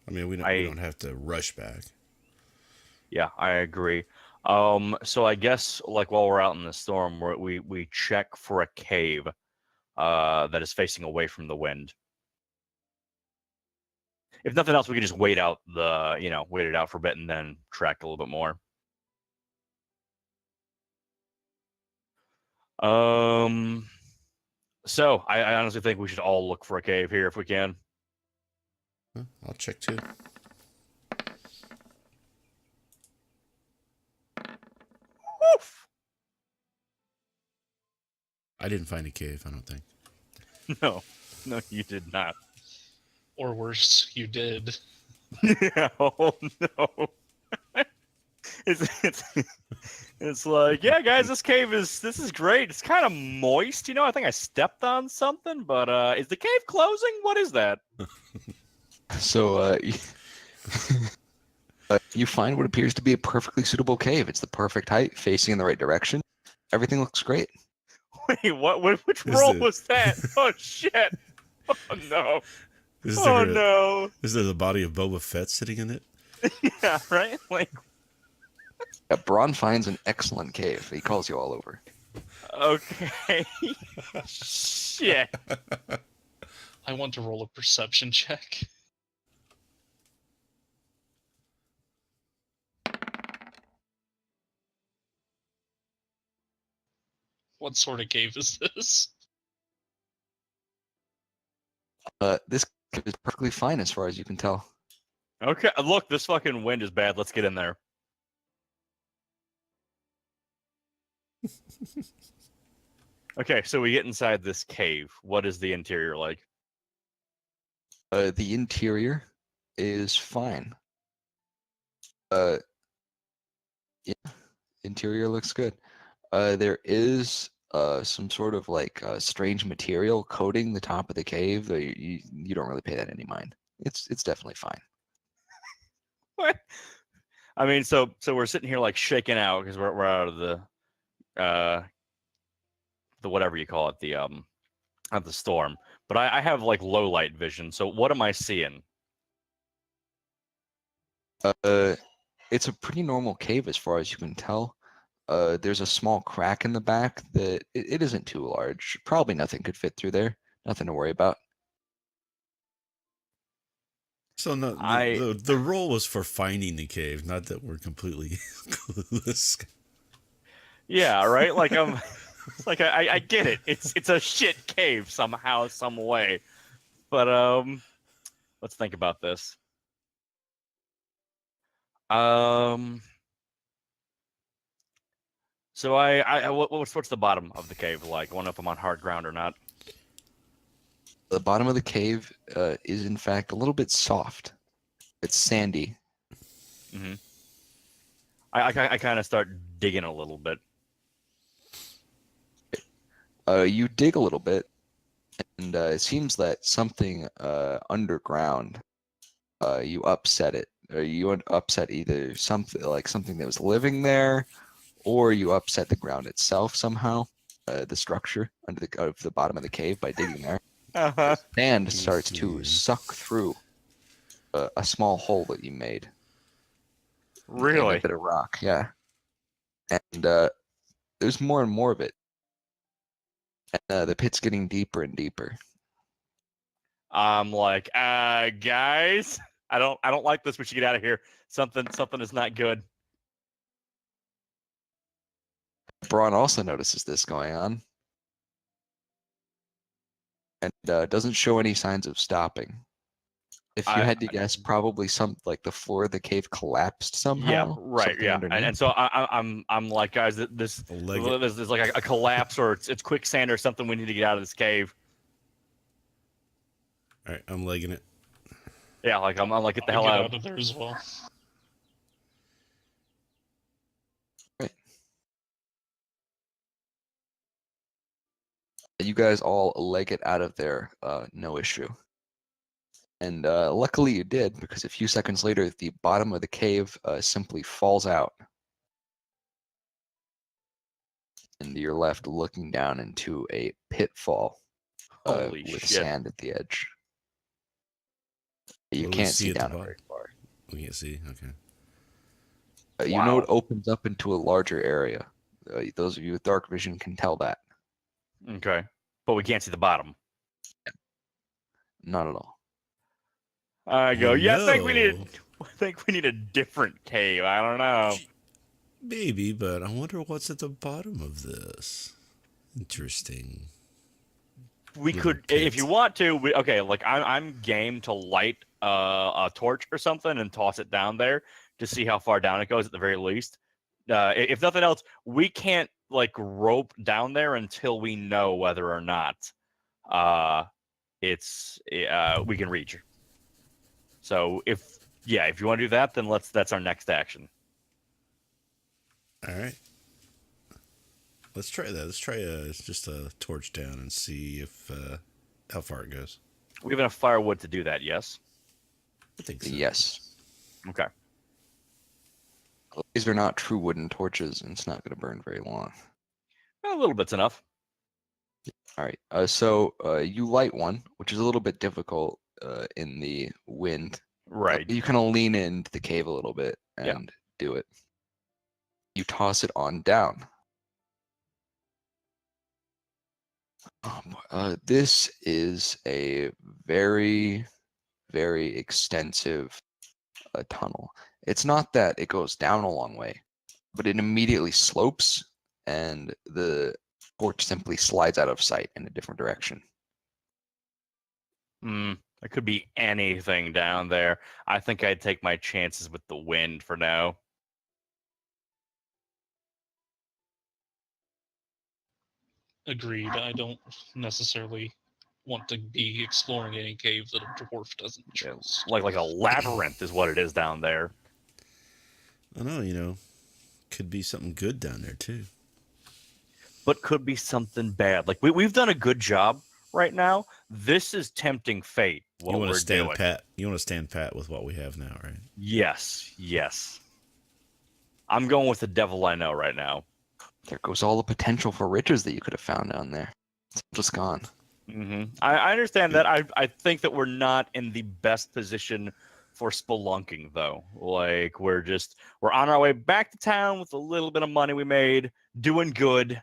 I mean, we I- don't have to rush back. Yeah, I agree. So I guess like while we're out in the storm, we check for a cave that is facing away from the wind. If nothing else, we can just wait it out for a bit and then track a little bit more. So I honestly think we should all look for a cave here if we can. Huh, I'll check too. Woof! I didn't find a cave. I don't think. No, you did not. Or worse, you did. Yeah, oh no. It's like, yeah, guys, this is great. It's kind of moist, I think I stepped on something, but is the cave closing? What is that? So you find what appears to be a perfectly suitable cave. It's the perfect height, facing in the right direction. Everything looks great. Wait, what? Which Is roll it- was that? Oh shit! Oh no! Is Oh there no! is there the body of Boba Fett sitting in it? Yeah, right. Like, Yeah, Braun finds an excellent cave. He calls you all over. okay. Shit. I want to roll a perception check. What sort of cave is this? This cave is perfectly fine as far as you can tell. Okay, look, this fucking wind is bad. Let's get in there. Okay, so we get inside this cave. What is the interior like? The interior is fine. Yeah, interior looks good. There is some sort of like strange material coating the top of the cave. Though you don't really pay that any mind. It's definitely fine. What? I mean, so we're sitting here like shaking out because we're out of the whatever you call it, the of the storm. But I have like low light vision. So what am I seeing? It's a pretty normal cave as far as you can tell. There's a small crack in the back that it isn't too large. Probably nothing could fit through there. Nothing to worry about. So no, the roll was for finding the cave, not that we're completely clueless. Yeah, right. Like it's like I get it. It's a shit cave somehow, some way. But let's think about this. So what's the bottom of the cave like? I wonder if I'm on hard ground or not. The bottom of the cave is in fact a little bit soft. It's sandy. I kind of start digging a little bit. You dig a little bit, and it seems that something underground. You upset it, or you upset either something that was living there, or you upset the ground itself somehow. The structure under the bottom of the cave by digging there. Uh-huh. Sand starts to see. suck through a small hole that you made. In a Really? bit of rock, yeah. And there's more and more of it. And the pit's getting deeper and deeper. I'm like, guys, I don't like this. We should get out of here. Something is not good. Braun also notices this going on. And doesn't show any signs of stopping. If you had to guess, probably the floor of the cave collapsed somehow. Yeah, right. something Yeah, underneath. and so I'm like, guys, this Leg it. there's like a collapse or it's quicksand or something. We need to get out of this cave. All right, I'm legging it. Yeah, like I'm like, get the I'll hell get out. out of there as well. You guys all leg it out of there, no issue. And luckily you did, because a few seconds later, the bottom of the cave simply falls out. And you're left looking down into a pitfall Holy with shit. sand at the edge. You What do we can't see see at the down it bottom? very far. We can't see. Okay. You know Wow. it opens up into a larger area. Those of you with dark vision can tell that. Okay, but we can't see the bottom. Not at all. I go, Oh, yeah, I no. think we need a different cave. I don't know. Maybe, but I wonder what's at the bottom of this. Interesting. We Little could, if you pit. want to. Okay, like I'm game to light a torch or something and toss it down there to see how far down it goes at the very least. If nothing else, we can't like rope down there until we know whether or not we can reach. So if you want to do that, then that's our next action. All right. Let's try that. Let's try just a torch down and see if how far it goes. We have enough firewood to do that. Yes. I think so. Yes. Okay. These are not true wooden torches, and it's not going to burn very long. A little bit's enough. All right. So you light one, which is a little bit difficult in the wind. Right. You kind of lean into the cave a little bit and do it. You toss it on down. This is a very, very extensive tunnel. It's not that it goes down a long way, but it immediately slopes and the torch simply slides out of sight in a different direction. There could be anything down there. I think I'd take my chances with the wind for now. Agreed. I don't necessarily want to be exploring any cave that a dwarf doesn't choose. Like a labyrinth is what it is down there. I don't know, could be something good down there too. But could be something bad. Like we've done a good job right now. This is tempting fate. What You want we're to stand doing. pat. You want to stand pat with what we have now, right? Yes. I'm going with the devil I know right now. There goes all the potential for riches that you could have found down there. It's just gone. I understand that. I think that we're not in the best position for spelunking, though. Like we're on our way back to town with a little bit of money we made, doing good.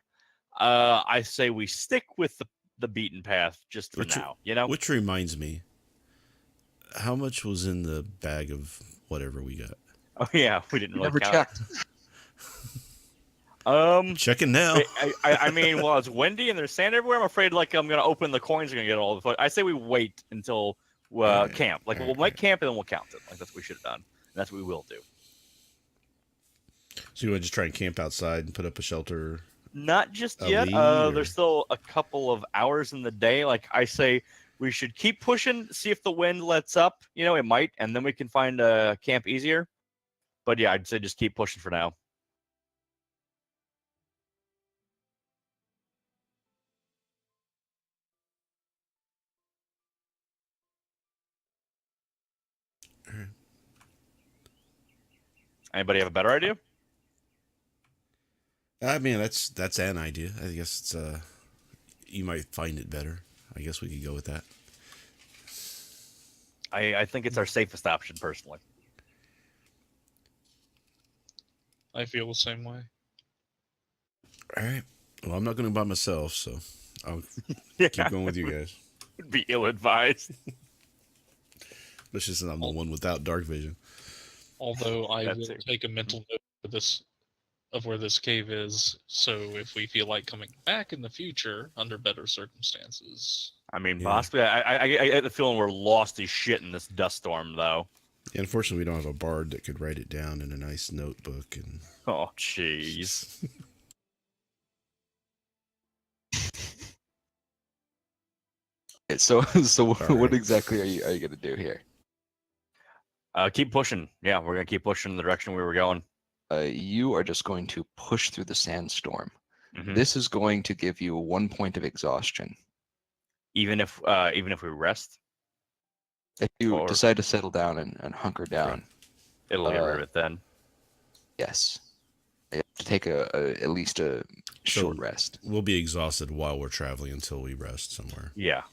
I say we stick with the beaten path just for now. Which reminds me, how much was in the bag of whatever we got? Oh yeah, we didn't really Never count. checked. Checking now. I mean, well, it's windy and there's sand everywhere. I'm afraid like I'm gonna open the coins and gonna get all the foot. I say we wait until camp. Like we'll make camp and then we'll count it. Like that's what we should have done. And that's what we will do. So you want to just try and camp outside and put up a shelter? Not just A yet. lee, or- There's still a couple of hours in the day. Like I say, we should keep pushing, see if the wind lets up. It might, and then we can find a camp easier. But yeah, I'd say just keep pushing for now. Anybody have a better idea? I mean, that's an idea. I guess it's you might find it better. I guess we could go with that. I think it's our safest option, personally. I feel the same way. All right. Well, I'm not going to by myself, so I'll Yeah, keep going with you guys. would be ill-advised. Especially since I'm the one without dark vision. Although I That will too. take a mental note of where this cave is, so if we feel like coming back in the future under better circumstances. I mean, Yeah. possibly. I get the feeling we're lost as shit in this dust storm, though. Yeah, unfortunately, we don't have a bard that could write it down in a nice notebook. And Oh, jeez. Okay, so what right. exactly are you gonna do here? Keep pushing. Yeah, we're gonna keep pushing in the direction we were going. You are just going to push through the sandstorm. Mhm. This is going to give you 1 point of exhaustion. Even if we rest, If you Or- decide to settle down and hunker down, it'll get rid of it then. yes, you have to take at least a short So- rest. we'll be exhausted while we're traveling until we rest somewhere. Yeah,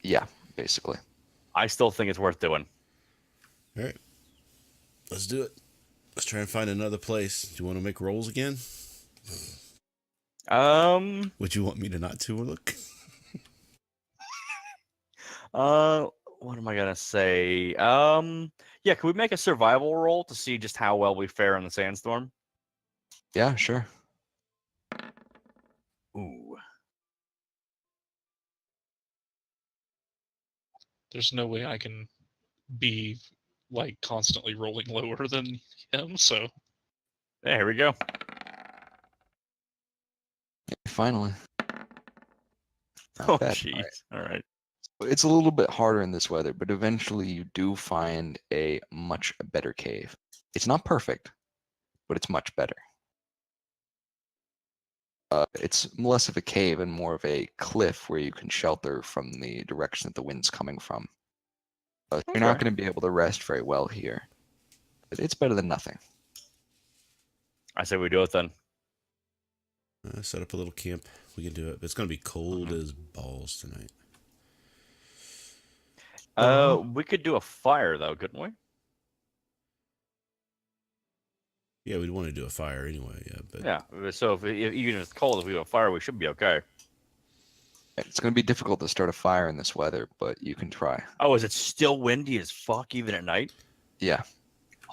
Yeah, basically. I still think it's worth doing. All right. Let's do it. Let's try and find another place. Do you want to make rolls again? Would you want me to not to look? What am I gonna say? Yeah, can we make a survival roll to see just how well we fare in the sandstorm? Yeah, sure. Ooh. There's no way I can be like constantly rolling lower than him, so Yeah, here we go. Finally. Not Oh, bad. jeez. All right. It's a little bit harder in this weather, but eventually you do find a much better cave. It's not perfect, but it's much better. It's less of a cave and more of a cliff where you can shelter from the direction that the wind's coming from. You're not Okay. going to be able to rest very well here, but it's better than nothing. I say we do it then. Set up a little camp. We can do it. It's going to be cold as balls tonight. We could do a fire though, couldn't we? Yeah, we'd want to do a fire anyway. Yeah, but Yeah. So if even if it's cold, if we do a fire, we should be okay. It's going to be difficult to start a fire in this weather, but you can try. Oh, is it still windy as fuck even at night? Yeah.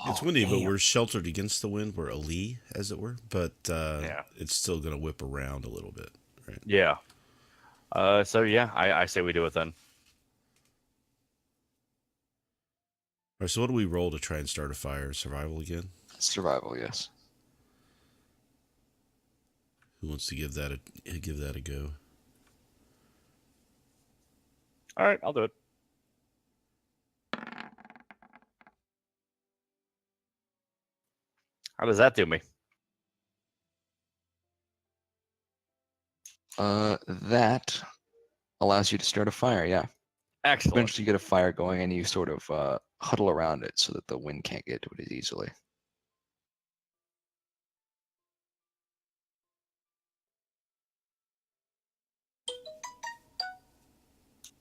it's Oh, windy, but damn. we're sheltered against the wind. We're a lee, as it were. But Yeah. it's still going to whip around a little bit. Right. Yeah. So yeah, I say we do it then. All right. So what do we roll to try and start a fire? Survival again? Survival, yes. Who wants to give that a go? All right, I'll do it. How does that do me? That allows you to start a fire, yeah. Excellent. Eventually you get a fire going and you sort of huddle around it so that the wind can't get to it as easily.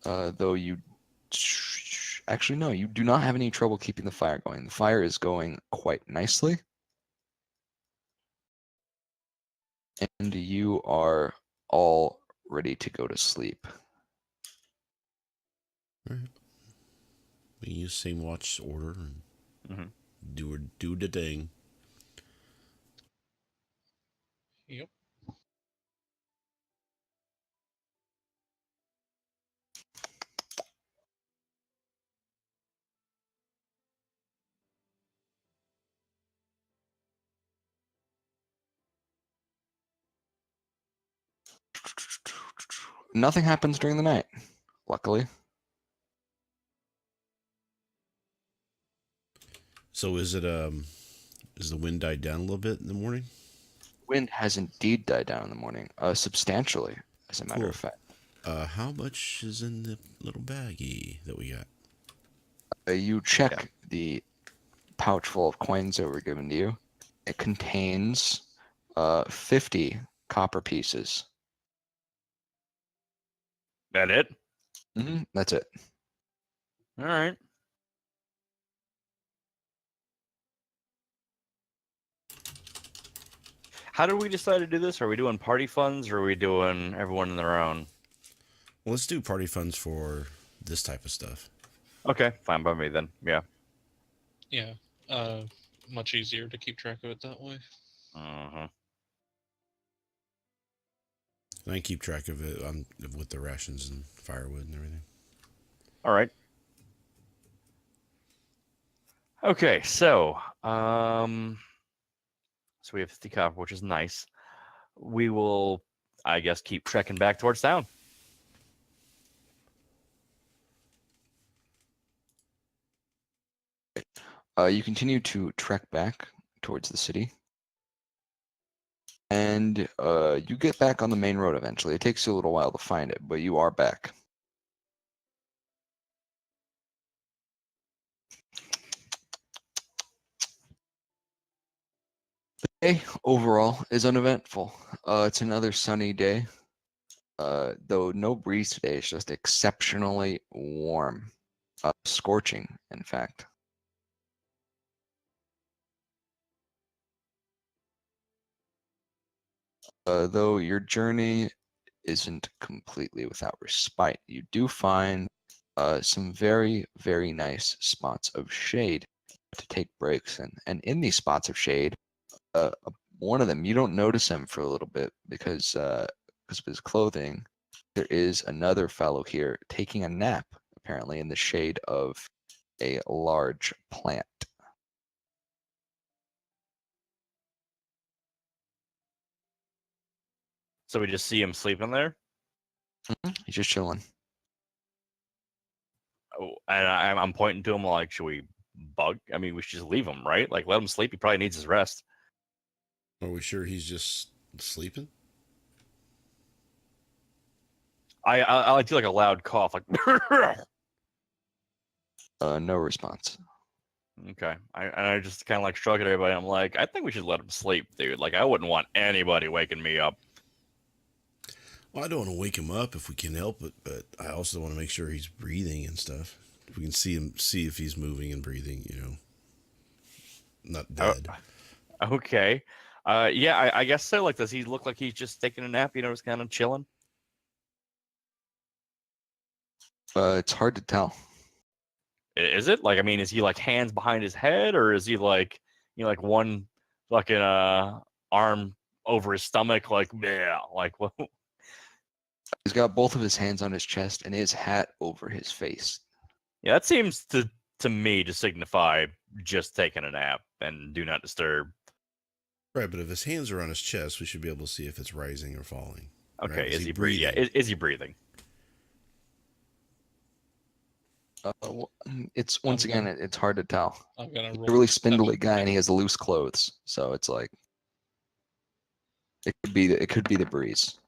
Though you actually no, you do not have any trouble keeping the fire going. The fire is going quite nicely. And you are all ready to go to sleep. All right. We use same watch order and Mhm. do the thing. yep. Nothing happens during the night, luckily. So is the wind died down a little bit in the morning? Wind has indeed died down in the morning, substantially, as a matter Cool. of fact. How much is in the little baggie that we got? You check the pouch full of coins that were given to you, It contains 50 copper pieces. That it? That's it. All right. How did we decide to do this? Are we doing party funds or are we doing everyone in their own? Well, let's do party funds for this type of stuff. Okay, fine by me then. Yeah. Yeah. Much easier to keep track of it that way. Uh-huh. And I keep track of it with the rations and firewood and everything. All right. Okay, so we have 50 copper, which is nice. We will, I guess, keep trekking back towards town. You continue to trek back towards the city. And you get back on the main road eventually. It takes you a little while to find it, but you are back. The day overall is uneventful. It's another sunny day. Though no breeze today, it's just exceptionally warm. Scorching, in fact. Though your journey isn't completely without respite, you do find some very, very nice spots of shade to take breaks in. And in these spots of shade, one of them, you don't notice him for a little bit because of his clothing. There is another fellow here taking a nap, apparently in the shade of a large plant. So we just see him sleeping there. He's just chilling. Oh, and I'm pointing to him like, should we bug? I mean, we should just leave him, right? Like, let him sleep. He probably needs his rest. Are we sure he's just sleeping? I like to do like a loud cough, like. No response. Okay. I just kind of like shrug at everybody. I'm like, I think we should let him sleep, dude. Like, I wouldn't want anybody waking me up. Well, I don't want to wake him up if we can help it, but I also want to make sure he's breathing and stuff. If we can see if he's moving and breathing, not dead. Okay. Yeah, I guess so. Like, does he look like he's just taking a nap? Just kind of chilling? It's hard to tell. Is it? Like, I mean, is he like hands behind his head, or is he like, like one fucking arm over his stomach? Like, yeah, like what? He's got both of his hands on his chest and his hat over his face. Yeah, that seems to me to signify just taking a nap and do not disturb. Right, but if his hands are on his chest, we should be able to see if it's rising or falling. Okay, right? is he breathing? Yeah, is he breathing? It's once again, it's hard to tell. I'm gonna He's roll a really perception. spindly guy, and he has loose clothes, so it's like it could be the breeze.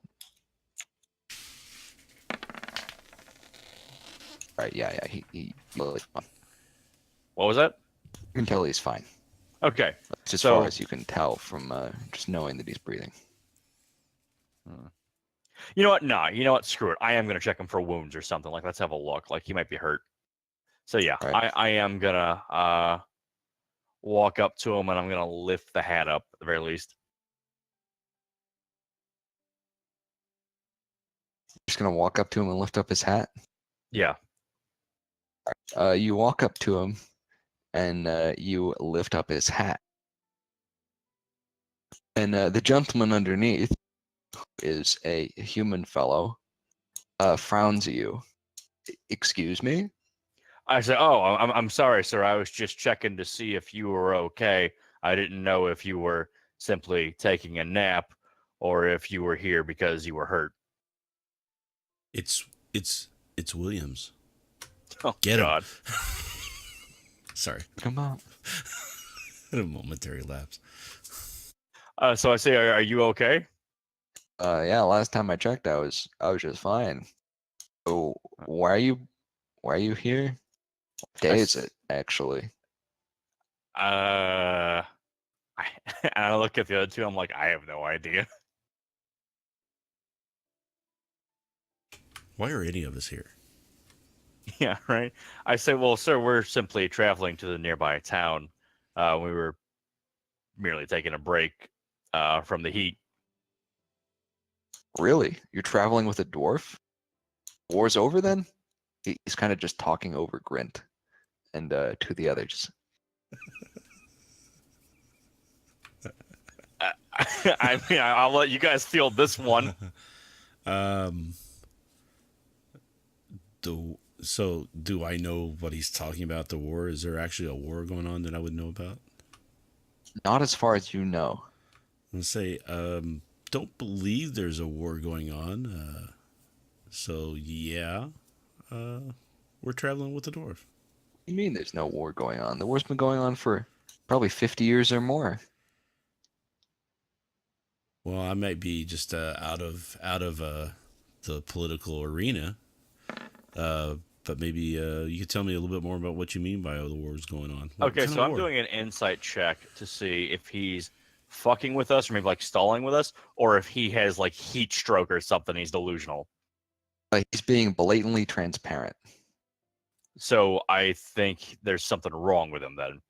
Right? Yeah. He really fine. What was that? You can tell he's fine. Okay. It's as So- far as you can tell from just knowing that he's breathing. You know what? Nah, you know what? Screw it. I am gonna check him for wounds or something. Like, let's have a look. Like, he might be hurt. So yeah, Right. I am gonna walk up to him and I'm gonna lift the hat up at the very least. Just gonna walk up to him and lift up his hat. Yeah. You walk up to him and you lift up his hat. And the gentleman underneath is a human fellow, frowns at you. Excuse me? I said, "Oh, I'm sorry, sir. I was just checking to see if you were okay. I didn't know if you were simply taking a nap or if you were here because you were hurt." It's Williams. Oh, Get him. God. Sorry, Come on. had a momentary lapse. So I say, are you okay? Yeah, last time I checked I was just fine. Oh, why are you here? What day is it, actually? I And I look at the other two. I'm like, I have no idea. Why are any of us here? Yeah, right. I say, well, sir, we're simply traveling to the nearby town. We were merely taking a break from the heat. Really? You're traveling with a dwarf? War's over then? He's kind of just talking over Grint and to the others. I mean, I'll let you guys field this one. So do I know what he's talking about? The war? Is there actually a war going on that I would know about? Not as far as you know. Let's say, don't believe there's a war going on. So yeah, we're traveling with the dwarf. What do you mean there's no war going on? The war's been going on for probably 50 years or more. Well, I might be just out of the political arena, but maybe you could tell me a little bit more about what you mean by the war is going on. What Okay, kind so of I'm war? doing an insight check to see if he's fucking with us or maybe like stalling with us, or if he has like heat stroke or something. He's delusional. He's being blatantly transparent. So I think there's something wrong with him then.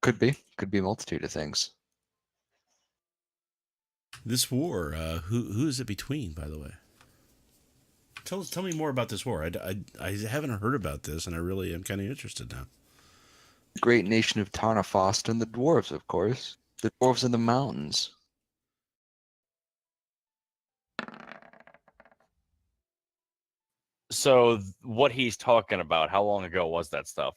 Could be a multitude of things. This war, who is it between, by the way? Tell me more about this war. I haven't heard about this, and I really am kind of interested now. The great nation of Tarnafost and the dwarves, of course. The dwarves in the mountains. So what he's talking about, how long ago was that stuff?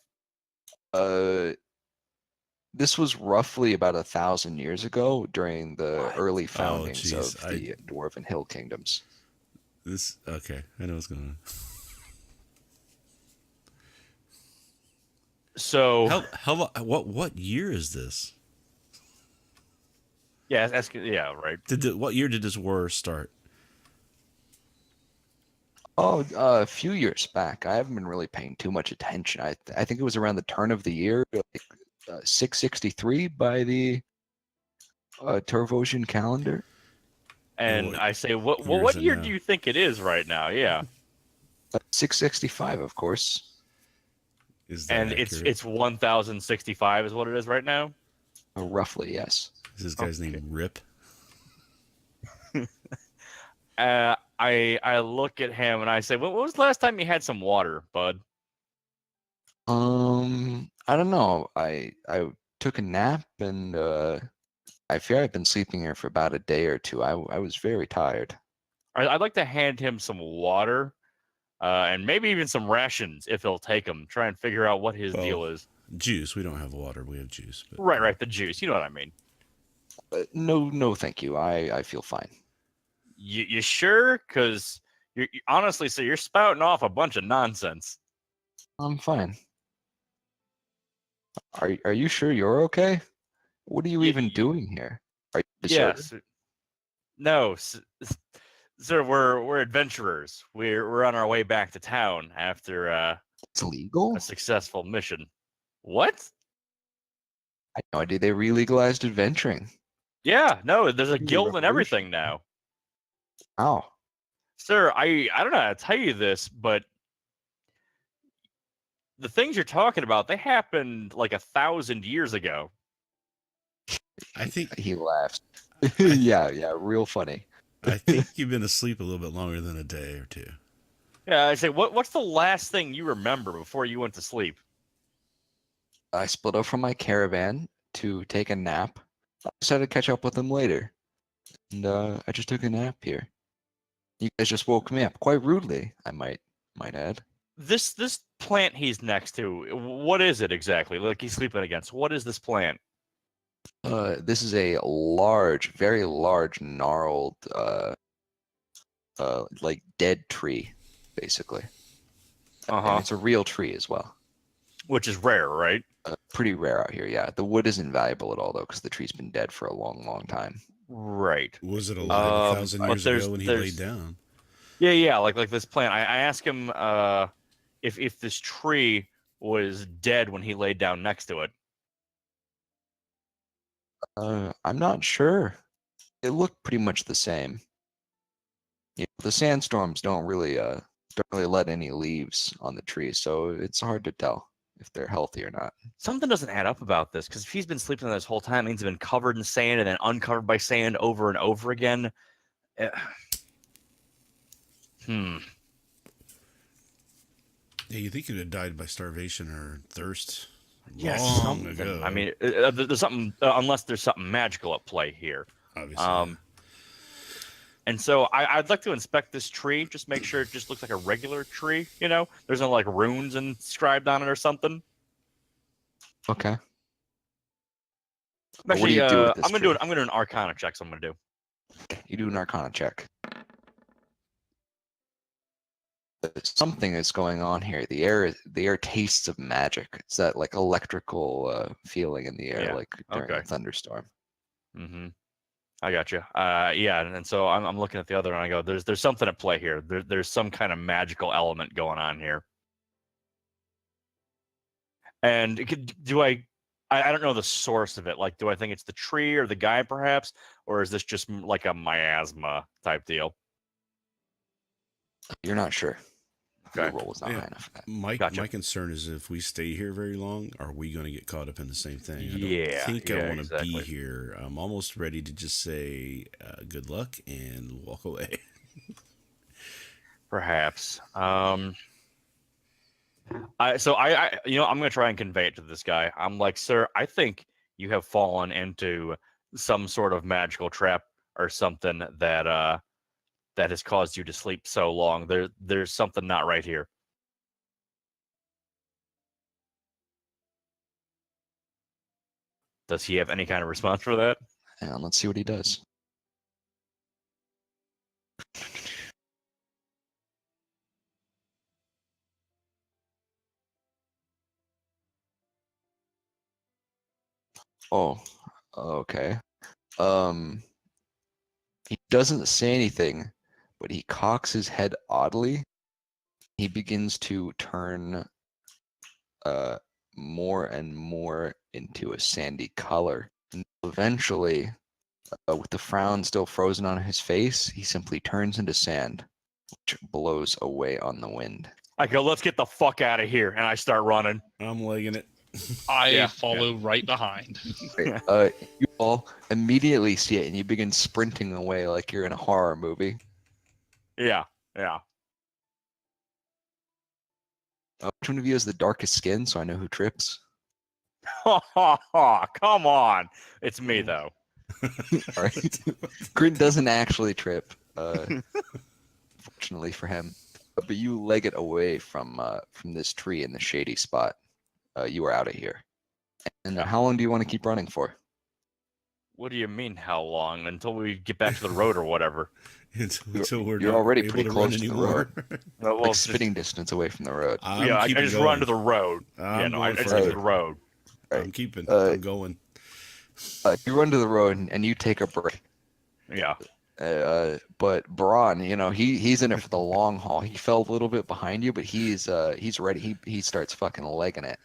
This was roughly about 1,000 years ago during the What? early foundings jeez, of the Dwarven Hill Kingdoms. This okay? I know what's going on. So What year is this? yeah, yeah, right. What year did this war start? Oh, a few years back. I haven't been really paying too much attention. I think it was around the turn of the year, like 663 by the Turvosian calendar. And What I say, what year is it year now? do you think it is right now? Yeah, 665, of course. Is that and accurate? it's 1065 is what it is right now. Roughly, yes. Is this guy's Okay. name Rip? I look at him and I say, when was the last time you had some water, bud? I don't know. I took a nap and I fear I've been sleeping here for about a day or two. I was very tired. I'd like to hand him some water, and maybe even some rations if he'll take them. Try and figure out what his Well, deal is. Juice. We don't have water. We have juice. But Right, the juice. You know what I mean. No, thank you. I feel fine. You sure? Because honestly, so you're spouting off a bunch of nonsense. I'm fine. Are you sure you're okay? What are you even doing here? Are you deserted? Yes. No, sir. We're adventurers. We're on our way back to town after It's illegal? a successful mission. What? I had no idea they re-legalized adventuring. Yeah, no. There's a Maybe guild and everything revolution. now. How? Sir, I don't know how to tell you this, but the things you're talking about, they happened like 1,000 years ago. I think He laughs. Yeah, real funny. I think you've been asleep a little bit longer than a day or two. Yeah, I say, what's the last thing you remember before you went to sleep? I split up from my caravan to take a nap. I decided to catch up with them later. And I just took a nap here. You guys just woke me up quite rudely, I might add. This plant he's next to, what is it exactly? Like he's sleeping against. What is this plant? This is a large, very large, gnarled, like dead tree, basically. And it's a real tree as well. Which is rare, right? Pretty rare out here, yeah. The wood isn't valuable at all, though, because the tree's been dead for a long, long time. Right. Was it alive 1,000 but years there's- ago when he there's- laid down? Yeah, like this plant. I asked him if this tree was dead when he laid down next to it. I'm not sure. It looked pretty much the same. The sandstorms don't really let any leaves on the trees, so it's hard to tell if they're healthy or not. Something doesn't add up about this because if he's been sleeping there this whole time, it means he's been covered in sand and then uncovered by sand over and over again. Eh, Hmm. Yeah, you think he would have died by starvation or thirst Yeah, long something. ago. I mean, there's something unless there's something magical at play here. obviously. And so I'd like to inspect this tree, just make sure it just looks like a regular tree. There's no like runes inscribed on it or something. Okay. I'm What do you do with this I'm gonna tree? do an Arcana check. So I'm gonna do. You do an Arcana check. Something is going on here. The air tastes of magic. It's that like electrical feeling in the air, Yeah, like during a okay. thunderstorm. Mm-hmm. I got you. Yeah, and so I'm looking at the other, and I go, "There's something at play here. There's some kind of magical element going on here." And do I don't know the source of it. Like, do I think it's the tree or the guy, perhaps, or is this just like a miasma type deal? You're not sure. Your Okay. roll is not Yeah. high enough for that. My Gotcha. concern is if we stay here very long, are we going to get caught up in the same thing? I Yeah, don't think yeah, I want to exactly. be here. I'm almost ready to just say good luck and walk away. Perhaps. I I'm gonna try and convey it to this guy. I'm like, sir, I think you have fallen into some sort of magical trap or something that has caused you to sleep so long. There's something not right here. Does he have any kind of response for that? And let's see what he does. Oh, okay. He doesn't say anything, but he cocks his head oddly. He begins to turn more and more into a sandy color. And eventually, with the frown still frozen on his face, he simply turns into sand, which blows away on the wind. I go, let's get the fuck out of here, and I start running. I'm legging it. I Yeah, follow right behind. You all immediately see it, and you begin sprinting away like you're in a horror movie. Yeah. Which one of you has the darkest skin, so I know who trips? Come on. It's me though. All right. Grin doesn't actually trip, fortunately for him. But you leg it away from this tree in the shady spot. You are out of here. And how long do you want to keep running for? What do you mean how long? Until we get back to the road or whatever. Until we're you're not already able pretty to run close to the anymore. Well, Like just- spitting distance away from the road. I'm yeah, I keeping just going. run to the road. I'm I going just further. get to the road. I'm keeping. Uh, I'm going. You run to the road and you take a break. Yeah. But Braun, he's in it for the long haul. He fell a little bit behind you, but he's ready. He starts fucking legging it.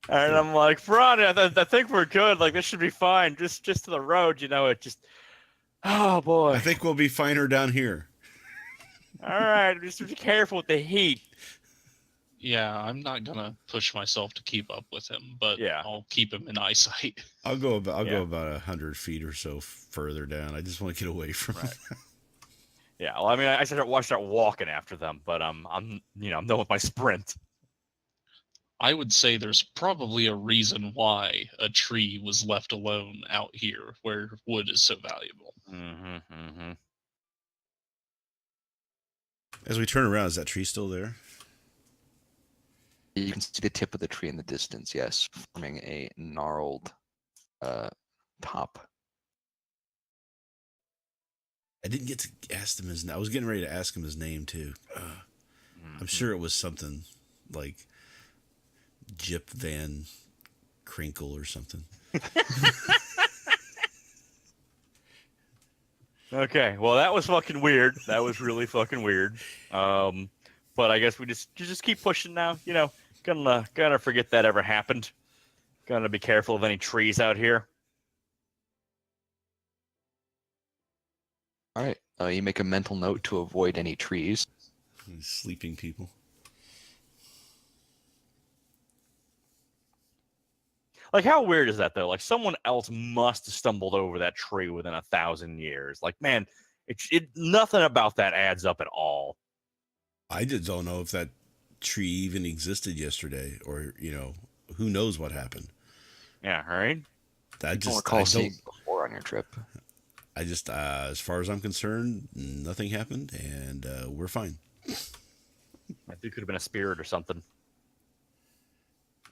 And I'm like, Bron, I think we're good. Like, this should be fine. Just to the road, it just. Oh boy. I think we'll be finer down here. All right, just be careful with the heat. Yeah, I'm not gonna push myself to keep up with him, but Yeah. I'll keep him in eyesight. I'll go about Yeah. 100 feet or so further down. I just want to get away from. Right. Yeah. Well, I mean, I start walking after them, but I'm done with my sprint. I would say there's probably a reason why a tree was left alone out here where wood is so valuable. Mm-hmm. As we turn around, is that tree still there? You can see the tip of the tree in the distance, yes, forming a gnarled top. I didn't get to ask him his name. I was getting ready to ask him his name too. I'm sure it was something like Jip Van Crinkle or something. Okay. Well, that was fucking weird. That was really fucking weird. But I guess we just keep pushing now. Gonna forget that ever happened. Gotta be careful of any trees out here. All right. You make a mental note to avoid any trees. These sleeping people. Like, how weird is that, though? Like, someone else must have stumbled over that tree within 1,000 years. Like, man, nothing about that adds up at all. I just don't know if that tree even existed yesterday, or who knows what happened. Yeah, right? I Don't just recall I seeing don't. before on your trip. I just, as far as I'm concerned, nothing happened, and we're fine. I think it could have been a spirit or something.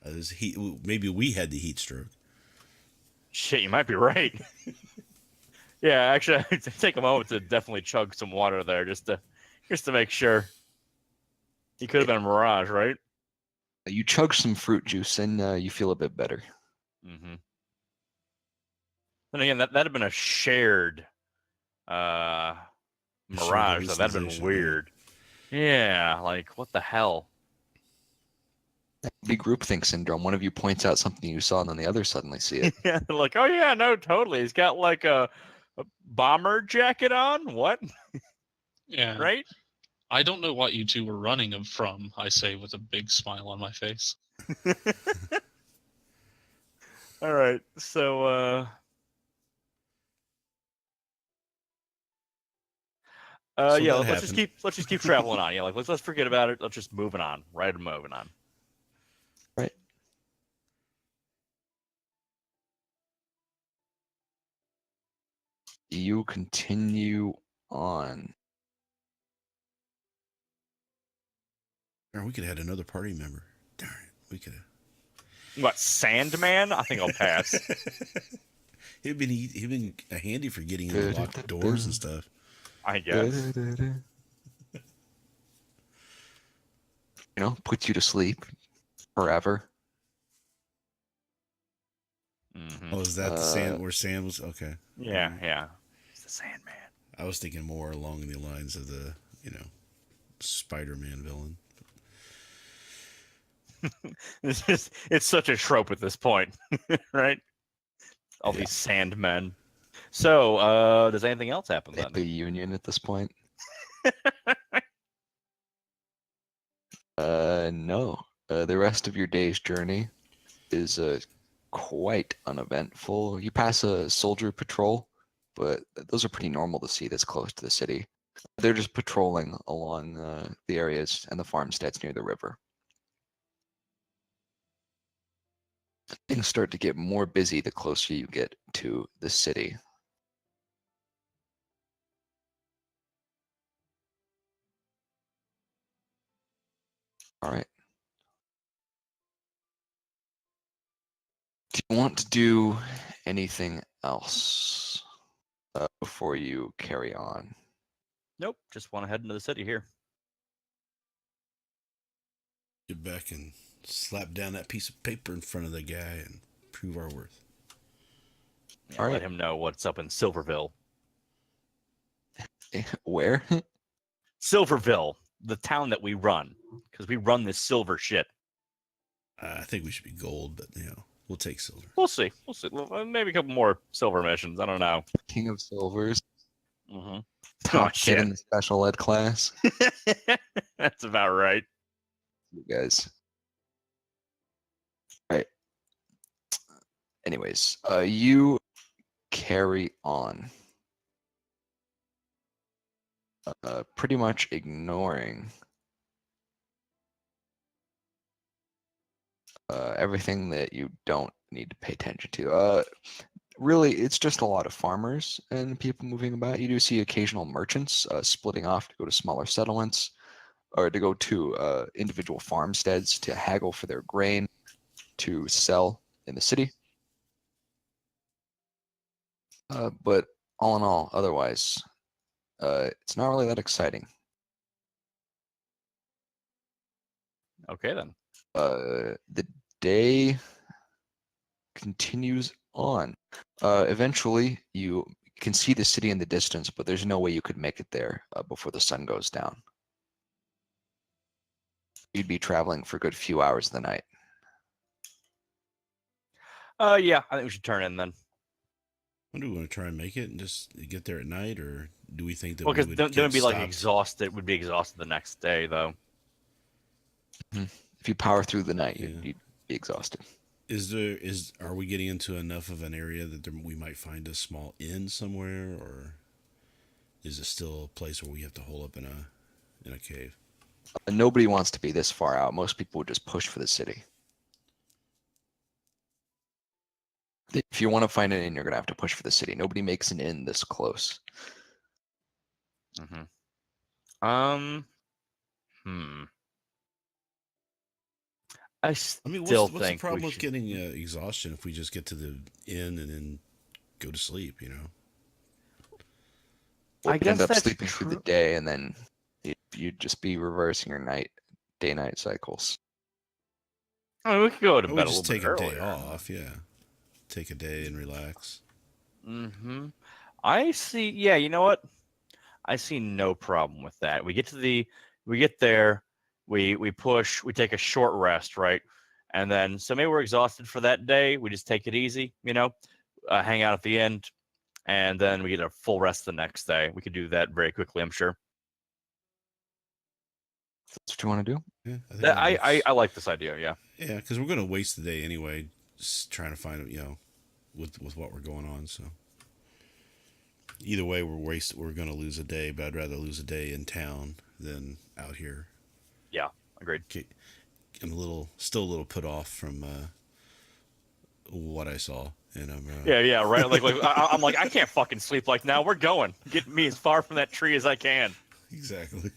Maybe we had the heat stroke. Shit, you might be right. Yeah, actually, I'd take a moment to definitely chug some water there, just to make sure. He could have been a mirage, right? You chug some fruit juice and you feel a bit better. Mm-hmm. And again, that'd have been a shared mirage, so that'd have been hallucination, weird. Yeah, like what the hell? Big groupthink syndrome. One of you points out something you saw, and then the others suddenly see it. Yeah, they're like, oh yeah, no, totally. He's got like a bomber jacket on. What? Yeah. Right? I don't know what you two were running from, I say with a big smile on my face. All right. So yeah, let's just keep traveling on. Yeah, like let's forget about it. Let's just moving on. Right, moving on. Right. You continue on. Or we could have had another party member. Darn it, we could have. What, Sandman? I think I'll pass. He'd been handy for getting into locked doors and stuff. I guess. Puts you to sleep forever. Mm-hmm. Oh, is that the sand where Sand was? Okay. Yeah. It's the Sandman. I was thinking more along the lines of the, Spider-Man villain. It's such a trope at this point, right? All these Sandmen. So, does anything else happen then? The Union at this point. No. The rest of your day's journey is quite uneventful. You pass a soldier patrol, but those are pretty normal to see this close to the city. They're just patrolling along the areas and the farmsteads near the river. Things start to get more busy the closer you get to the city. All right. Do you want to do anything else before you carry on? Nope. Just want to head into the city here. Get back and slap down that piece of paper in front of the guy and prove our worth. Yeah, All let right. him know what's up in Silverville. Where? Silverville, the town that we run, because we run this silver shit. I think we should be gold, but we'll take silver. We'll see. Well, maybe a couple more silver missions. I don't know. King of Silvers. Mm-hmm. Top kid in the special ed class. That's about right. You guys. All right. Anyways, you carry on. Pretty much ignoring everything that you don't need to pay attention to. Really, it's just a lot of farmers and people moving about. You do see occasional merchants splitting off to go to smaller settlements or to go to individual farmsteads to haggle for their grain to sell in the city. But all in all, otherwise, it's not really that exciting. Okay, then. The day continues on. Eventually, you can see the city in the distance, but there's no way you could make it there before the sun goes down. You'd be traveling for a good few hours of the night. Yeah, I think we should turn in then. When do we want to try and make it and just get there at night, or do we think that Well, we because would then get it'd be like stopped? exhausted. Would be exhausted the next day though. If you power through the night, Yeah. you'd be exhausted. Are we getting into enough of an area that we might find a small inn somewhere, or is it still a place where we have to hole up in a cave? Nobody wants to be this far out. Most people would just push for the city. If you want to find an inn, you're gonna have to push for the city. Nobody makes an inn this close. Mm-hmm. Hmm. I I mean, still what's the think problem we with should. getting exhaustion if we just get to the inn and then go to sleep? You know. Or I you'd end guess up that's sleeping through the true. day, and then you'd just be reversing your day-night cycles. I mean, we could go to Or we bed a just little take bit a day earlier. off. Yeah, take a day and relax. Mm-hmm. I see. Yeah, you know what? I see no problem with that. We get there, we push, we take a short rest, right? And then, so maybe we're exhausted for that day. We just take it easy, hang out at the end, and then we get a full rest the next day. We could do that very quickly, I'm sure. That's what you want to do? Yeah, I think That, that I, works. I like this idea. Yeah. Yeah, because we're gonna waste the day anyway, just trying to find with what we're going on. So either way, we're gonna lose a day, but I'd rather lose a day in town than out here. Yeah. Agreed. I'm still a little put off from what I saw, and I'm Yeah. Right. I'm like, I can't fucking sleep like now. We're going. Get me as far from that tree as I can. exactly.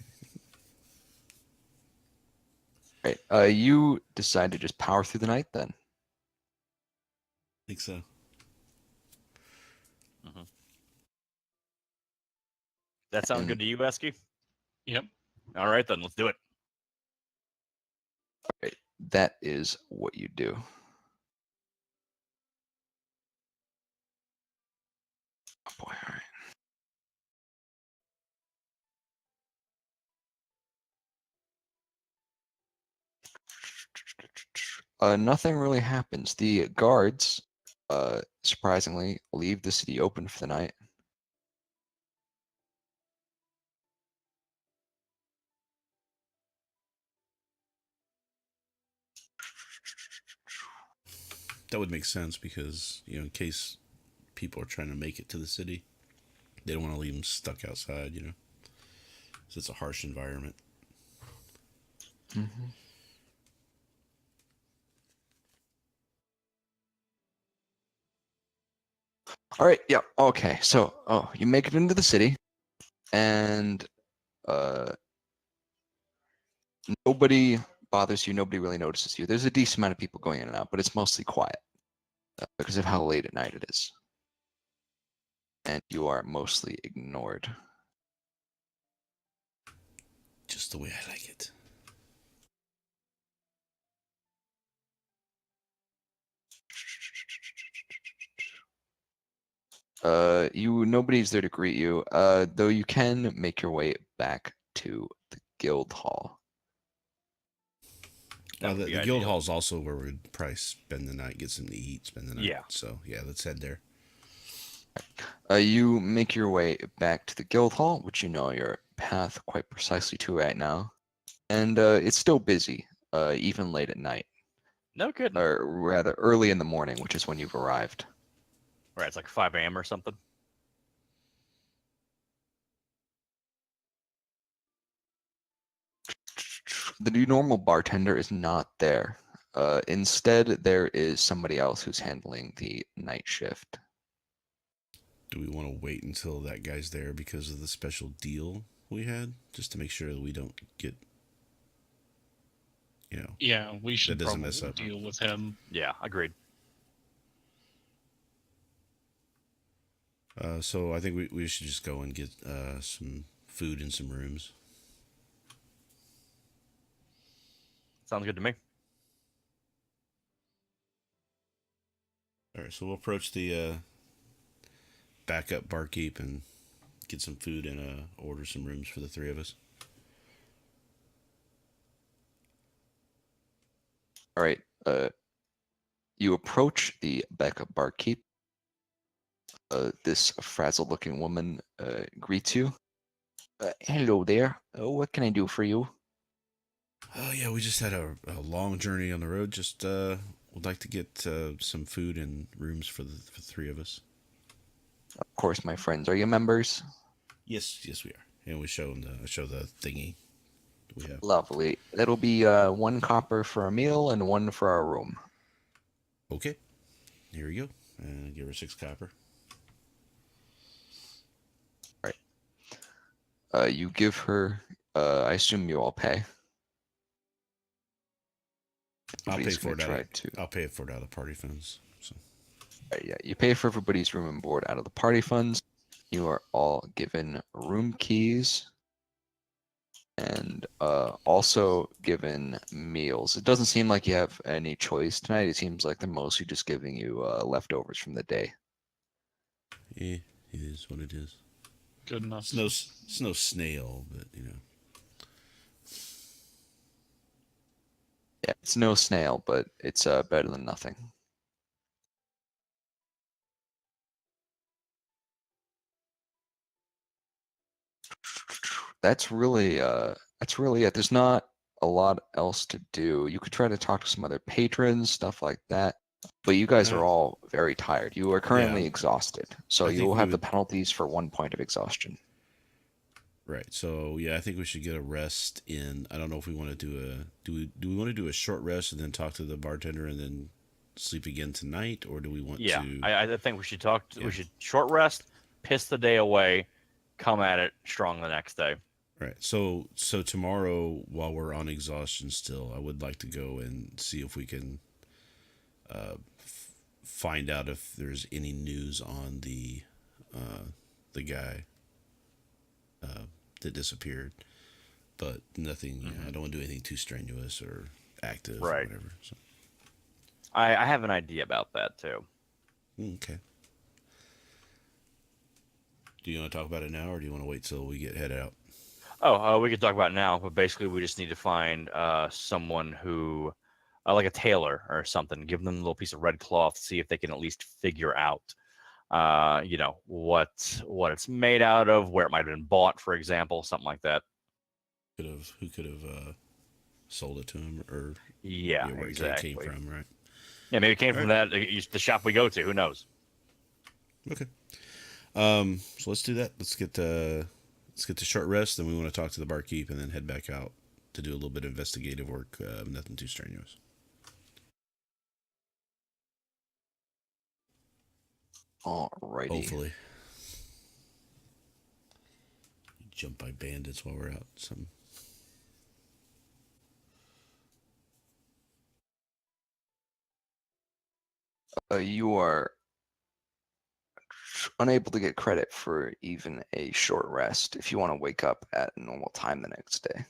Right. You decide to just power through the night then. I think so. That sounds And- good to you, Esky? Yep. All right, then let's do it. Right. That is what you do. Oh boy, all right. Nothing really happens. The guards, surprisingly, leave the city open for the night. That would make sense because in case people are trying to make it to the city, they don't want to leave them stuck outside. So it's a harsh environment. Mm-hmm. All right. Yeah. Okay. So, you make it into the city, and nobody bothers you. Nobody really notices you. There's a decent amount of people going in and out, but it's mostly quiet because of how late at night it is, and you are mostly ignored. Just the way I like it. Nobody's there to greet you. Though you can make your way back to the guild hall. That would The be guild ideal. hall is also where we'd probably spend the night, get something to eat, spend the night. Yeah. So yeah, let's head there. You make your way back to the guild hall, which you know your path quite precisely to right now, and it's still busy, even late at night, No kidding. or rather early in the morning, which is when you've arrived. Right, it's like 5 a.m. or something. The new normal bartender is not there. Instead, there is somebody else who's handling the night shift. Do we want to wait until that guy's there because of the special deal we had, just to make sure that we don't get, Yeah, we should doesn't probably mess up. deal with him. Yeah, agreed. So I think we should just go and get some food and some rooms. Sounds good to me. All right, so we'll approach the backup barkeep and get some food and order some rooms for the three of us. All right. You approach the backup barkeep. This frazzled-looking woman greets you. Hello there. What can I do for you? Oh yeah, we just had a long journey on the road. Just would like to get some food and rooms for the three of us. Of course, my friends. Are you members? Yes, we are. And we show them the thingy that we have. Lovely. That'll be 1 copper for a meal and 1 for our room. Okay, here we go. And give her 6 copper. You give her. I assume you all pay. I'll pay Everybody's for gonna it. try to. I'll pay it for it out of the party funds. So Yeah, you pay for everybody's room and board out of the party funds. You are all given room keys and also given meals. It doesn't seem like you have any choice tonight. It seems like they're mostly just giving you leftovers from the day. yeah, it is what it is. Good enough. It's no snail, but you know. Yeah, it's no snail, but it's better than nothing. That's really it. There's not a lot else to do. You could try to talk to some other patrons, stuff like that. But you guys are all very tired. You are currently exhausted, so I you think will we have the would- penalties for 1 point of exhaustion. Right. So yeah, I think we should get a rest in. I don't know if we want to do we want to do a short rest and then talk to the bartender and then sleep again tonight, or do we want Yeah, to? I think we should talk. Yeah. We should short rest, piss the day away, come at it strong the next day. Right. So tomorrow, while we're on exhaustion still, I would like to go and see if we can find out if there's any news on the guy that disappeared. But nothing. You know, I don't want to do anything too strenuous or active Right. or whatever. So. I have an idea about that too. Okay. Do you want to talk about it now, or do you want to wait till we get head out? Oh, we could talk about it now, but basically we just need to find someone who, like a tailor or something, give them a little piece of red cloth, see if they can at least figure out, what it's made out of, where it might have been bought, for example, something like that. Who could have sold it to him, or Yeah, where exactly. it came from, right? Yeah, maybe it came from that the shop we go to. Who knows? Okay. So let's do that. Let's get the short rest, then we want to talk to the barkeep, and then head back out to do a little bit of investigative work. Nothing too strenuous. Alrighty. Hopefully. Jump by bandits while we're out. Some. You are unable to get credit for even a short rest if you want to wake up at a normal time the next day.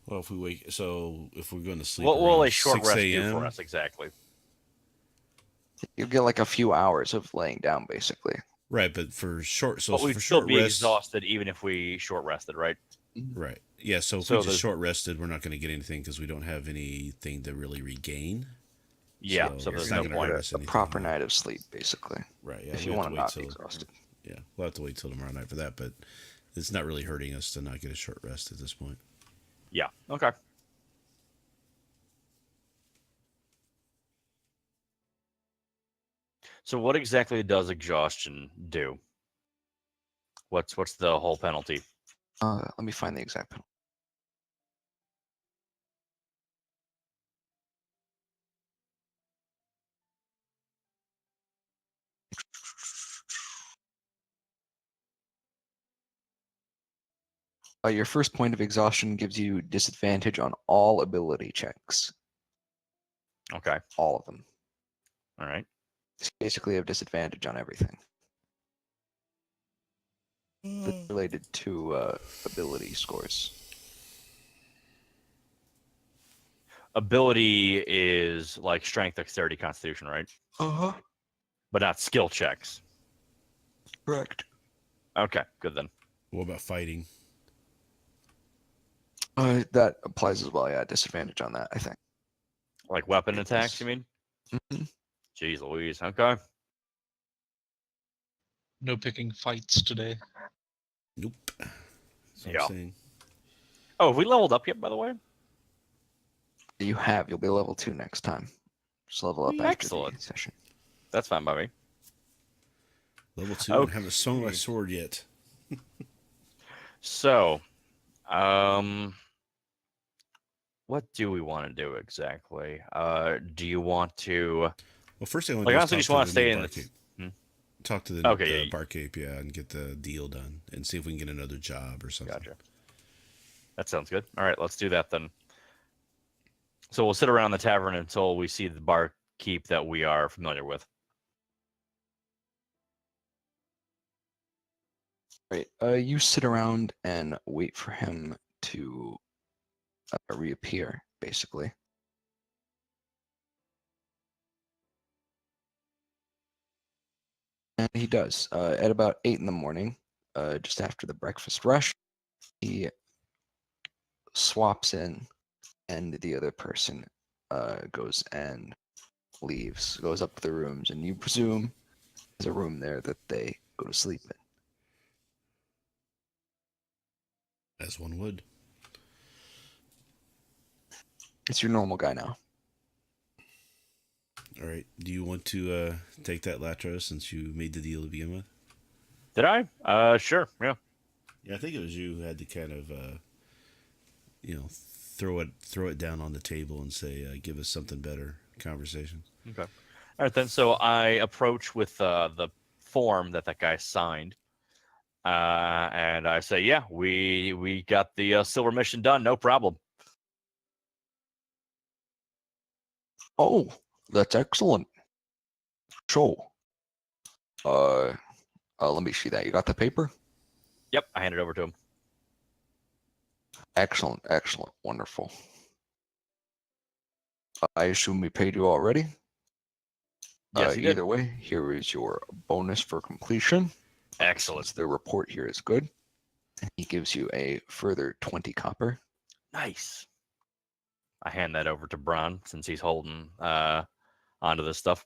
Well, if we're going to sleep, What will around a short 6 rest do a.m.? for us exactly? You'll get like a few hours of laying down, basically. Right, but for short, so But we'd for still short be rest, exhausted even if we short rested, right? right? Yeah, so if So we just there's- short rested, we're not going to get anything because we don't have anything to really regain. Yeah, So so it's there's not no gonna point. hurt us A anything. proper night of sleep, basically. Right. Yeah. if we you have want to wait not be till- exhausted. Yeah, we'll have to wait till tomorrow night for that, but it's not really hurting us to not get a short rest at this point. Yeah. Okay. So what exactly does exhaustion do? What's the whole penalty? Let me find the exact penalty. Your first point of exhaustion gives you disadvantage on all ability checks. Okay. All of them. All right. You basically have disadvantage on everything. That's related to ability scores. Ability is like strength, dexterity, constitution, right? Uh-huh. But not skill checks. Correct. Okay, good then. What about fighting? That applies as well, yeah. Disadvantage on that, I think. Like weapon attacks, you mean? Mhm. Jeez Louise. Okay. No picking fights today. Nope. That's what Yeah. I'm saying. Oh, have we leveled up yet, by the way? You'll be level 2 next time. Just level up after Excellent. the session. That's fine by me. Level 2 and haven't swung my Okay. sword yet. So, what do we want to do exactly? Do you want to? Well, first thing I want Like, to do honestly, is just want talk to to the stay new in. barkeep. Hmm? Talk to the, Okay, the yeah, barkeep, yeah, and get the deal done, and see if we can get another job or something. Gotcha. That sounds good. All right, let's do that then. So we'll sit around the tavern until we see the barkeep that we are familiar with. Right. You sit around and wait for him to reappear, basically. And he does. At about 8 in the morning, just after the breakfast rush, he swaps in, and the other person goes and leaves, goes up to the rooms, and you presume there's a room there that they go to sleep in. As one would. It's your normal guy now. All right. Do you want to take that Latros since you made the deal to begin with? Did I? Sure. Yeah. Yeah, I think it was you who had to kind of, throw it down on the table and say, "Give us something better." Conversation. Okay. All right then. So I approach with the form that guy signed, and I say, "Yeah, we got the silver mission done. No problem." Oh, that's excellent. So, let me see that. You got the paper? Yep, I hand it over to him. Excellent, excellent, wonderful. I assume we paid you already? Yes, he did. Either way, here is your bonus for completion. Excellent. Since the report here is good. And he gives you a further 20 copper. Nice. I hand that over to Bron since he's holding onto this stuff.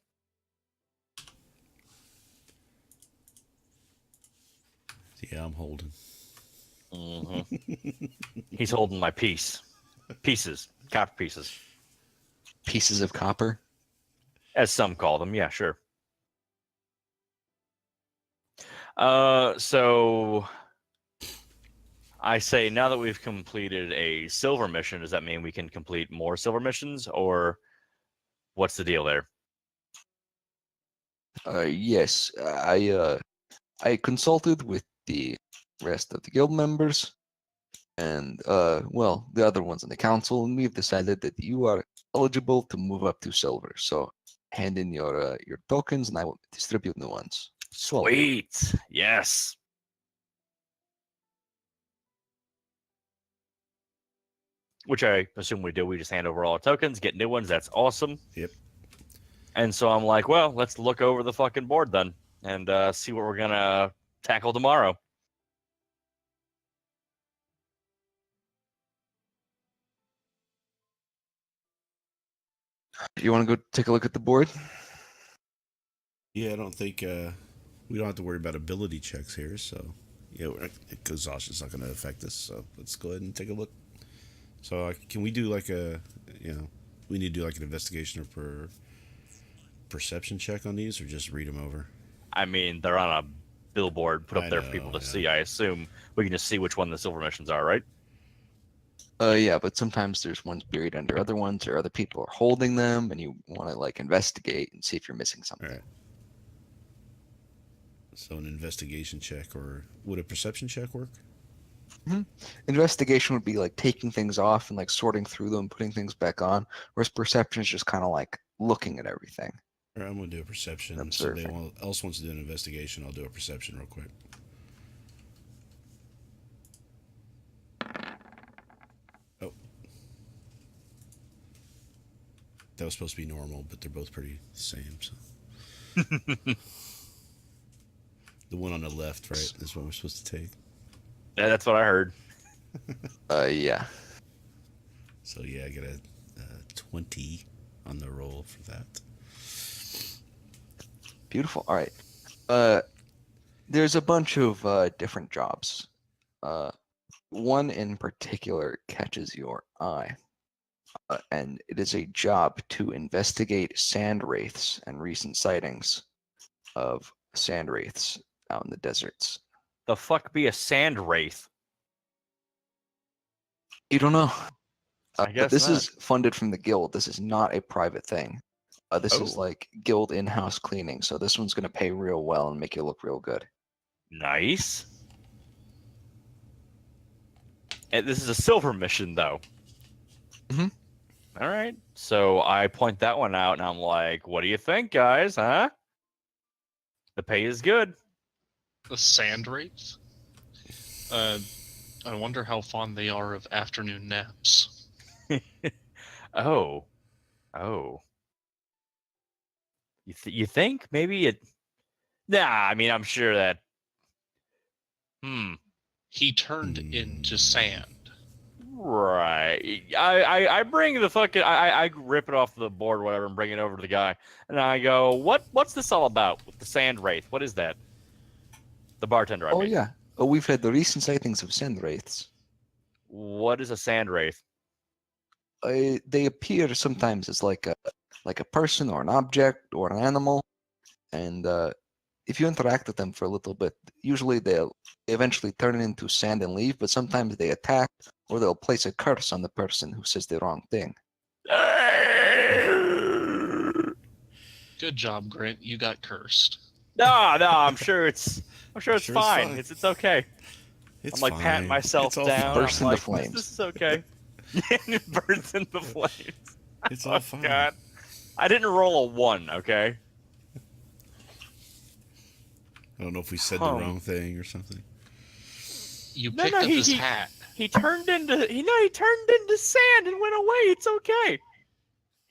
Yeah, I'm holding. Mm-hmm. He's holding my pieces, copper pieces, Pieces of copper. as some call them. Yeah, sure. So I say, now that we've completed a silver mission, does that mean we can complete more silver missions, or what's the deal there? Yes, I consulted with the rest of the guild members and well, the other ones in the council, and we've decided that you are eligible to move up to silver. So hand in your tokens, and I will distribute new ones. Sweet. Yes. Which I assume we do. We just hand over all our tokens, get new ones. That's awesome. Yep. And so I'm like, well, let's look over the fucking board then and see what we're gonna tackle tomorrow. You want to go take a look at the board? Yeah, I don't think we don't have to worry about ability checks here. So, yeah, exhaustion's not going to affect us. So let's go ahead and take a look. So can we do like we need to do like an investigation or perception check on these, or just read them over? I mean, they're on a billboard put up I there for people know, to yeah. see. I assume we can just see which one the silver missions are, right? Yeah, but sometimes there's ones buried under other ones, or other people are holding them, and you want to like investigate and see if you're missing something. All right. So an investigation check, or would a perception check work? Investigation would be like taking things off and like sorting through them, putting things back on, whereas perception is just kind of like looking at everything. All right, I'm going to do a perception. If Observing. somebody else wants to do an investigation, I'll do a perception real quick. Oh. That was supposed to be normal, but they're both pretty the same. So. The one on the left, right, is what we're supposed to take. Yeah, that's what I heard. Yeah. So yeah, I got a 20. on the roll for that. Beautiful. All right. There's a bunch of different jobs. One in particular catches your eye, and it is a job to investigate sand wraiths and recent sightings of sand wraiths out in the deserts. The fuck be a sand wraith? You don't know. I But guess this not. is funded from the guild. This is not a private thing. This is Oh. like guild in-house cleaning. So this one's going to pay real well and make you look real good. Nice. And this is a silver mission, though. Mhm. All right. So I point that one out, and I'm like, "What do you think, guys? Huh? The pay is good." The sand wraiths. I wonder how fond they are of afternoon naps. Oh. You think maybe it? Nah. I mean, I'm sure that. He turned into sand. Right. I bring the fucking I rip it off the board or whatever and bring it over to the guy, and I go, what's this all about with the sand wraith? What is that? The bartender. I mean. Yeah. Oh, we've had the recent sightings of sand wraiths. What is a sand wraith? They appear sometimes as like a person or an object or an animal, and if you interact with them for a little bit, usually they'll eventually turn into sand and leave. But sometimes they attack, or they'll place a curse on the person who says the wrong thing. Good job, Grant. You got cursed. No, I'm sure it's Sure it's fine. fine. It's okay. It's I'm like patting fine. myself It's all down. Burst I'm into like, flames. This is okay. It burns into flames. It's all fine. God. I didn't roll a 1, okay? I don't know if we said Huh. the wrong thing or something. You No, picked no, up he- his he- hat. He turned into sand and went away. It's okay.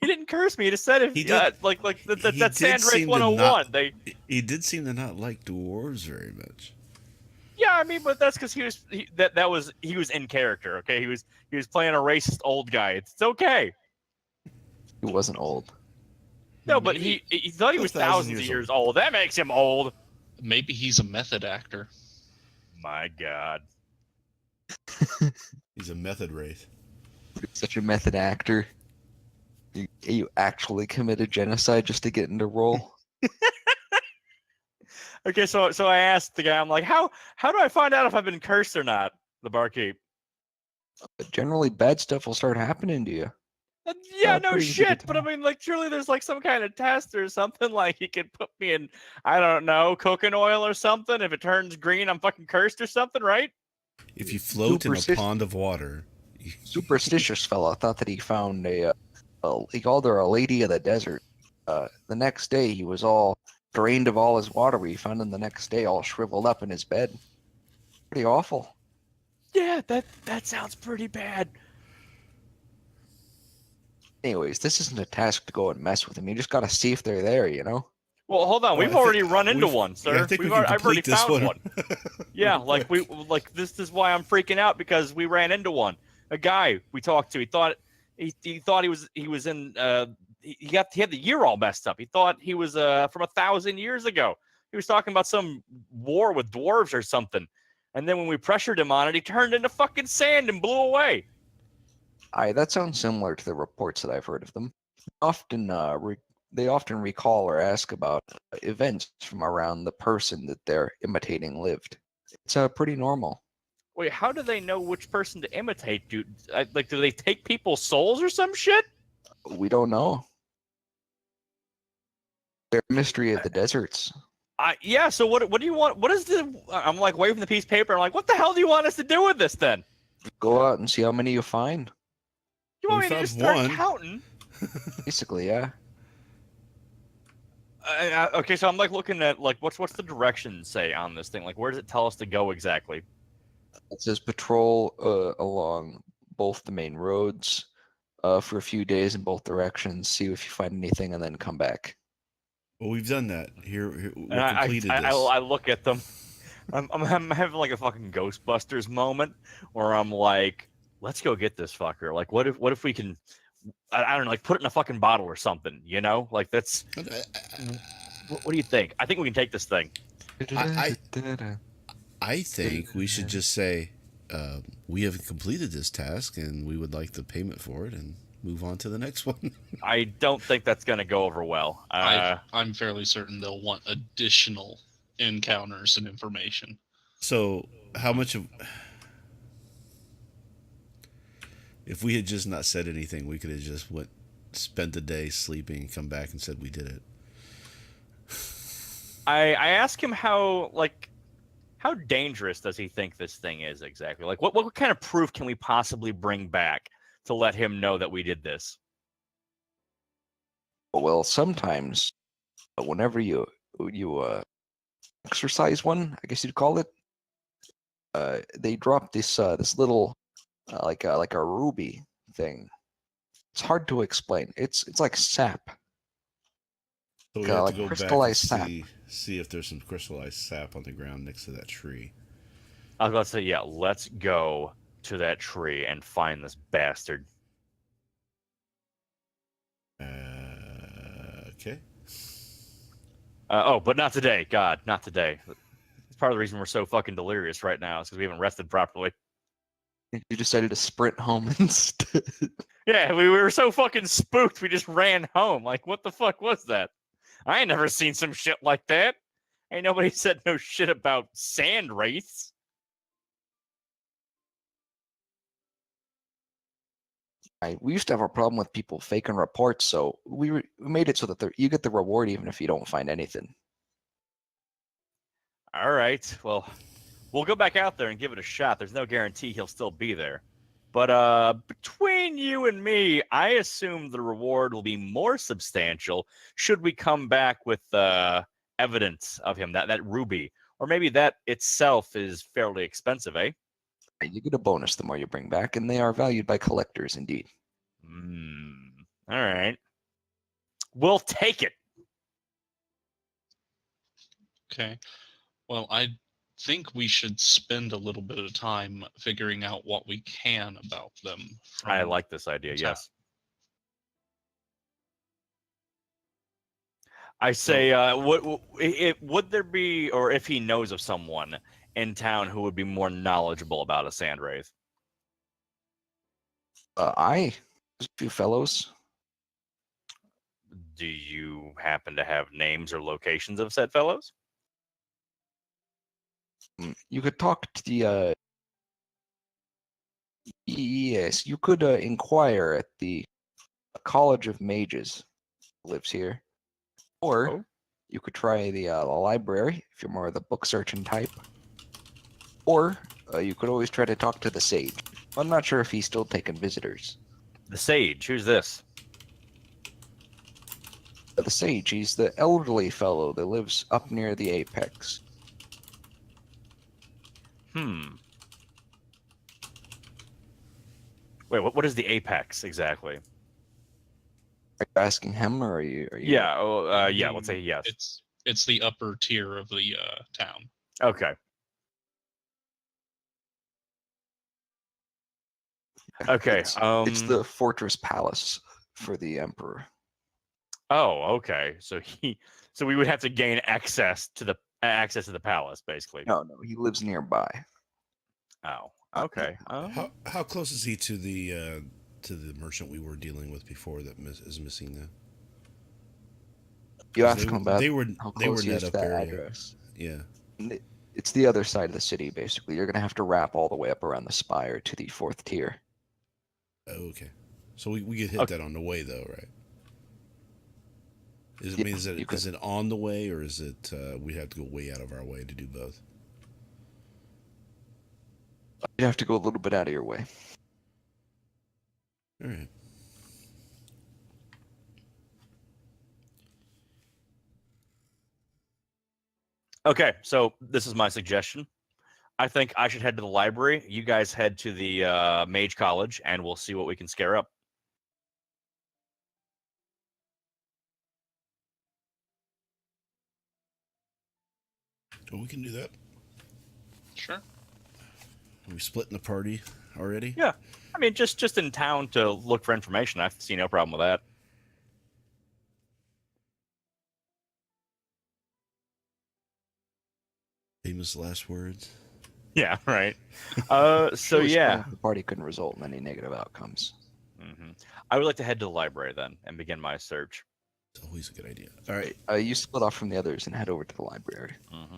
He didn't curse me. He just said if He did- like he that did sand wraith seem to 101. not- They He did seem to not like dwarves very much. Yeah, I mean, but that's because he was in character. Okay, he was playing a racist old guy. It's okay. He wasn't old. No, but he thought he was thousands of years old. That makes him old. Maybe he's a method actor. My God. He's a method wraith. Such a method actor. You actually committed genocide just to get into role. Okay, so I asked the guy. I'm like, how do I find out if I've been cursed or not? The barkeep. But generally, bad stuff will start happening to you. Yeah, Oh, no pretty easy to shit. But I tell. mean, like, surely there's like some kind of test or something. Like, he could put me in, I don't know, coconut oil or something. If it turns green, I'm fucking cursed or something, right? If you float in a Superstition. pond of water, Superstitious fellow thought that he found he called her a lady of the desert. The next day, he was all drained of all his water. We found him the next day, all shriveled up in his bed. Pretty awful. Yeah, that sounds pretty bad. Anyways, this isn't a task to go and mess with him. You just gotta see if they're there, you know? Well, hold on. Oh, We've I already think- run into we've- one, sir. yeah, I think we can I've already complete this found one. Yeah, like this is why I'm freaking out, because we ran into one. A guy we talked to. He thought he was in he had the year all messed up. He thought he was from 1,000 years ago. He was talking about some war with dwarves or something. And then when we pressured him on it, he turned into fucking sand and blew away. That sounds similar to the reports that I've heard of them. They often recall or ask about events from around the person that they're imitating lived. It's pretty normal. Wait, how do they know which person to imitate, dude? Like, do they take people's souls or some shit? We don't know. They're a mystery of the deserts. Yeah. So what do you want? What is the? I'm like waving the piece of paper. I'm like, what the hell do you want us to do with this then? Go out and see how many you find. You Well, want we me to just found start one. counting? Basically, yeah. Okay, so I'm like looking at like what's the direction say on this thing? Like, where does it tell us to go exactly? It says patrol along both the main roads for a few days in both directions. See if you find anything, and then come back. Well, we've done that. Here we And I completed this. I look at them. I'm having like a fucking Ghostbusters moment where I'm like, let's go get this fucker. Like, what if we can I don't know, like put it in a fucking bottle or something, you know? Like that's what do you think? I think we can take this thing. I think we should just say we have completed this task and we would like the payment for it and move on to the next one. I don't think that's going to go over well. I'm fairly certain they'll want additional encounters and information. So, how much of. If we had just not said anything, we could have just spent the day sleeping and come back and said we did it. I ask him how dangerous does he think this thing is exactly? Like what kind of proof can we possibly bring back to let him know that we did this? Well, sometimes, whenever you exercise one, I guess you'd call it, they drop this little like a ruby thing. It's hard to explain. It's like sap. So we Like, have like to go back and crystallized sap. see if there's some crystallized sap on the ground next to that tree. I was about to say, yeah, let's go to that tree and find this bastard. Okay. But not today. God, not today. It's part of the reason we're so fucking delirious right now is because we haven't rested properly. You decided to sprint home instead. Yeah, we were so fucking spooked we just ran home. Like, what the fuck was that? I ain't never seen some shit like that. Ain't nobody said no shit about sand wraiths. We used to have a problem with people faking reports, so we made it so that you get the reward even if you don't find anything. All right, well, we'll go back out there and give it a shot. There's no guarantee he'll still be there. But between you and me, I assume the reward will be more substantial should we come back with evidence of him, that ruby. Or maybe that itself is fairly expensive, eh? You get a bonus the more you bring back, and they are valued by collectors indeed. All right. We'll take it. Okay. Well, I think we should spend a little bit of time figuring out what we can about them. I like this idea, yes. I say, would there be, or if he knows of someone in town who would be more knowledgeable about a sand wraith? There's a few fellows. Do you happen to have names or locations of said fellows? You could talk to the yes, you could inquire at the College of Mages lives here, or you could try the library if you're more of the book searching type, or you could always try to talk to the sage. I'm not sure if he's still taking visitors. The sage, who's this? The sage, he's the elderly fellow that lives up near the apex. Wait, what is the apex exactly? Are you asking him, or are you? Yeah, yeah. Let's say yes. It's the upper tier of the town. Okay. Okay. It's the fortress palace for the emperor. Oh, okay. So we would have to gain access to the palace, basically. No, he lives nearby. Oh, okay. How close is he to the merchant we were dealing with before that is missing now? You ask him about they were how close he is to that area. address. Yeah. It's the other side of the city, basically. You're going to have to wrap all the way up around the spire to the 4th tier. Oh, okay. So we could hit that on the way, though, right? Is it on the way, or is it we have to go way out of our way to do both? You have to go a little bit out of your way. All right. Okay, so this is my suggestion. I think I should head to the library. You guys head to the Mage College, and we'll see what we can scare up. Oh, we can do that. Sure. Are we splitting the party already? Yeah. I mean, just in town to look for information. I see no problem with that. Famous last words. Yeah, right. So Surely yeah, splitting up the party couldn't result in any negative outcomes. I would like to head to the library then and begin my search. It's always a good idea. All right. You split off from the others and head over to the library. Mm-hmm.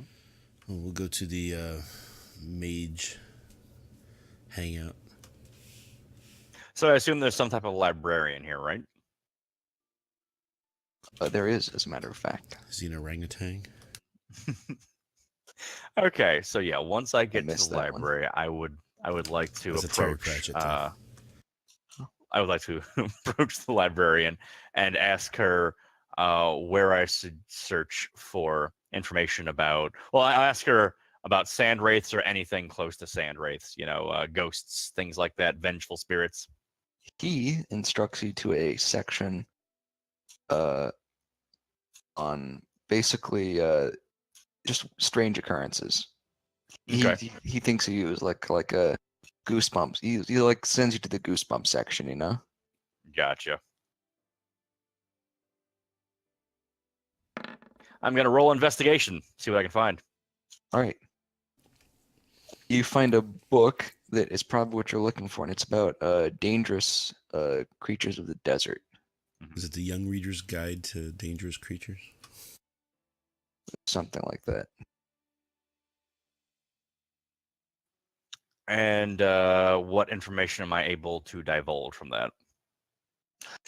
Well, we'll go to the mage hangout. So I assume there's some type of librarian here, right? There is, as a matter of fact. Is he an orangutan? Okay, so yeah, once I get to missed the that one. library, I would like to That's a Terry approach. Pratchett thing. I would like to approach the librarian and ask her where I should search for information about. Well, I ask her about sand wraiths or anything close to sand wraiths. You know, ghosts, things like that, vengeful spirits. He instructs you to a section on basically just strange occurrences. Okay. He thinks of you as like a goosebumps. He like sends you to the goosebumps section, you know? Gotcha. I'm gonna roll investigation, see what I can find. All right. You find a book that is probably what you're looking for, and it's about dangerous creatures of the desert. Is it the Young Reader's Guide to Dangerous Creatures? Something like that. And what information am I able to divulge from that?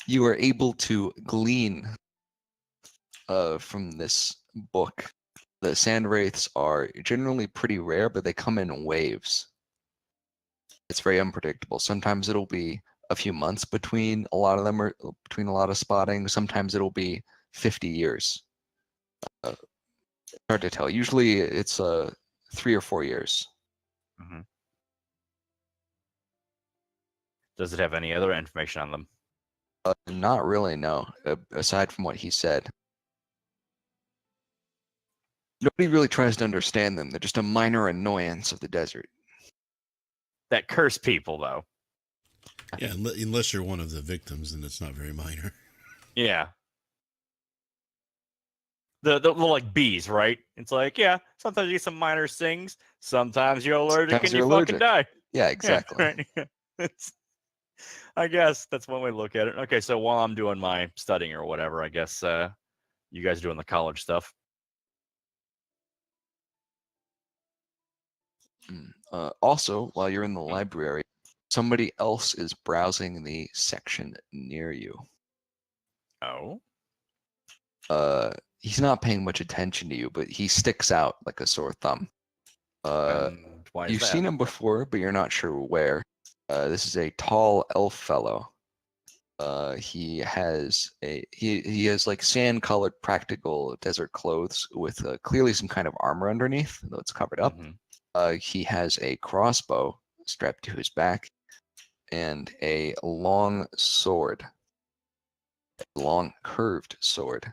You are able to glean from this book. The sand wraiths are generally pretty rare, but they come in waves. It's very unpredictable. Sometimes it'll be a few months between a lot of them, or between a lot of spotting. Sometimes it'll be 50 years. Hard to tell. Usually it's 3 or 4 years. Mm-hmm. Does it have any other information on them? Not really, no. Aside from what he said. Nobody really tries to understand them. They're just a minor annoyance of the desert. That curse people, though. Yeah, unless you're one of the victims, then it's not very minor. Yeah. The like bees, right? It's like, yeah, sometimes you get some minor stings. Sometimes you're allergic Sometimes and you're you fucking allergic. die. Yeah, exactly. Yeah, right. I guess that's one way to look at it. Okay, so while I'm doing my studying or whatever, I guess you guys are doing the college stuff. Also, while you're in the library, somebody else is browsing the section near you. Oh. He's not paying much attention to you, but he sticks out like a sore thumb. And why is You've that? seen him before, but you're not sure where. This is a tall elf fellow. He has like sand-colored practical desert clothes with clearly some kind of armor underneath, though it's covered up. Mhm. He has a crossbow strapped to his back and a long sword, a long curved sword,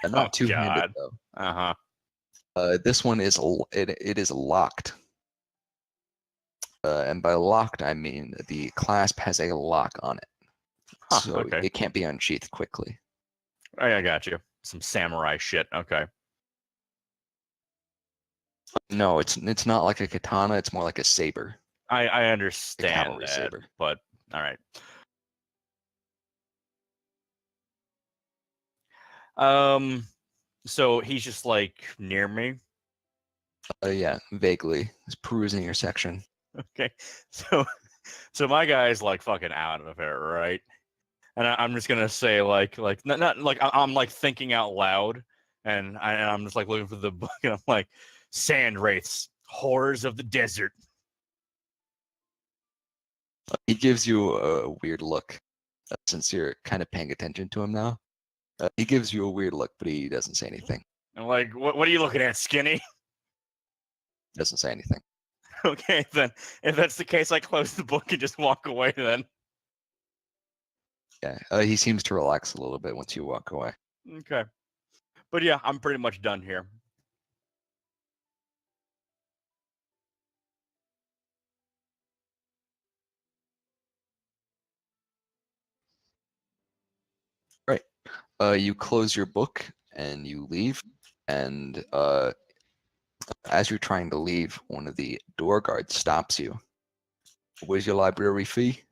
and not Oh, two-handed God. though. Uh-huh. This one is it is locked. And by locked, I mean the clasp has a lock on it, Huh, so okay. it can't be unsheathed quickly. I got you. Some samurai shit. Okay. No, it's not like a katana. It's more like a saber. I understand cavalry that, saber. but all right. So he's just like near me. Yeah, vaguely. He's perusing your section. Okay. So my guy's like fucking out of it, right? And I'm just gonna say like not like I'm like thinking out loud, and I'm just like looking for the book, and I'm like, sand wraiths, horrors of the desert. He gives you a weird look, since you're kind of paying attention to him now. He gives you a weird look, but he doesn't say anything. I'm like, what are you looking at, skinny? Doesn't say anything. Okay, then if that's the case, I close the book and just walk away. Then Yeah, he seems to relax a little bit once you walk away. okay, but yeah, I'm pretty much done here. You close your book and you leave, and as you're trying to leave, one of the door guards stops you. Where's your library fee?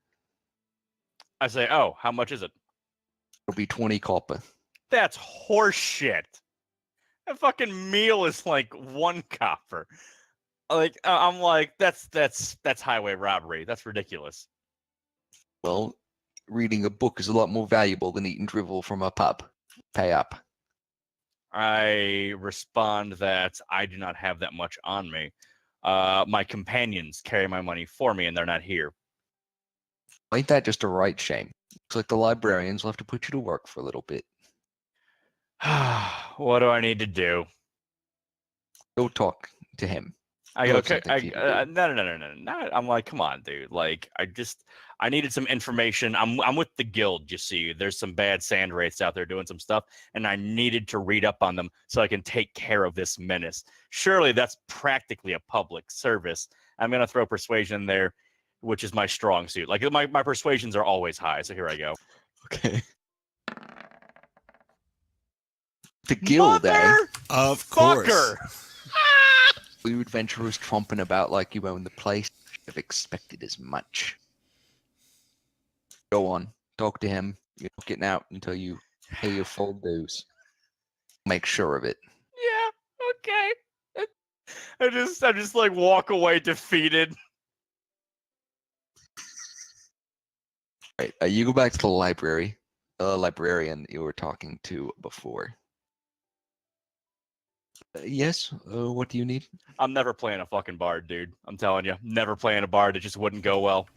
I say, oh, how much is it? It'll be 20 copper. That's horseshit. That fucking meal is like 1 copper. Like I'm like, that's highway robbery. That's ridiculous. Well, reading a book is a lot more valuable than eating drivel from a pub. Pay up. I respond that I do not have that much on me. My companions carry my money for me, and they're not here. Ain't that just a right shame? Looks like the librarians will have to put you to work for a little bit. What do I need to do? Go talk to him. I He'll have okay. something for you to do. No. I'm like, come on, dude. Like, I needed some information. I'm with the guild. You see, there's some bad sand wraiths out there doing some stuff, and I needed to read up on them so I can take care of this menace. Surely that's practically a public service. I'm gonna throw persuasion there, which is my strong suit. Like my persuasions are always high. So here I go. Okay. The guild, eh? Of course. Fucker! You adventurers tromping about like you own the place. Should have expected as much. Go on. Talk to him. You're not getting out until you pay your full dues. Make sure of it. Yeah. Okay. I just like walk away defeated. Right. You go back to the library. The librarian you were talking to before. Yes. What do you need? I'm never playing a fucking bard, dude. I'm telling you, never playing a bard. It just wouldn't go well.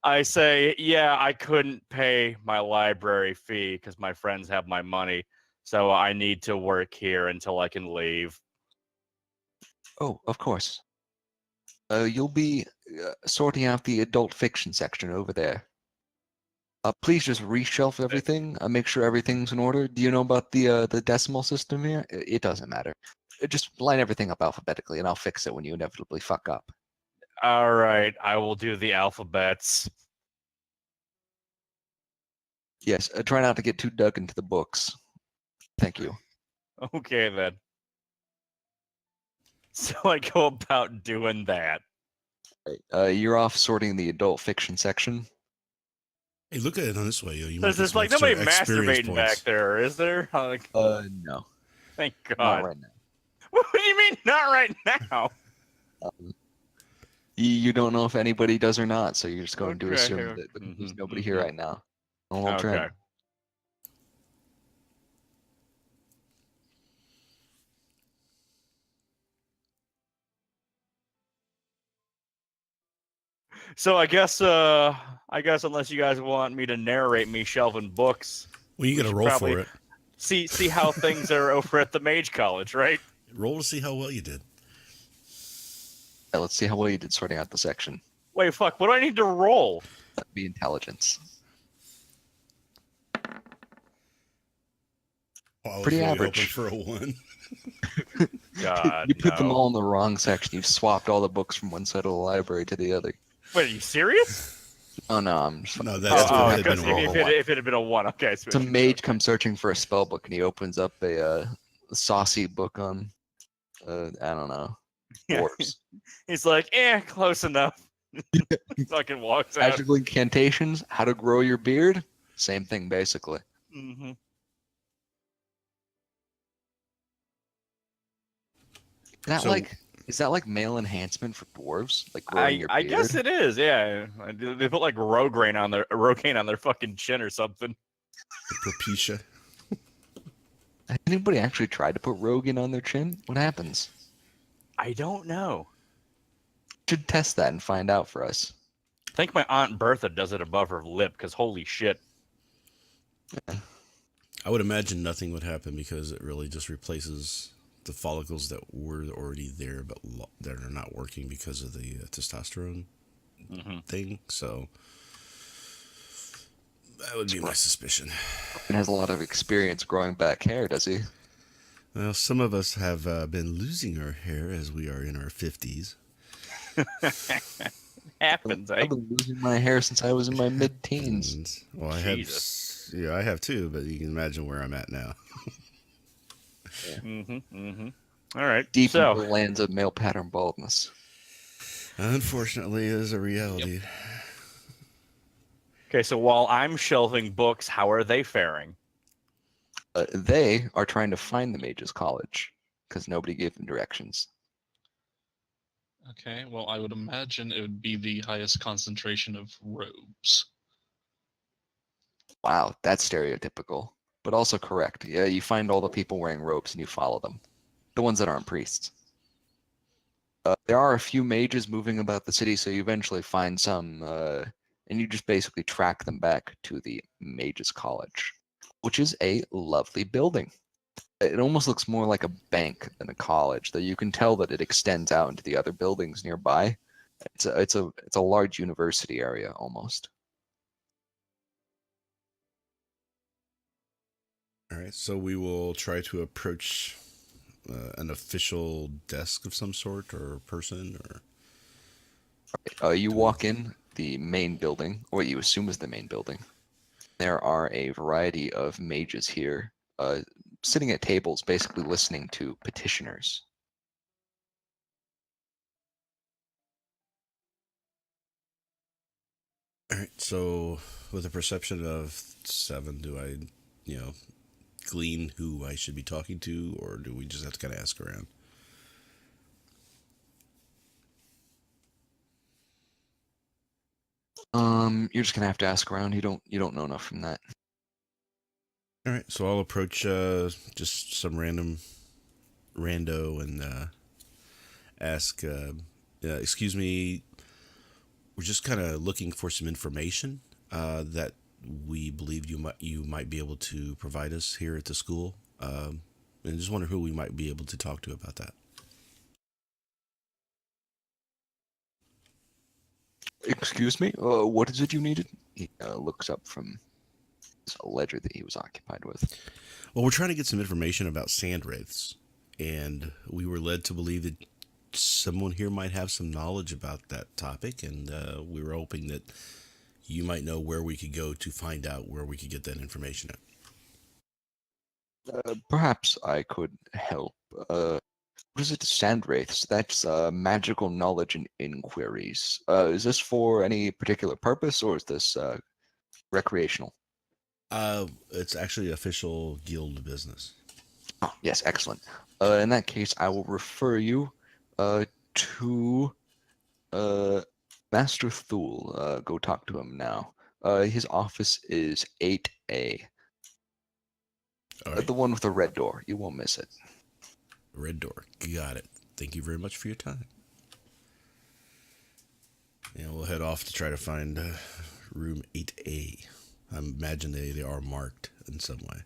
I say, yeah, I couldn't pay my library fee because my friends have my money, so I need to work here until I can leave. Oh, of course. You'll be sorting out the adult fiction section over there. Please just reshelf everything. Make sure everything's in order. Do you know about the decimal system here? It doesn't matter. Just line everything up alphabetically, and I'll fix it when you inevitably fuck up. All right, I will do the alphabets. Yes. Try not to get too dug into the books. Thank you. Okay, then. So I go about doing that. Right. You're off sorting the adult fiction section. Hey, look at it on this way. You There's might just get like some nobody extra experience masturbating points. back there, is there? Like, No. thank Not God. right now. What do you mean, not right now? You don't know if anybody does or not, so you're just going to Okay, assume okay. that there's Mhm, nobody here mhm. right now. Normal Okay. trend. So I guess unless you guys want me to narrate me shelving books, Well, you We got to should roll probably- for it. see how things are over at the Mage College, right? Roll to see how well you did. Let's see how well you did sorting out the section. Wait, fuck, what do I need to roll? That'd be intelligence. Oh, I was Pretty really average. hoping for a 1. God, You put them no. all in the wrong section. You've swapped all the books from one side of the library to the other. Wait, are you serious? Oh no, I'm just No, Oh, that's what what had had because been roll. rolled. if it had been a 1, okay. So Some mage comes searching for a spell book and he opens up a saucy book on I don't know. Yeah. Dwarves. He's like, close enough. Fucking walks out. Magical incantations, how to grow your beard. Same thing basically. Mm-hmm. So- Is that like male enhancement for dwarves? Like growing your I beard? guess it is, yeah. They put like Rogaine on their fucking chin or something. Propecia. Has anybody actually tried to put Rogan on their chin? What happens? I don't know. Should test that and find out for us. I think my Aunt Bertha does it above her lip because holy shit. I would imagine nothing would happen because it really just replaces the follicles that were already there, but that are not working because of the testosterone Hmm. thing. So that would be my suspicion. He has a lot of experience growing back hair, does he? Well, some of us have been losing our hair as we are in our 50s. Happens, eh? I've been losing my hair since I was in my mid-teens. And, well, I have Jesus. Yeah, I have too, but you can imagine where I'm at now. All right. Deep So, into the lands of male pattern baldness. Unfortunately, it is a reality. okay, so while I'm shelving books, how are they faring? They are trying to find the Mages College because nobody gave them directions. Okay, well, I would imagine it would be the highest concentration of robes. Wow, that's stereotypical, but also correct. Yeah, you find all the people wearing robes and you follow them, the ones that aren't priests. There are a few mages moving about the city, so you eventually find some, and you just basically track them back to the Mages College, which is a lovely building. It almost looks more like a bank than a college, though you can tell that it extends out into the other buildings nearby. It's a large university area almost. All right, so we will try to approach an official desk of some sort or person or. You walk in the main building, or what you assume is the main building. There are a variety of mages here, sitting at tables, basically listening to petitioners. All right, so with a perception of 7, do I, glean who I should be talking to, or do we just have to kind of ask around? You're just gonna have to ask around. You don't know enough from that. All right, so I'll approach just some rando and ask, excuse me, we're just kind of looking for some information that we believe you might be able to provide us here at the school, and just wonder who we might be able to talk to about that. Excuse me. What is it you needed? He looks up from a ledger that he was occupied with. Well, we're trying to get some information about sand wraiths, and we were led to believe that someone here might have some knowledge about that topic, and we were hoping that you might know where we could go to find out where we could get that information at. Perhaps I could help. What is it? Sand wraiths. That's magical knowledge and inquiries. Is this for any particular purpose, or is this recreational? It's actually official guild business. Oh, yes, excellent. In that case, I will refer you to Master Thule. Go talk to him now. His office is 8A. All right. The one with the red door. You won't miss it. Red door. Got it. Thank you very much for your time. Yeah, we'll head off to try to find room 8A. I imagine they are marked in some way.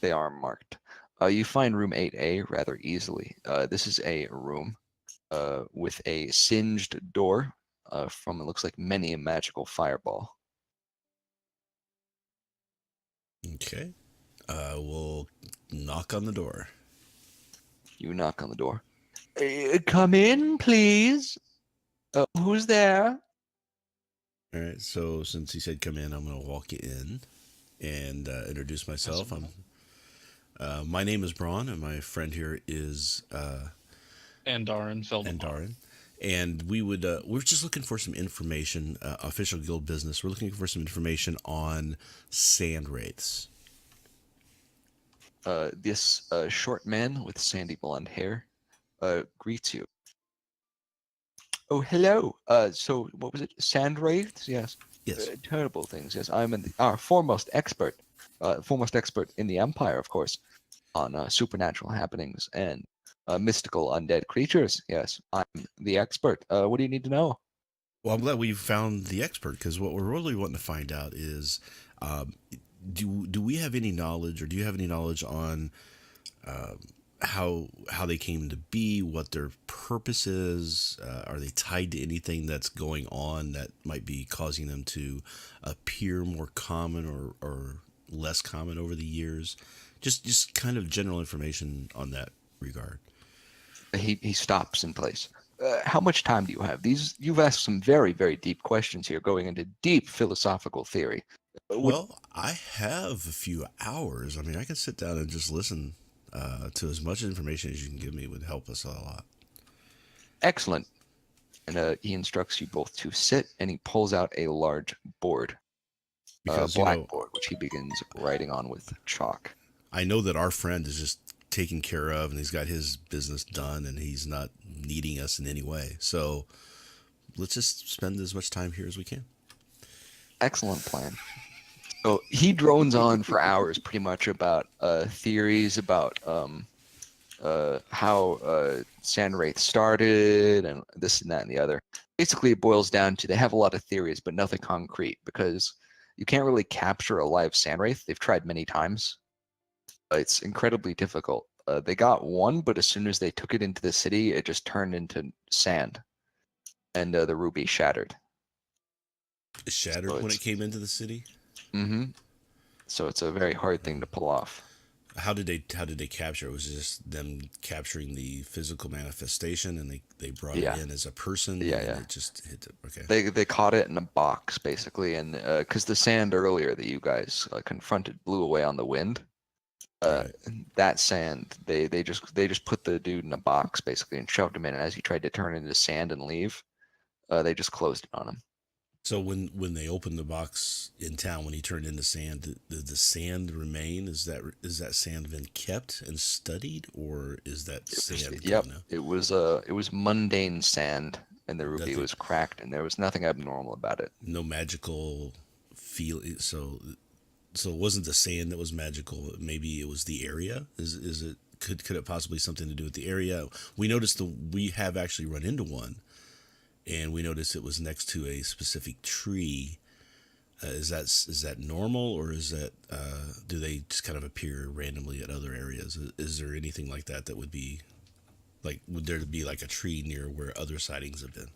They are marked. You find room 8A rather easily. This is a room with a singed door from, it looks like, many a magical fireball. Okay. We'll knock on the door. You knock on the door. Come in, please. Who's there? All right. So since he said come in, I'm going to walk you in and introduce myself. My name is Braun, and my friend here is Andarin Feldemar. Andarin. And we're just looking for some information, official guild business. We're looking for some information on sand wraiths. This short man with sandy blonde hair greets you. Oh, hello. So what was it? Sand wraiths? Yes. Yes. Terrible things. Yes, I'm our foremost expert in the Empire, of course, on supernatural happenings and mystical undead creatures. Yes, I'm the expert. What do you need to know? Well, I'm glad we found the expert, because what we're really wanting to find out is, do we have any knowledge, or do you have any knowledge on how they came to be, what their purpose is? Are they tied to anything that's going on that might be causing them to appear more common or less common over the years? Just kind of general information on that regard. He stops in place. How much time do you have? You've asked some very, very deep questions here, going into deep philosophical theory. Well, I have a few hours. I mean, I could sit down and just listen to as much information as you can give me would help us a lot. Excellent. And he instructs you both to sit, and he pulls out a large board, Because, blackboard, which he begins writing on with chalk. I know that our friend is just taken care of and he's got his business done and he's not needing us in any way. So let's just spend as much time here as we can. Excellent plan. So he drones on for hours, pretty much about theories about how Sandwraith started and this and that and the other. Basically, it boils down to they have a lot of theories, but nothing concrete because you can't really capture a live Sandwraith. They've tried many times. It's incredibly difficult. They got one, but as soon as they took it into the city, it just turned into sand, and the ruby shattered. It shattered So when it's- it came into the city. Mm-hmm. So it's a very hard thing to pull off. How did they capture it? Was it just them capturing the physical manifestation and they brought Yeah. it in as a person? Yeah, and yeah. It just hit it. Okay. They caught it in a box basically, and because the sand earlier that you guys confronted blew away on the wind. Right. That sand, they just put the dude in a box basically and shoved him in. And as he tried to turn into sand and leave, they just closed it on him. So when they opened the box in town, when he turned into sand, did the sand remain? Is that sand been kept and studied, or is that sand? Yep, gone now? it was mundane sand, and the ruby Nothing- was cracked, and there was nothing abnormal about it. No magical feel. So it wasn't the sand that was magical. Maybe it was the area. Is it could it possibly something to do with the area? We noticed we have actually run into one, and we noticed it was next to a specific tree. Is that normal, or is that do they just kind of appear randomly at other areas? Is there anything like that would be like, would there be like a tree near where other sightings have been?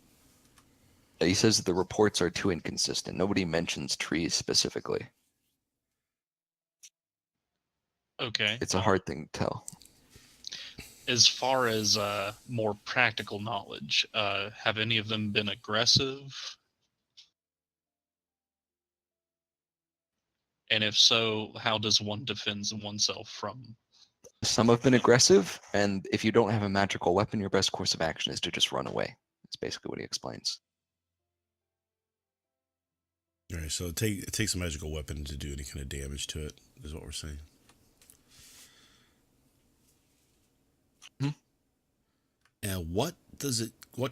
He says that the reports are too inconsistent. Nobody mentions trees specifically. Okay. It's a hard thing to tell. As far as more practical knowledge, have any of them been aggressive? And if so, how does one defend oneself from? Some have been aggressive, and if you don't have a magical weapon, your best course of action is to just run away. That's basically what he explains. All right, so it takes a magical weapon to do any kind of damage to it, is what we're saying. And what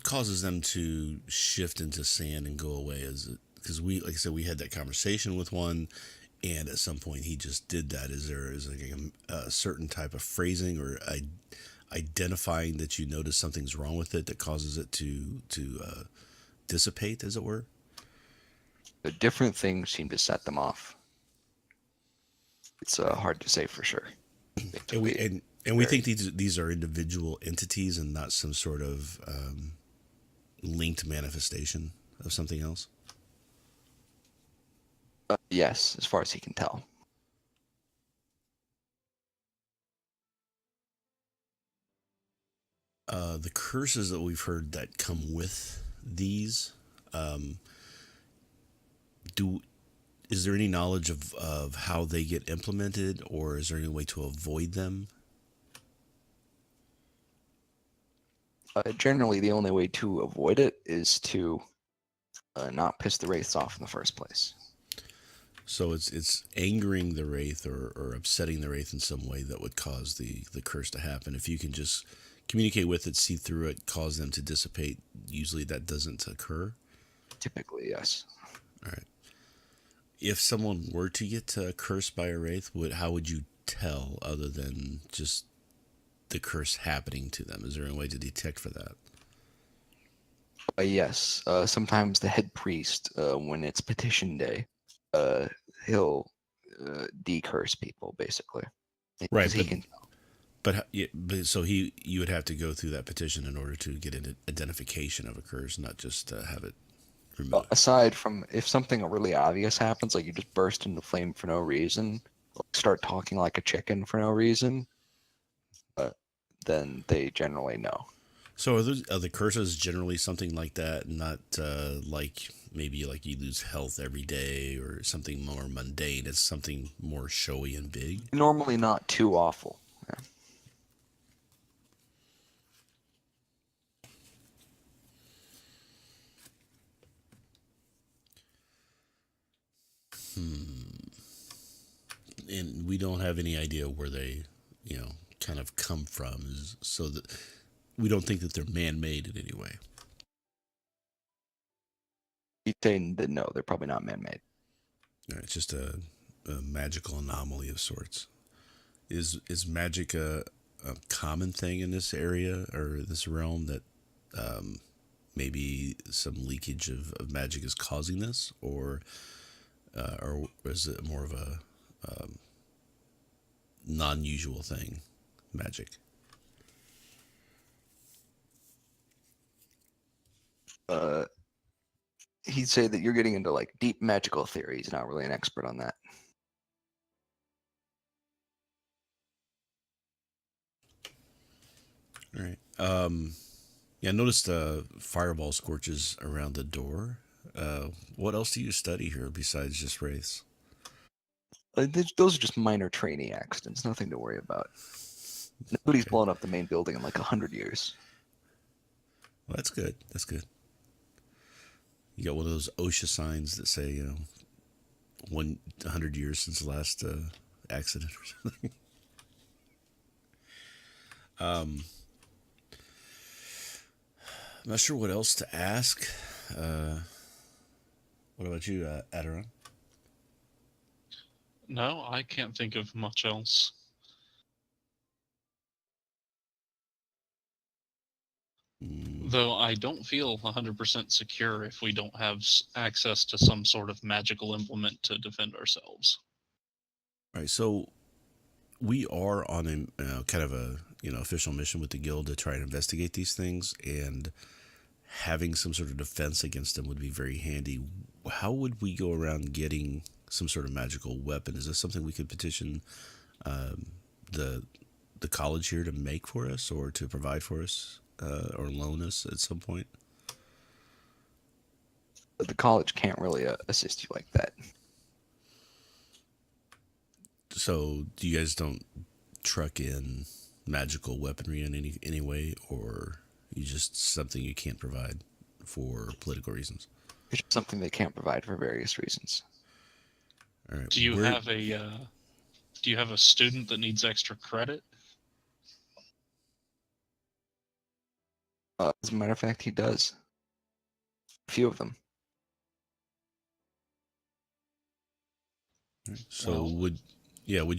causes them to shift into sand and go away? Is it because like I said, we had that conversation with one, and at some point he just did that. Is there a certain type of phrasing or identifying that you notice something's wrong with it that causes it to dissipate, as it were? The different things seem to set them off. It's hard to say for sure. And we think these are individual entities and not some sort of linked manifestation of something else. Yes, as far as he can tell. The curses that we've heard that come with these, is there any knowledge of how they get implemented, or is there any way to avoid them? Generally, the only way to avoid it is to not piss the wraiths off in the first place. So it's angering the wraith or upsetting the wraith in some way that would cause the curse to happen. If you can just communicate with it, see through it, cause them to dissipate, usually that doesn't occur. Typically, yes. All right. If someone were to get cursed by a wraith, how would you tell other than just the curse happening to them? Is there any way to detect for that? Yes. Sometimes the head priest, when it's petition day, he'll decurse people, basically. Right, Because he can. But so you would have to go through that petition in order to get an identification of a curse, not just have it removed. Aside from if something really obvious happens, like you just burst into flame for no reason, or start talking like a chicken for no reason, then they generally know. So are the curses generally something like that, not like maybe like you lose health every day or something more mundane? It's something more showy and big. Normally not too awful. Yeah. And we don't have any idea where they, kind of come from. So that we don't think that they're man-made in any way. He's saying that no, they're probably not man-made. All right, it's just a magical anomaly of sorts. Is magic a common thing in this area or this realm that maybe some leakage of magic is causing this, or is it more of a non-usual thing, magic? He'd say that you're getting into like deep magical theory. He's not really an expert on that. All right. Yeah, I noticed fireball scorches around the door. What else do you study here besides just wraiths? Those are just minor training accidents. Nothing to worry about. Nobody's Okay. blown up the main building in like 100 years. Well, that's good. That's good. You got one of those OSHA signs that say, 100 years since the last accident or something. I'm not sure what else to ask. What about you, Adaron? No, I can't think of much else. Though I don't feel 100% secure if we don't have access to some sort of magical implement to defend ourselves. All right, so we are on a kind of a official mission with the guild to try and investigate these things, and having some sort of defense against them would be very handy. How would we go around getting some sort of magical weapon? Is this something we could petition the college here to make for us, or to provide for us, or loan us at some point? But the college can't really assist you like that. So, do you guys don't truck in magical weaponry in any way, or you just something you can't provide for political reasons? It's just something they can't provide for various reasons. All right. Do you have a student that needs extra credit? As a matter of fact, he does. A few of them. So Well- would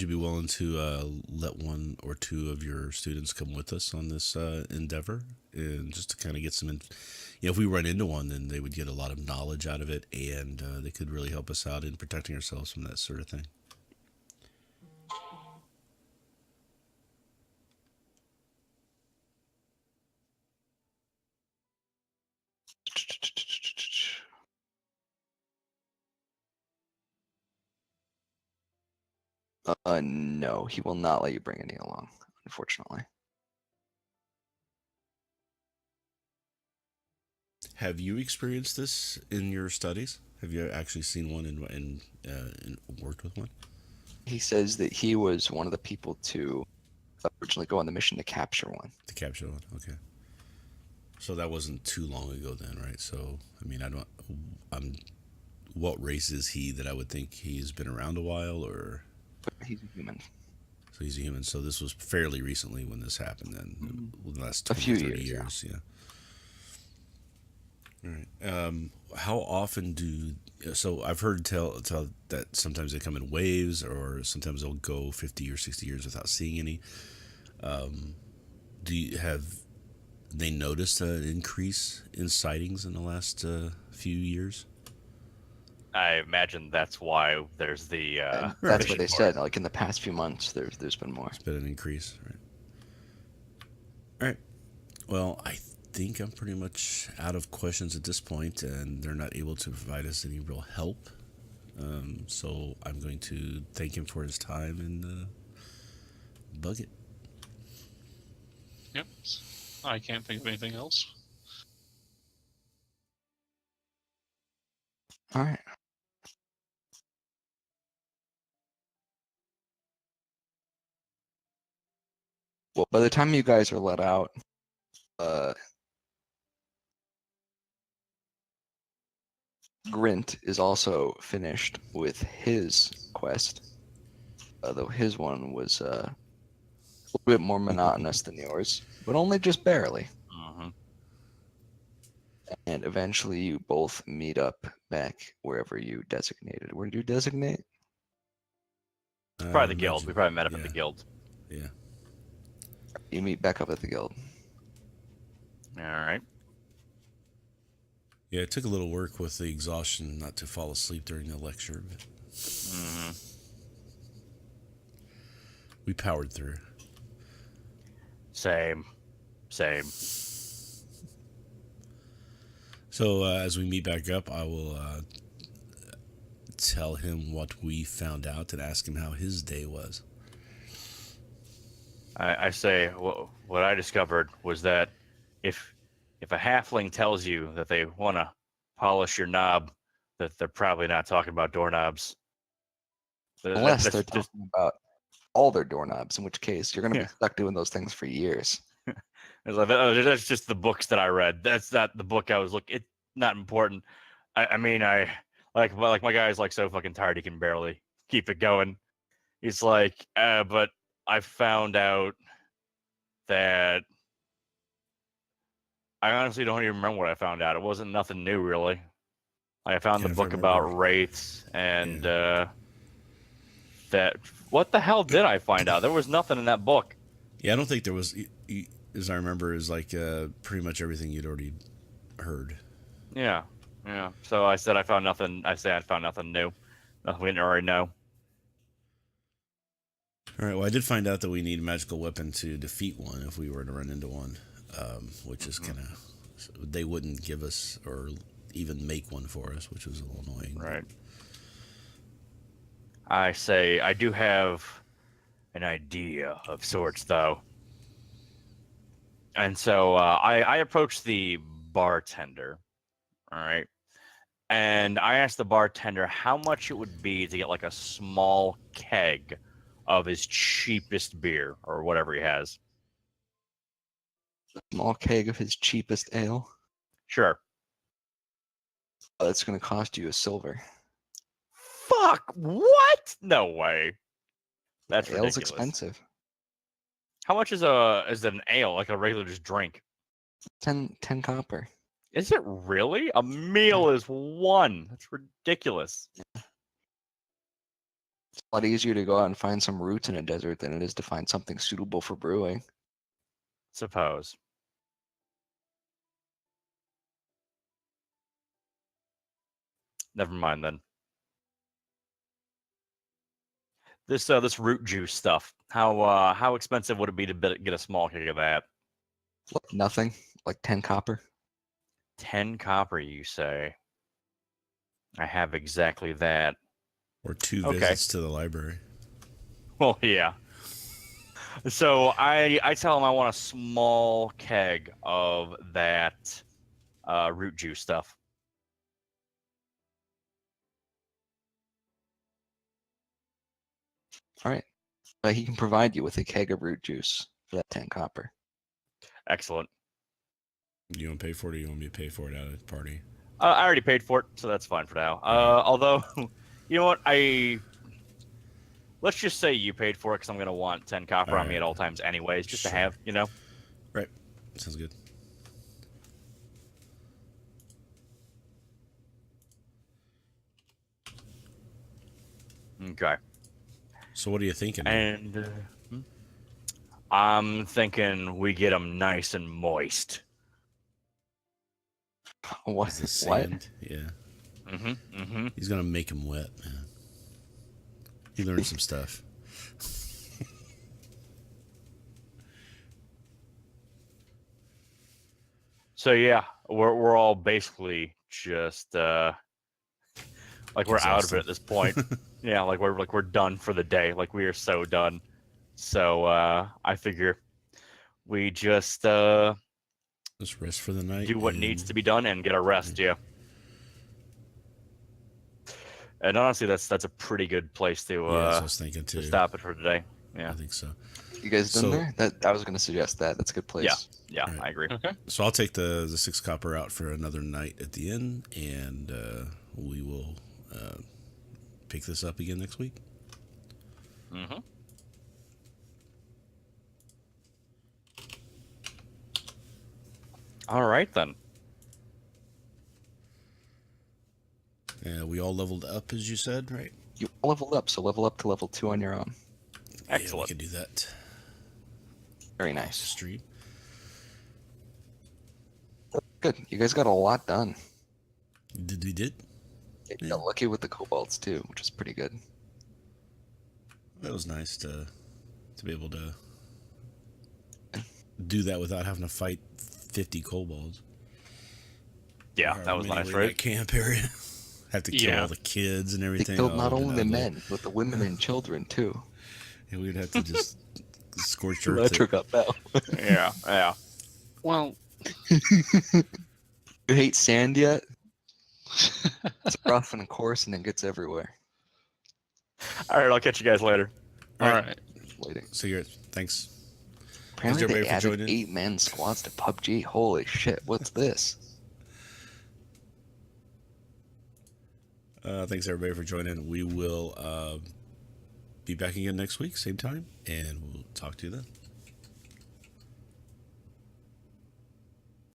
you be willing to let one or two of your students come with us on this endeavor, and just to kind of get some, if we run into one, then they would get a lot of knowledge out of it, and they could really help us out in protecting ourselves from that sort of thing. No, he will not let you bring any along, unfortunately. Have you experienced this in your studies? Have you actually seen one and worked with one? He says that he was one of the people to originally go on the mission to capture one. To capture one, okay. So that wasn't too long ago then, right? So I mean, what race is he that I would think he's been around a while, or? He's a human. So he's a human. So this was fairly recently when this happened then, the last A 20, few 30 years, years. Yeah. All right. How often so I've heard tell that sometimes they come in waves, or sometimes they'll go 50 or 60 years without seeing any. Have they noticed an increase in sightings in the last few years? I imagine that's why there's the. And that's what mission they for said. it. Like in the past few months, there's been more. It's been an increase, right? All right. Well, I think I'm pretty much out of questions at this point, and they're not able to provide us any real help. So I'm going to thank him for his time and bug it. Yep. I can't think of anything else. All right. Well, by the time you guys are let out, Grint is also finished with his quest, though his one was a little bit more monotonous than yours, but only just barely. Mhm. And eventually, you both meet up back wherever you designated. Where did you designate? Probably the guild. Imagine- We probably met up yeah, at the guild. Yeah. You meet back up at the guild. All right. Yeah, it took a little work with the exhaustion not to fall asleep during the lecture, but Hmm. we powered through. Same. So as we meet back up, I will tell him what we found out and ask him how his day was. I say what I discovered was that if a halfling tells you that they want to polish your knob, that they're probably not talking about doorknobs. Unless That's they're just talking about all their doorknobs, in which case you're going to Yeah. be stuck doing those things for years. that's just the books that I read. That's not the book I was looking. It's not important. I mean, I like my guy's like so fucking tired he can barely keep it going. He's like, but I found out that I honestly don't even remember what I found out. It wasn't nothing new, really. I found Yeah, the if I book about remember. wraiths and that. What the hell did I find out? There was nothing in that book. Yeah, I don't think there was, as I remember, is like pretty much everything you'd already heard. Yeah. So I said I found nothing. I said I found nothing new. Nothing we didn't already know. All right. Well, I did find out that we need a magical weapon to defeat one if we were to run into one, which is kind of they wouldn't give us or even make one for us, which was a little annoying. Right. I say I do have an idea of sorts, though. And so I approached the bartender. All right. And I asked the bartender how much it would be to get like a small keg of his cheapest beer or whatever he has. Small keg of his cheapest ale. Sure. That's going to cost you a silver. Fuck, what? No way. That's Ale's ridiculous. expensive. How much is an ale, like a regular just drink? 10 copper. Is it really? A meal is 1. That's ridiculous. It's a lot easier to go out and find some roots in a desert than it is to find something suitable for brewing. Suppose. Never mind then. This root juice stuff. How expensive would it be to get a small keg of that? What, nothing? Like 10 copper? 10 copper, you say? I have exactly that. Or 2 Okay. visits to the library. Well, yeah. So I tell him I want a small keg of that root juice stuff. All right. He can provide you with a keg of root juice for that 10 copper. Excellent. Do you want to pay for it or you want me to pay for it out at the party? I already paid for it, so that's fine for now. Although, you know what? Let's just say you paid for it because I'm going to want 10 copper on me Alright. at all times anyways, just to Sure. have, you know? Right. Sounds good. Okay. So what are you thinking? And I'm thinking we get them nice and moist. What? Is this What? sand? Yeah. Mm-hmm. He's going to make him wet, man. He learned some stuff. So yeah, we're all basically just like we're out of it Exhausted. at this point. Yeah, like we're done for the day. Like we are so done. So I figure we just Just rest for the night. do what needs to be done and get a rest. Yeah. And honestly, that's a pretty good place to Yeah, that's what I was thinking too. stop it for today. Yeah. I think so. You guys done So- there? That I was gonna suggest that. That's a good place. Yeah, Right. I agree. Okay. So I'll take the 6 copper out for another night at the inn, and we will pick this up again next week. Mm-hmm. All right then. We all leveled up, as you said, right? You leveled up, so level up to level 2 on your own. Yeah, Excellent. we can do that. Very Off nice. stream. Good. You guys got a lot done. We did. You got lucky with the kobolds too, which is pretty good. That was nice to be able to do that without having to fight 50 kobolds. Yeah, However that was many nice, were in right? that camp area. Have to kill Yeah. all the kids and They everything. killed Oh, not it'd only been the ugly. men, but the women and children too. And we'd have to just scorch earth. Electric up now. Yeah, yeah. Well, You hate sand yet? It's rough and coarse and it gets everywhere. All right, I'll catch you guys later. all right. Waiting. So you're thanks. Apparently everybody they for added joining? 8-man squads to PUBG. Holy shit, what's this? Thanks everybody for joining. We will be back again next week, same time, and we'll talk to you then.